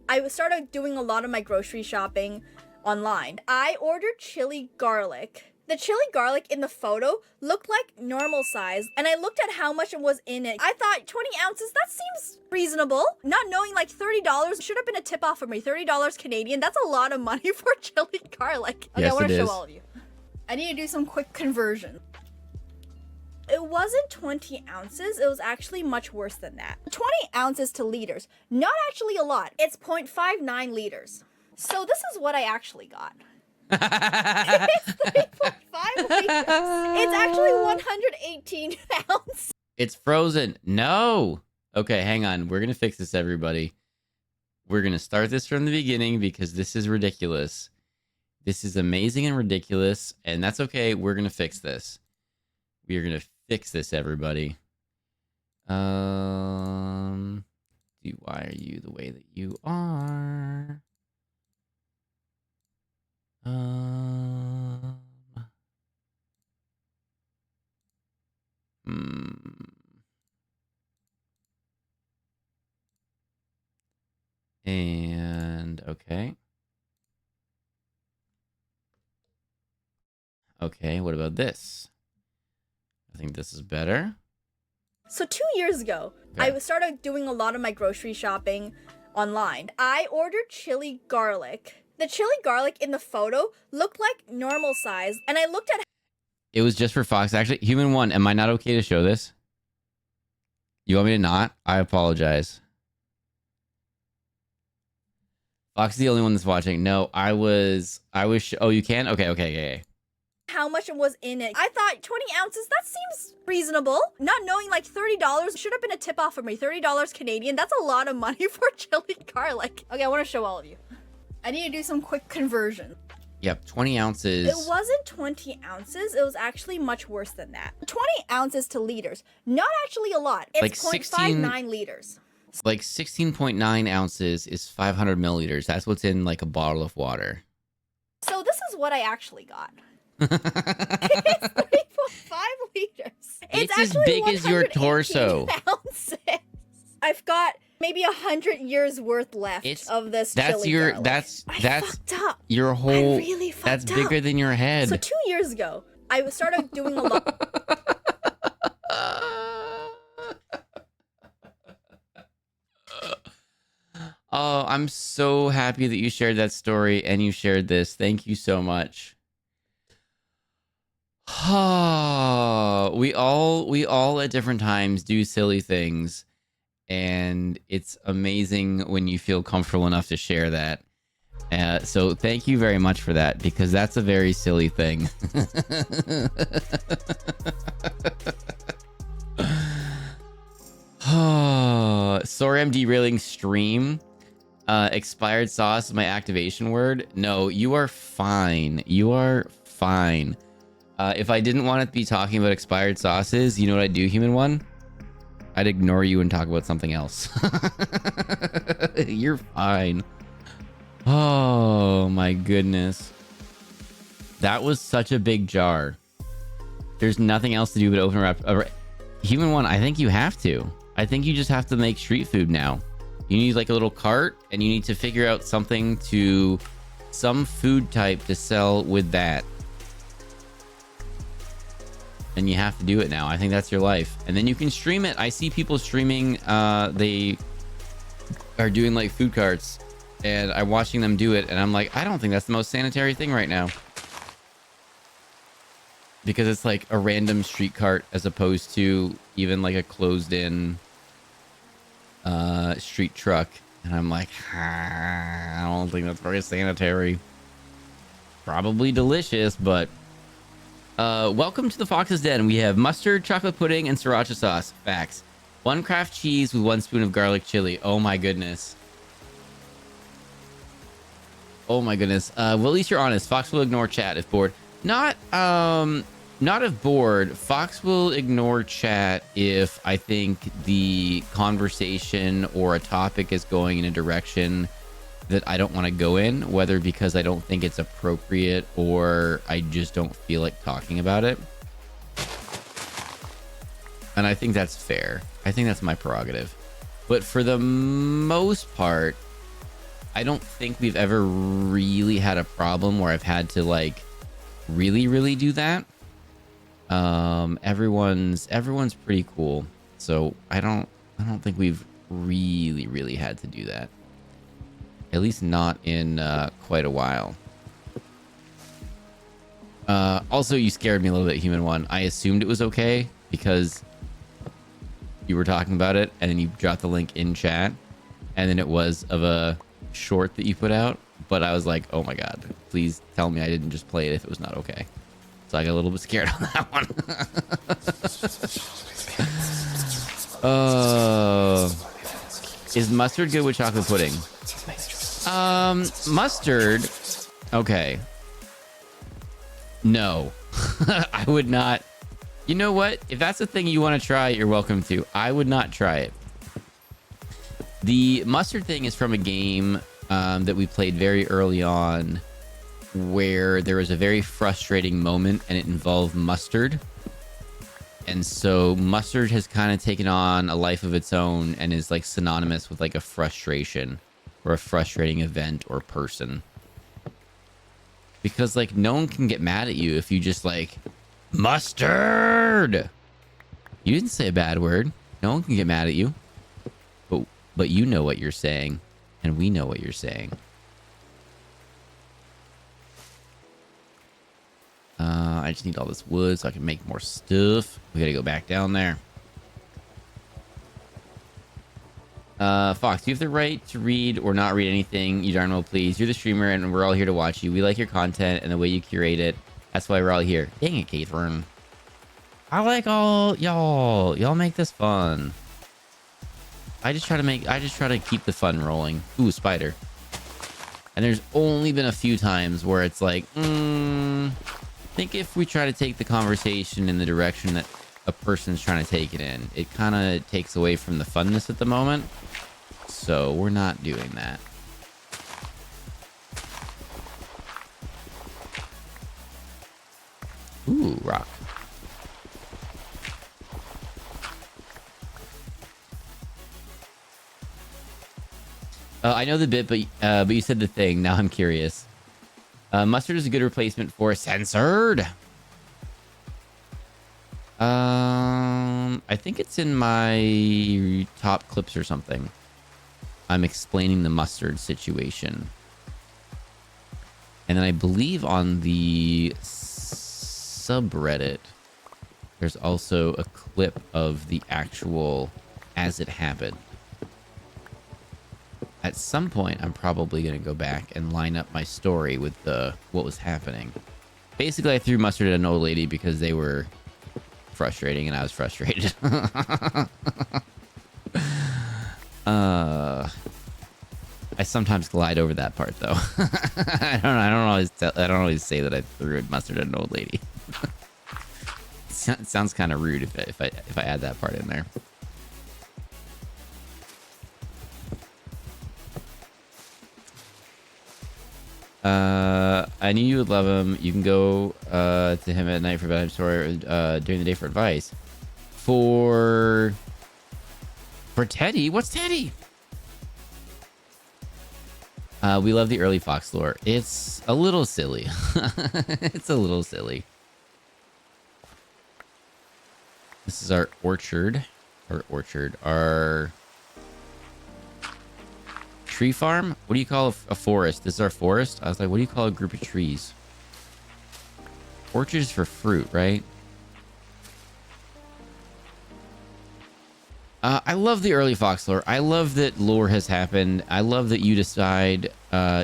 I started doing a lot of my grocery shopping online. I ordered chili garlic. The chili garlic in the photo looked like normal size, and I looked at how much it was in it. I thought 20 ounces, that seems reasonable. Not knowing like $30 should have been a tip off for me. $30 Canadian, that's a lot of money for chili garlic. Okay, yes, I want to it show is. all of you. I need to do some quick conversion. It wasn't 20 ounces, it was actually much worse than that. 20 ounces to liters, not actually a lot. It's 0.59 liters. So this is what I actually got. It's 3.5 liters. It's actually 118 ounces. It's frozen. No. Okay, hang on. We're gonna fix this, everybody. We're gonna start this from the beginning because this is ridiculous. This is amazing and ridiculous, and that's okay. We're gonna fix this. We are gonna fix this, everybody. Why are you the way that you are? And okay. Okay, what about this? I think this is better. So 2 years ago, Okay. I started doing a lot of my grocery shopping online. I ordered chili garlic. The chili garlic in the photo looked like normal size, and I looked at It was just for Fox. Actually, Human One, am I not okay to show this? You want me to not? I apologize. Fox is the only one that's watching. No, I was. Oh, you can? Okay. how much it was in it. I thought 20 ounces, that seems reasonable. Not knowing like $30 should have been a tip off for me. $30 Canadian, that's a lot of money for chili garlic. Okay, I want to show all of you. I need to do some quick conversion. Yep, 20 ounces. It wasn't 20 ounces, it was actually much worse than that. 20 ounces to liters, not actually a lot. It's Like 0.59 liters. Like 16.9 ounces is 500 milliliters. That's what's in like a bottle of water. So this is what I actually got. It's 3.5 liters. It's as actually big as your 118 torso. ounces. I've got maybe 100 years worth left of this chili garlic. That's I fucked up. your whole. I really fucked that's up. bigger than your head. So 2 years ago, I started doing a lot. Oh, I'm so happy that you shared that story and you shared this. Thank you so much. we all at different times do silly things, and it's amazing when you feel comfortable enough to share that. So thank you very much for that, because that's a very silly thing. Sorry, I'm derailing stream. Expired sauce is my activation word. No, you are fine. You are fine. If I didn't want to be talking about expired sauces, you know what I'd do, Human One? I'd ignore you and talk about something else. You're fine. Oh my goodness. That was such a big jar. There's nothing else to do but open wrap. Human One, I think you have to. I think you just have to make street food now. You need like a little cart, and you need to figure out something to, some food type to sell with that. and you have to do it now. I think that's your life. And then you can stream it. I see people streaming. They are doing like food carts, and I'm watching them do it, and I'm like, I don't think that's the most sanitary thing right now, because it's like a random street cart as opposed to even like a closed in street truck. And I'm like, I don't think that's very sanitary. Probably delicious, but welcome to the Fox's Den. We have mustard, chocolate pudding, and sriracha sauce. Facts. 1 Kraft cheese with 1 spoon of garlic chili. Oh my goodness. Oh my goodness. Well, at least you're honest. Fox will ignore chat if bored. Not if bored. Fox will ignore chat if I think the conversation or a topic is going in a direction that I don't want to go in, whether because I don't think it's appropriate or I just don't feel like talking about it. And I think that's fair. I think that's my prerogative. But for the most part, I don't think we've ever really had a problem where I've had to like really do that. Everyone's pretty cool. So I don't think we've really had to do that. At least not in quite a while. Also, you scared me a little bit, Human One. I assumed it was okay because you were talking about it, and then you dropped the link in chat, and then it was of a short that you put out. But I was like, oh my god, please tell me I didn't just play it if it was not okay. So I got a little bit scared on that one. Is mustard good with chocolate pudding? Mustard. Okay. No, I would not. You know what? If that's the thing you want to try, you're welcome to. I would not try it. The mustard thing is from a game that we played very early on, where there was a very frustrating moment and it involved mustard. And so mustard has kind of taken on a life of its own and is like synonymous with like a frustration or a frustrating event or person. Because like no one can get mad at you if you just like, mustard! You didn't say a bad word. No one can get mad at you. But you know what you're saying. And we know what you're saying. I just need all this wood so I can make more stuff. We gotta go back down there. Fox, do you have the right to read or not read anything? You darn well please. You're the streamer and we're all here to watch you. We like your content and the way you curate it. That's why we're all here. Dang it, Catherine. I like all y'all. Y'all make this fun. I just try to keep the fun rolling. Ooh, spider. And there's only been a few times where it's like, I think if we try to take the conversation in the direction that a person's trying to take it in, it kind of takes away from the funness at the moment. So we're not doing that. Ooh, rock. I know the bit, but you said the thing. Now I'm curious. Mustard is a good replacement for censored. I think it's in my top clips or something. I'm explaining the mustard situation. And then I believe on the subreddit, there's also a clip of the actual as it happened. At some point, I'm probably going to go back and line up my story with what was happening. Basically, I threw mustard at an old lady because they were frustrating and I was frustrated. I sometimes glide over that part though. I don't always say that I threw mustard at an old lady. It sounds kind of rude if I add that part in there. I knew you would love him. You can go to him at night for bedtime story, during the day for advice. For Teddy? What's Teddy? We love the early Fox lore. It's a little silly. It's a little silly. This is our orchard. Our tree farm? What do you call a forest? This is our forest? I was like, what do you call a group of trees? Orchard is for fruit, right? I love the early Fox lore. I love that lore has happened. I love that you decide,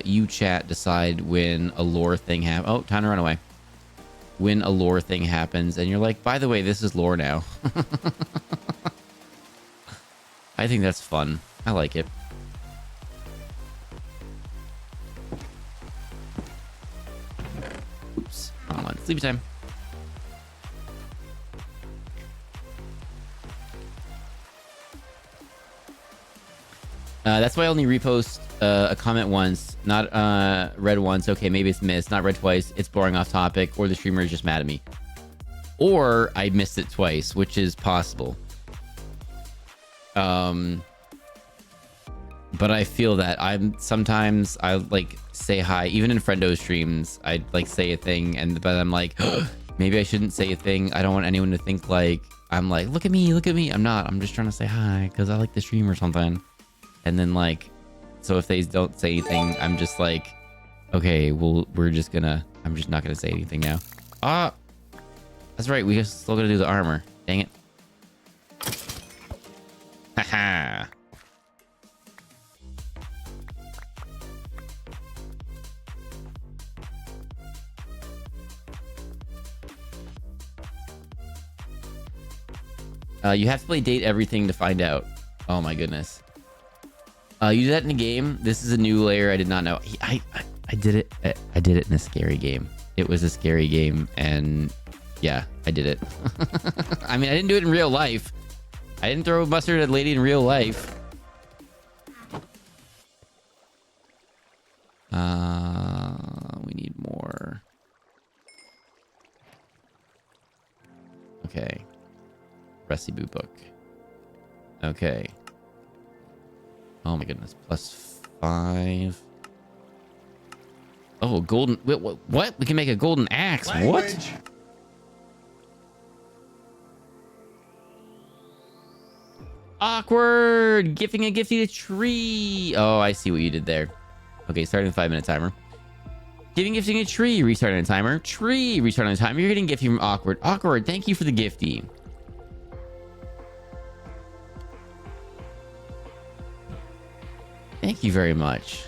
you chat decide when a lore thing happens. Oh, time to run away. When a lore thing happens, and you're like, by the way, this is lore now. I think that's fun. I like it. Oops. Hold on. Sleepy time. That's why I only repost a comment once, not read once. Okay, maybe it's missed. Not read twice. It's boring, off topic, or the streamer is just mad at me. Or I missed it twice, which is possible. But I feel that sometimes I like say hi, even in friendo streams. I like say a thing, but I'm like, maybe I shouldn't say a thing. I don't want anyone to think like I'm like, look at me, look at me. I'm not. I'm just trying to say hi because I like the stream or something. And then like, so if they don't say anything, I'm just like, okay, well, I'm just not gonna say anything now. Ah, that's right. We still gotta do the armor. Dang it. Haha. You have to play date everything to find out. Oh my goodness. You do that in a game. This is a new layer I did not know. I did it. I did it in a scary game. It was a scary game, and yeah, I did it. I mean, I didn't do it in real life. I didn't throw mustard at a lady in real life. We need more. Okay. Recipe book. Okay. Oh my goodness. +5. Oh, golden. What? We can make a golden axe. Language. What? Awkward. Gifting a gifty to tree. Oh, I see what you did there. Okay, starting the 5-minute timer. Gifting a tree. Restarting the timer. Tree. Restarting the timer. You're getting gifty from awkward. Awkward. Thank you for the gifty. Thank you very much.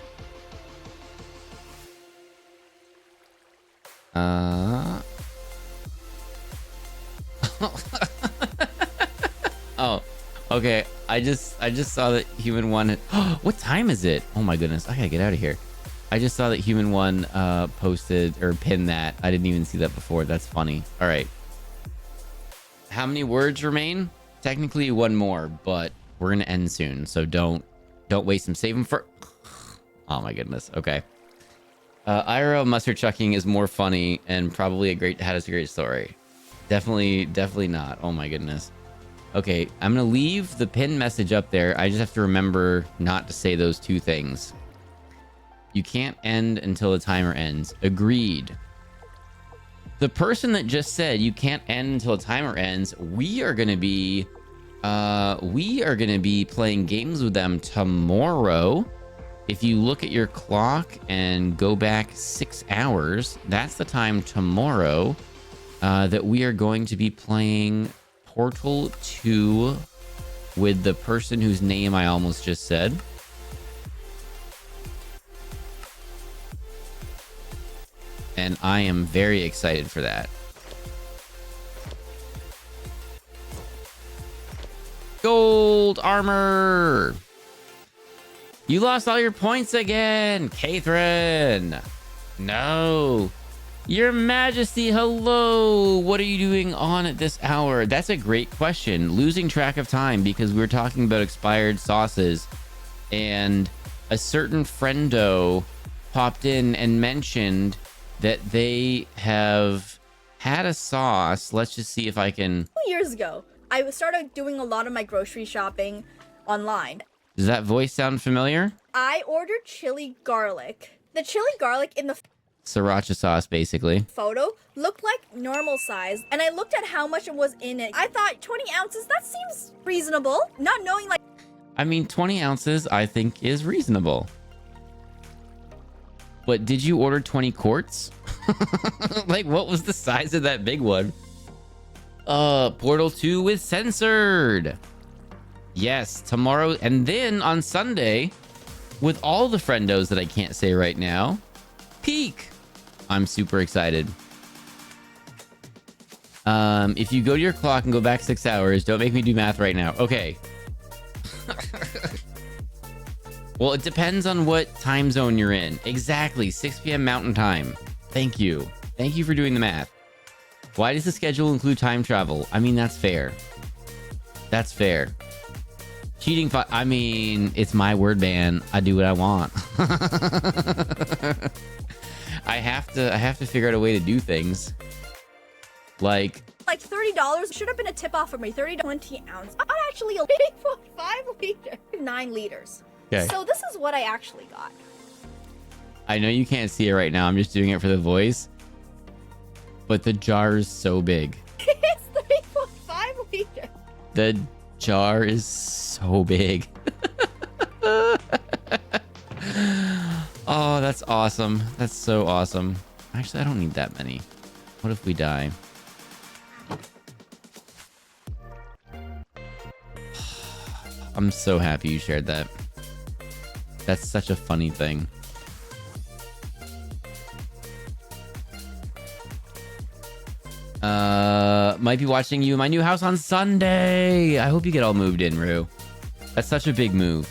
Oh, okay. I just saw that human one. What time is it? Oh my goodness! I gotta get out of here. I just saw that human one posted or pinned that. I didn't even see that before. That's funny. All right. How many words remain? Technically one more, but we're gonna end soon. So don't waste them. Save them for... Oh my goodness. Okay. IRL mustard chucking is more funny and probably has a great story. Definitely not. Oh my goodness. Okay, I'm gonna leave the pinned message up there. I just have to remember not to say those two things. You can't end until the timer ends. Agreed. The person that just said you can't end until the timer ends, we are gonna be playing games with them tomorrow. If you look at your clock and go back 6 hours, that's the time tomorrow that we are going to be playing Portal 2 with the person whose name I almost just said. And I am very excited for that. Gold armor. You lost all your points again, Catherine. No. Your Majesty, hello. What are you doing on at this hour? That's a great question. Losing track of time because we were talking about expired sauces, and a certain friendo popped in and mentioned that they have had a sauce. Let's just see if I can... 2 years ago, I started doing a lot of my grocery shopping online. Does that voice sound familiar? I ordered chili garlic. The chili garlic in the... Sriracha sauce, basically. Photo looked like normal size, and I looked at how much it was in it. I thought 20 ounces, that seems reasonable. Not knowing like I mean, 20 ounces, I think, is reasonable. But did you order 20 quarts? Like, what was the size of that big one? Portal 2 is censored. Yes, tomorrow. And then on Sunday, with all the friendos that I can't say right now, Peak. I'm super excited. If you go to your clock and go back 6 hours, don't make me do math right now. Okay. Well, it depends on what time zone you're in. Exactly, 6 p.m. Mountain Time. Thank you. Thank you for doing the math. Why does the schedule include time travel? I mean, that's fair. That's fair. Cheating, I mean, it's my word ban. I do what I want. I have to figure out a way to do things. Like $30 should have been a tip off for me. 30 to 20 ounce. Not actually a 8.5 liter. 9 liters. Okay. So this is what I actually got. I know you can't see it right now. I'm just doing it for the voice. But the jar is so big. It's 3.5 liter. The jar is so big. Oh, that's awesome. That's so awesome. Actually, I don't need that many. What if we die? I'm so happy you shared that. That's such a funny thing. Might be watching you in my new house on Sunday. I hope you get all moved in, Rue. That's such a big move.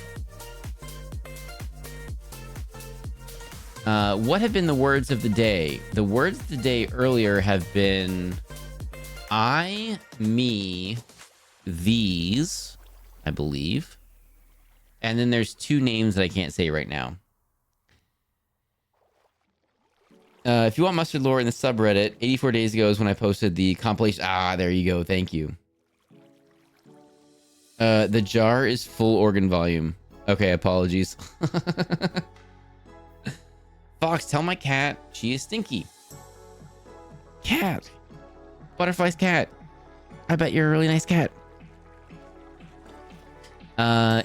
What have been the words of the day? The words of the day earlier have been I, me, these, I believe. And then there's 2 names that I can't say right now. If you want mustard lore in the subreddit, 84 days ago is when I posted the compilation. Ah, there you go. Thank you. The jar is full organ volume. Okay, apologies. Fox, tell my cat she is stinky. Cat. Butterfly's cat. I bet you're a really nice cat.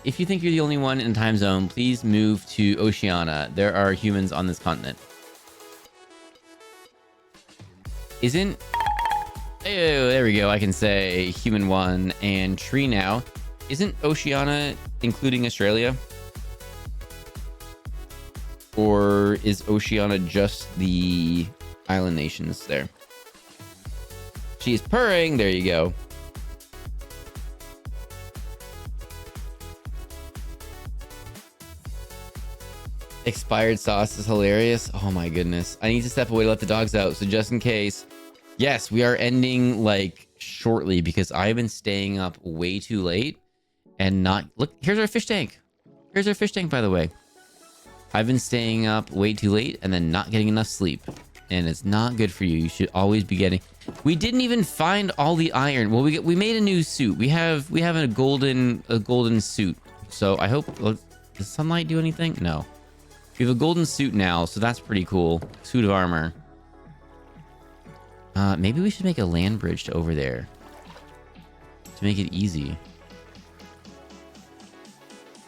If you think you're the only one in time zone, please move to Oceania. There are humans on this continent. Isn't... Oh, there we go. I can say human 1 and tree now. Isn't Oceania including Australia? Or is Oceania just the island nations there? She's purring. There you go. Expired sauce is hilarious. Oh my goodness. I need to step away to let the dogs out. So just in case. Yes, we are ending like shortly because I've been staying up way too late and not... Look, here's our fish tank. Here's our fish tank, by the way. I've been staying up way too late and then not getting enough sleep. And it's not good for you. You should always be getting... We didn't even find all the iron. Well, we made a new suit. We have a golden suit. So I hope... Does sunlight do anything? No. We have a golden suit now, so that's pretty cool. Suit of armor. Maybe we should make a land bridge to over there. To make it easy.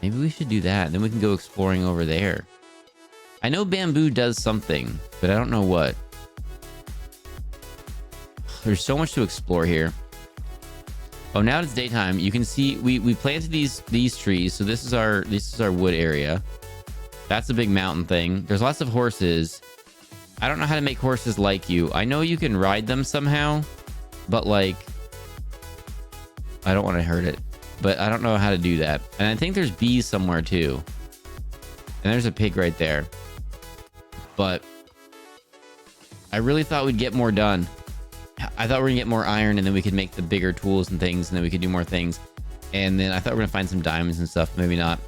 Maybe we should do that. Then we can go exploring over there. I know bamboo does something, but I don't know what. There's so much to explore here. Oh, now it's daytime. You can see we planted these trees. So this is our wood area. That's a big mountain thing. There's lots of horses. I don't know how to make horses like you. I know you can ride them somehow, but like, I don't want to hurt it, but I don't know how to do that. And I think there's bees somewhere too. And there's a pig right there. But I really thought we'd get more done. I thought we were gonna get more iron and then we could make the bigger tools and things and then we could do more things. And then I thought we were gonna find some diamonds and stuff. Maybe not.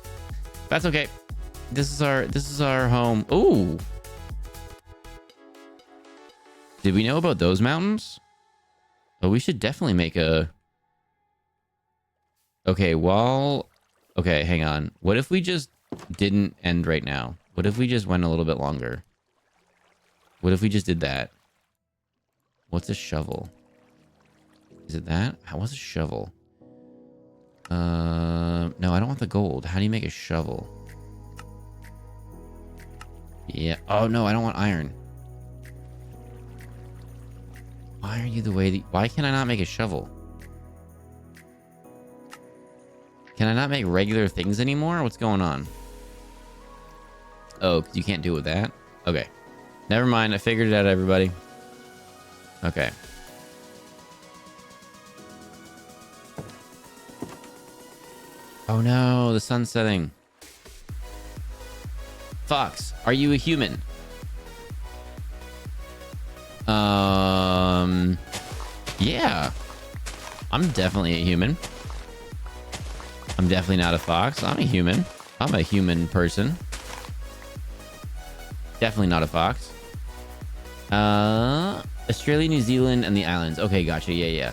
That's okay. This is our home. Ooh. Did we know about those mountains? Oh, we should definitely make a... Okay, well... Okay, hang on. What if we just didn't end right now? What if we just went a little bit longer? What if we just did that? What's a shovel? Is it that? What's a shovel? No, I don't want the gold. How do you make a shovel? Yeah. Oh, no, I don't want iron. Why are you the way that... Why can I not make a shovel? Can I not make regular things anymore? What's going on? Oh, you can't do it with that? Okay. Never mind. I figured it out, everybody. Okay. Oh no, the sun's setting. Fox, are you a human? Yeah. I'm definitely a human. I'm definitely not a fox. I'm a human. I'm a human person. Definitely not a fox. Australia, New Zealand, and the islands. Okay, gotcha. Yeah.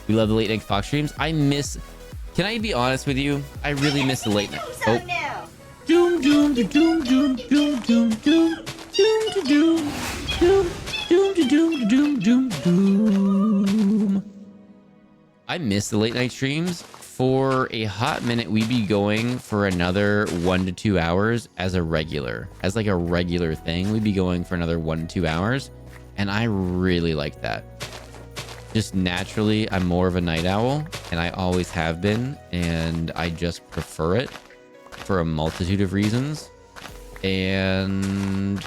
We love the late night fox streams. I miss... Can I be honest with you? I really miss the late night. Oh. Doom, doom, doom, doom, doom, doom, doom, doom, doom, doom, doom, doom, doom, doom, doom, doom. I miss the late night streams. For a hot minute, we'd be going for another 1 to 2 hours as a regular. As like a regular thing, we'd be going for another 1 to 2 hours. And I really like that. Just naturally, I'm more of a night owl, and I always have been, and I just prefer it for a multitude of reasons. And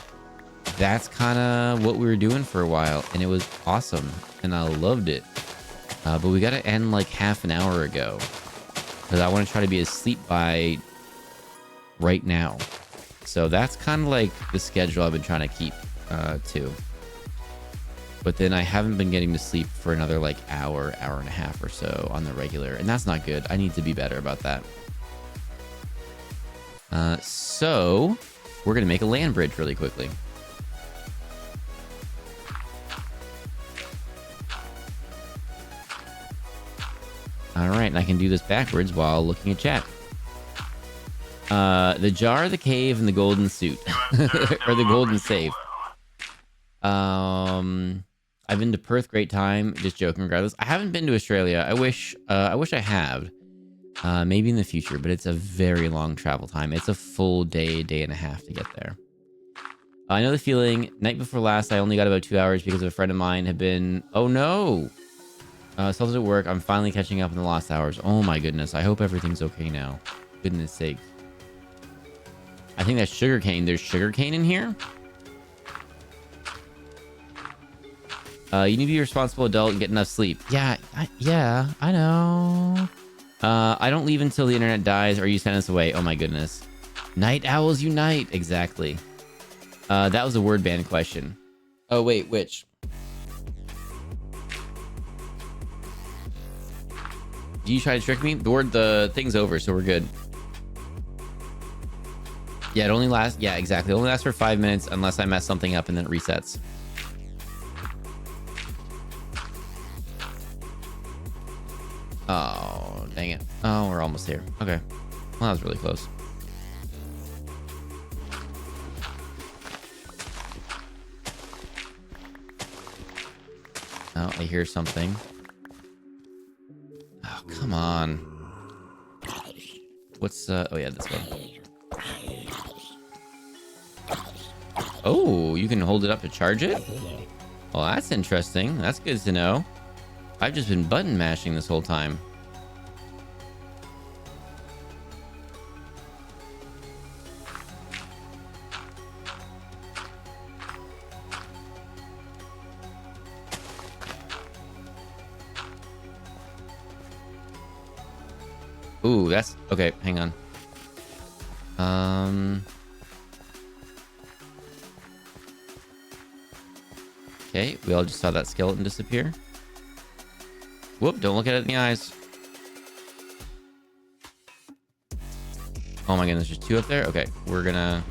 that's kind of what we were doing for a while, and it was awesome, and I loved it. But we got to end like half an hour ago, because I want to try to be asleep by right now. So that's kind of like the schedule I've been trying to keep to. But then I haven't been getting to sleep for another like hour and a half or so on the regular. And that's not good. I need to be better about that. So we're going to make a land bridge really quickly. All right. And I can do this backwards while looking at chat. The jar, the cave, and the golden suit. Or the golden save. I've been to Perth, great time. Just joking, regardless. I haven't been to Australia. I wish I have. Maybe in the future, but it's a very long travel time. It's a full day and a half to get there. I know the feeling. Night before last, I only got about 2 hours because a friend of mine had been... Oh no! Still at work. I'm finally catching up in the lost hours. Oh my goodness. I hope everything's okay now. Goodness sake. I think that's sugarcane. There's sugarcane in here? You need to be a responsible adult and get enough sleep. Yeah, I know. I don't leave until the internet dies or you send us away. Oh my goodness. Night owls unite. Exactly. That was a word band question. Oh wait, which? Do you try to trick me? The thing's over, so we're good. Yeah, it only lasts... Yeah, exactly. It only lasts for 5 minutes unless I mess something up and then it resets. Oh, dang it. Oh, we're almost here. Okay. Well, that was really close. Oh, I hear something. Oh, come on. What's, oh yeah, this one. Oh, you can hold it up to charge it? Well, that's interesting. That's good to know. I've just been button mashing this whole time. Ooh, that's... Okay, hang on. Okay, we all just saw that skeleton disappear. Whoop, don't look at it in the eyes. Oh my goodness, there's 2 up there? Okay, we're gonna...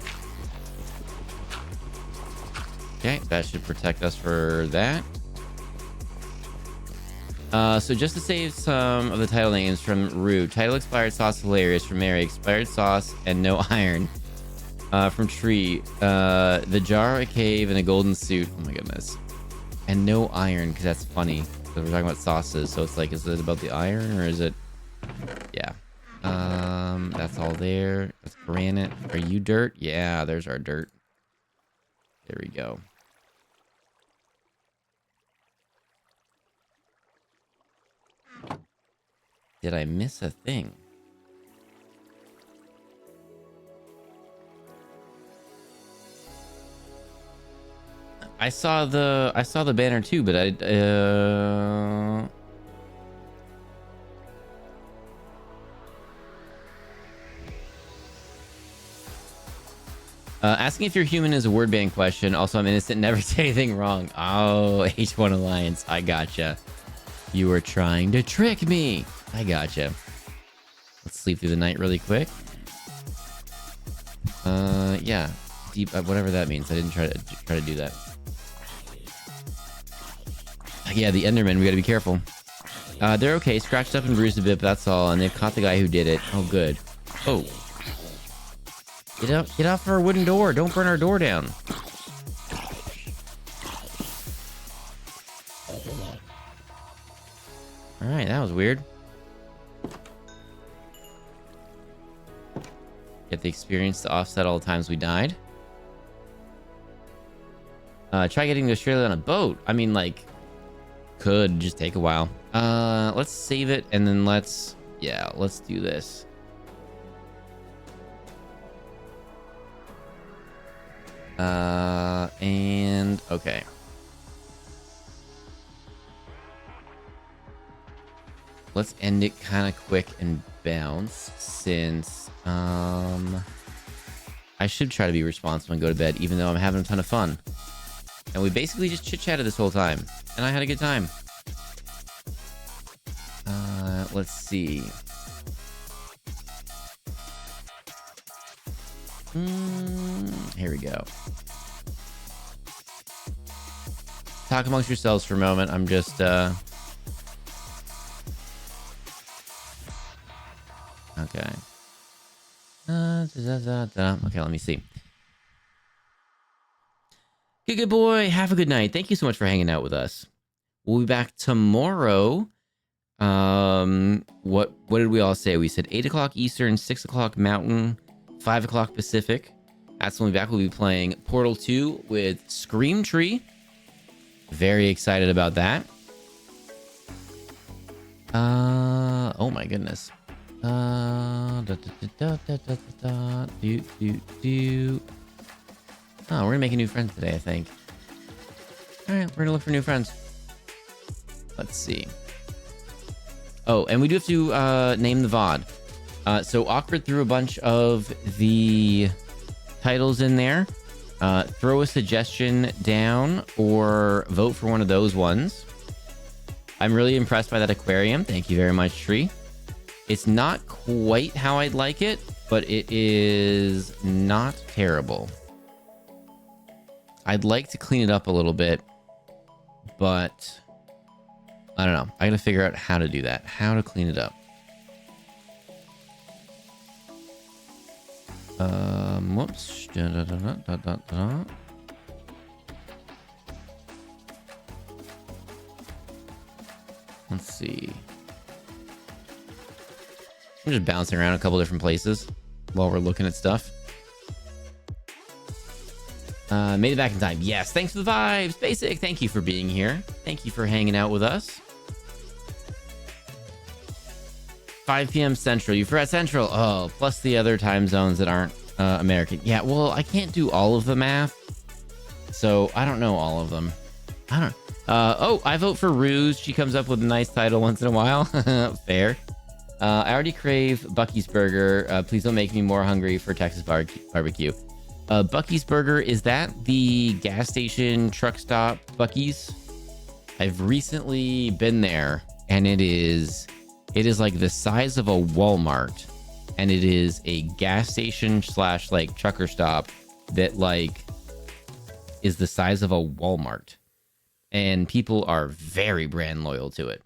Okay, that should protect us for that. So just to save some of the title names from Rue. Title expired sauce hilarious from Mary. Expired sauce and no iron. From Tree. The jar, a cave, and a golden suit. Oh my goodness. And no iron, because that's funny. Because we're talking about sauces, so it's like, is it about the iron, or is it... Yeah. That's all there. That's granite. Are you dirt? Yeah, there's our dirt. There we go. Did I miss a thing? I saw the banner too, but asking if you're human is a word ban question. Also, I'm innocent, never say anything wrong. Oh, H1 Alliance, I gotcha. You were trying to trick me. I gotcha. Let's sleep through the night really quick. Yeah, deep, whatever that means. I didn't try to do that. Yeah, the Endermen, we gotta be careful. They're okay, scratched up and bruised a bit, but that's all. And they've caught the guy who did it. Oh, good. Oh. Get off our wooden door. Don't burn our door down. Alright, that was weird. Get the experience to offset all the times we died. Try getting to Australia on a boat. I mean, like, could just take a while. Let's save it, and then let's do this. And okay. Let's end it kind of quick and bounce, since I should try to be responsible and go to bed, even though I'm having a ton of fun. And we basically just chit-chatted this whole time, and I had a good time. Let's see. Here we go. Talk amongst yourselves for a moment. I'm just okay. Okay, let me see. Good boy. Have a good night. Thank you so much for hanging out with us. We'll be back tomorrow. What did we all say? We said 8 o'clock Eastern, 6 o'clock Mountain, 5 o'clock Pacific. That's when we'll be back. We'll be playing Portal 2 with Scream Tree. Very excited about that. Oh my goodness. Oh, we're gonna make a new friend today, I think. All right, we're gonna look for new friends. Let's see. Oh, and we do have to name the VOD. So Awkward threw a bunch of the titles in there. Throw a suggestion down or vote for one of those ones. I'm really impressed by that aquarium. Thank you very much, Tree. It's not quite how I'd like it, but it is not terrible. I'd like to clean it up a little bit, but I don't know. I gotta figure out how to do that. How to clean it up. Whoops. Let's see. I'm just bouncing around a couple different places while we're looking at stuff. Made it back in time. Yes, thanks for the vibes. Basic, thank you for being here. Thank you for hanging out with us. 5 p.m. Central. You forgot Central. Oh, plus the other time zones that aren't American. Yeah, well, I can't do all of the math, so I don't know all of them. I don't. Oh, I vote for Ruse. She comes up with a nice title once in a while. Fair. I already crave Bucky's Burger. Please don't make me more hungry for Texas barbecue. Bucky's Burger, is that the gas station truck stop Bucky's? I've recently been there, and it is like the size of a Walmart, and it is a gas station / like trucker stop that like is the size of a Walmart, and people are very brand loyal to it.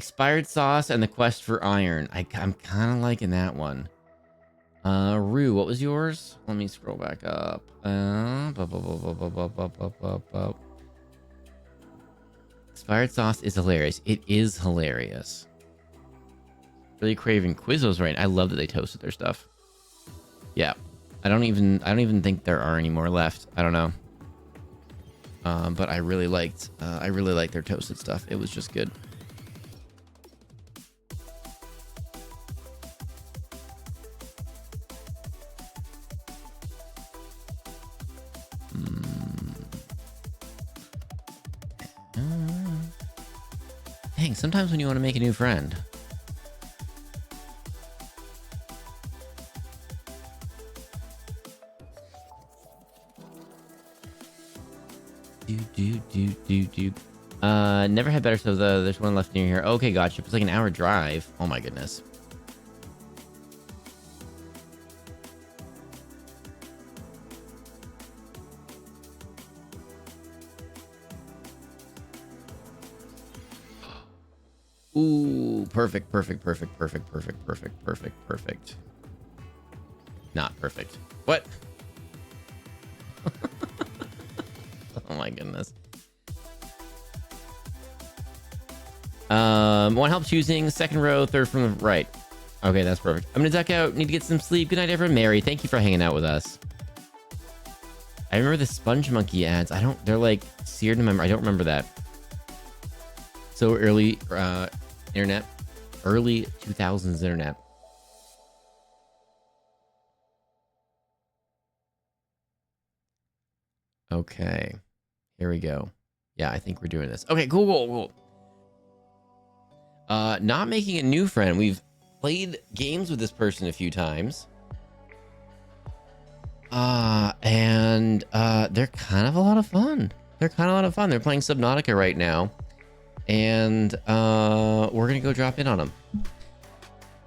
Expired sauce and the quest for iron. I'm kind of liking that one. Rue, what was yours? Let me scroll back up. Expired sauce is hilarious. It is hilarious. Really craving Quizos right now. I love that they toasted their stuff. Yeah. I don't even think there are any more left. I don't know. But I really liked their toasted stuff. It was just good. Dang, sometimes when you want to make a new friend. Never had better stuff though. There's one left near here. Okay, gotcha. It's like an hour drive. Oh my goodness. Ooh, perfect. Not perfect. What? Oh my goodness. One help choosing, second row, third from the right. Okay, that's perfect. I'm gonna duck out. Need to get some sleep. Good night, everyone. Mary, thank you for hanging out with us. I remember the Sponge Monkey ads. They're like seared in my memory. I don't remember that. So early, internet. Early 2000s internet. Okay. Here we go. Yeah, I think we're doing this. Okay, cool. Not making a new friend. We've played games with this person a few times. And they're kind of a lot of fun. They're playing Subnautica right now. And we're gonna go drop in on them.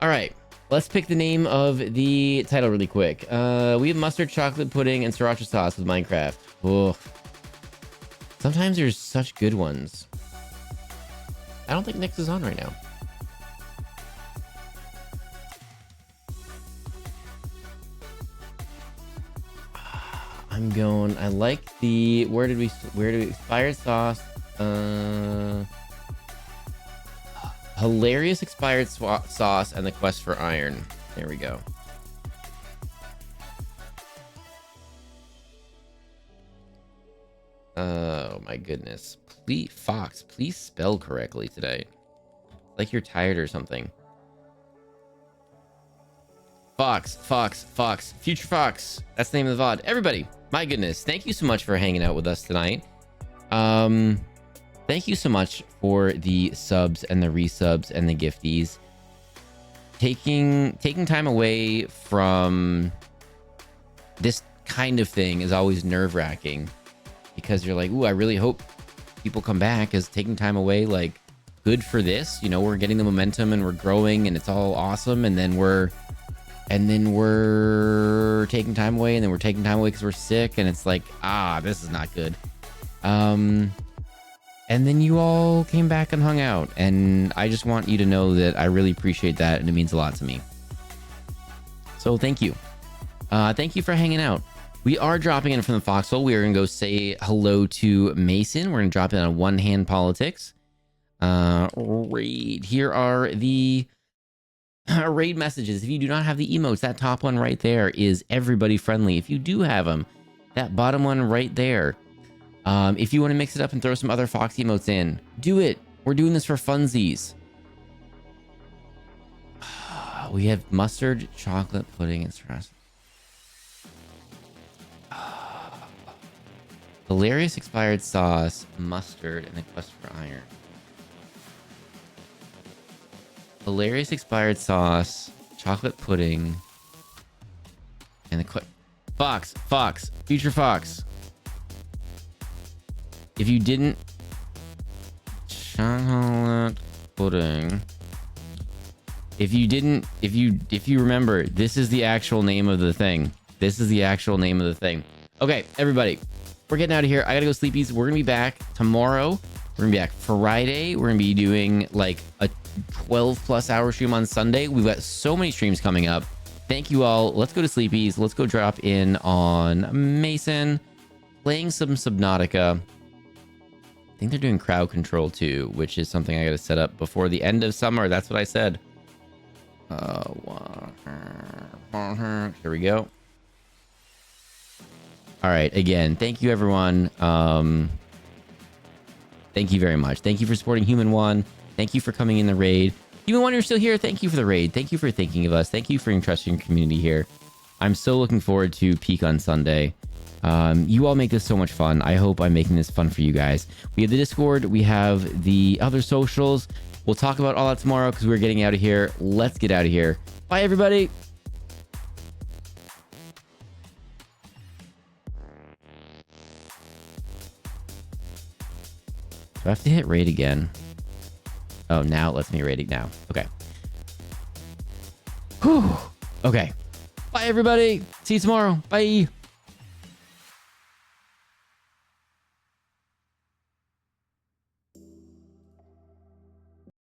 All right. Let's pick the name of the title really quick. We have mustard, chocolate pudding, and sriracha sauce with Minecraft. Oh. Sometimes there's such good ones. I don't think Nyx is on right now. I like the, where did we expired sauce, hilarious expired sauce and the quest for iron. There we go. Oh my goodness. Please, Fox, please spell correctly today. Like you're tired or something. Fox. Future Fox. That's the name of the VOD. Everybody, my goodness. Thank you so much for hanging out with us tonight. Thank you so much for the subs and the resubs and the gifties. Taking time away from this kind of thing is always nerve-wracking. Because you're like, ooh, I really hope people come back. Is taking time away like good for this? You know, we're getting the momentum and we're growing and it's all awesome. And then we're taking time away, and then we're taking time away because we're sick, and it's like, this is not good. And then you all came back and hung out, and I just want you to know that I really appreciate that, and it means a lot to me. So thank you. Thank you for hanging out. We are dropping in from the foxhole. We are going to go say hello to Mason. We're going to drop in on One Hand Politics. Raid. Here are the raid messages. If you do not have the emotes, that top one right there is everybody friendly. If you do have them, that bottom one right there. If you want to mix it up and throw some other Fox emotes in, do it. We're doing this for funsies. We have mustard, chocolate, pudding, and stress. Hilarious expired sauce, mustard, and the quest for iron. Hilarious expired sauce, chocolate pudding, and the Fox, future Fox. If you didn't, chocolate pudding. If you remember, this is the actual name of the thing. Okay, everybody, we're getting out of here. I gotta go sleepies. We're gonna be back tomorrow We're gonna be back Friday. We're gonna be doing like a 12+ hour stream on Sunday. We've got so many streams coming up. Thank you all. Let's go to Sleepies. Let's go drop in on Mason, playing some Subnautica. I think they're doing crowd control too, which is something I got to set up before the end of summer. That's what I said. Here we go. All right. Again, thank you, everyone. Thank you very much. Thank you for supporting Human One. Thank you for coming in the raid. Human One, you're still here. Thank you for the raid. Thank you for thinking of us. Thank you for entrusting your community here. I'm so looking forward to Peak on Sunday. You all make this so much fun. I hope I'm making this fun for you guys. We have the Discord. We have the other socials. We'll talk about all that tomorrow because we're getting out of here. Let's get out of here. Bye, everybody. Do I have to hit raid again? Oh, now it lets me raid it now. Okay. Whew. Okay. Bye, everybody. See you tomorrow. Bye.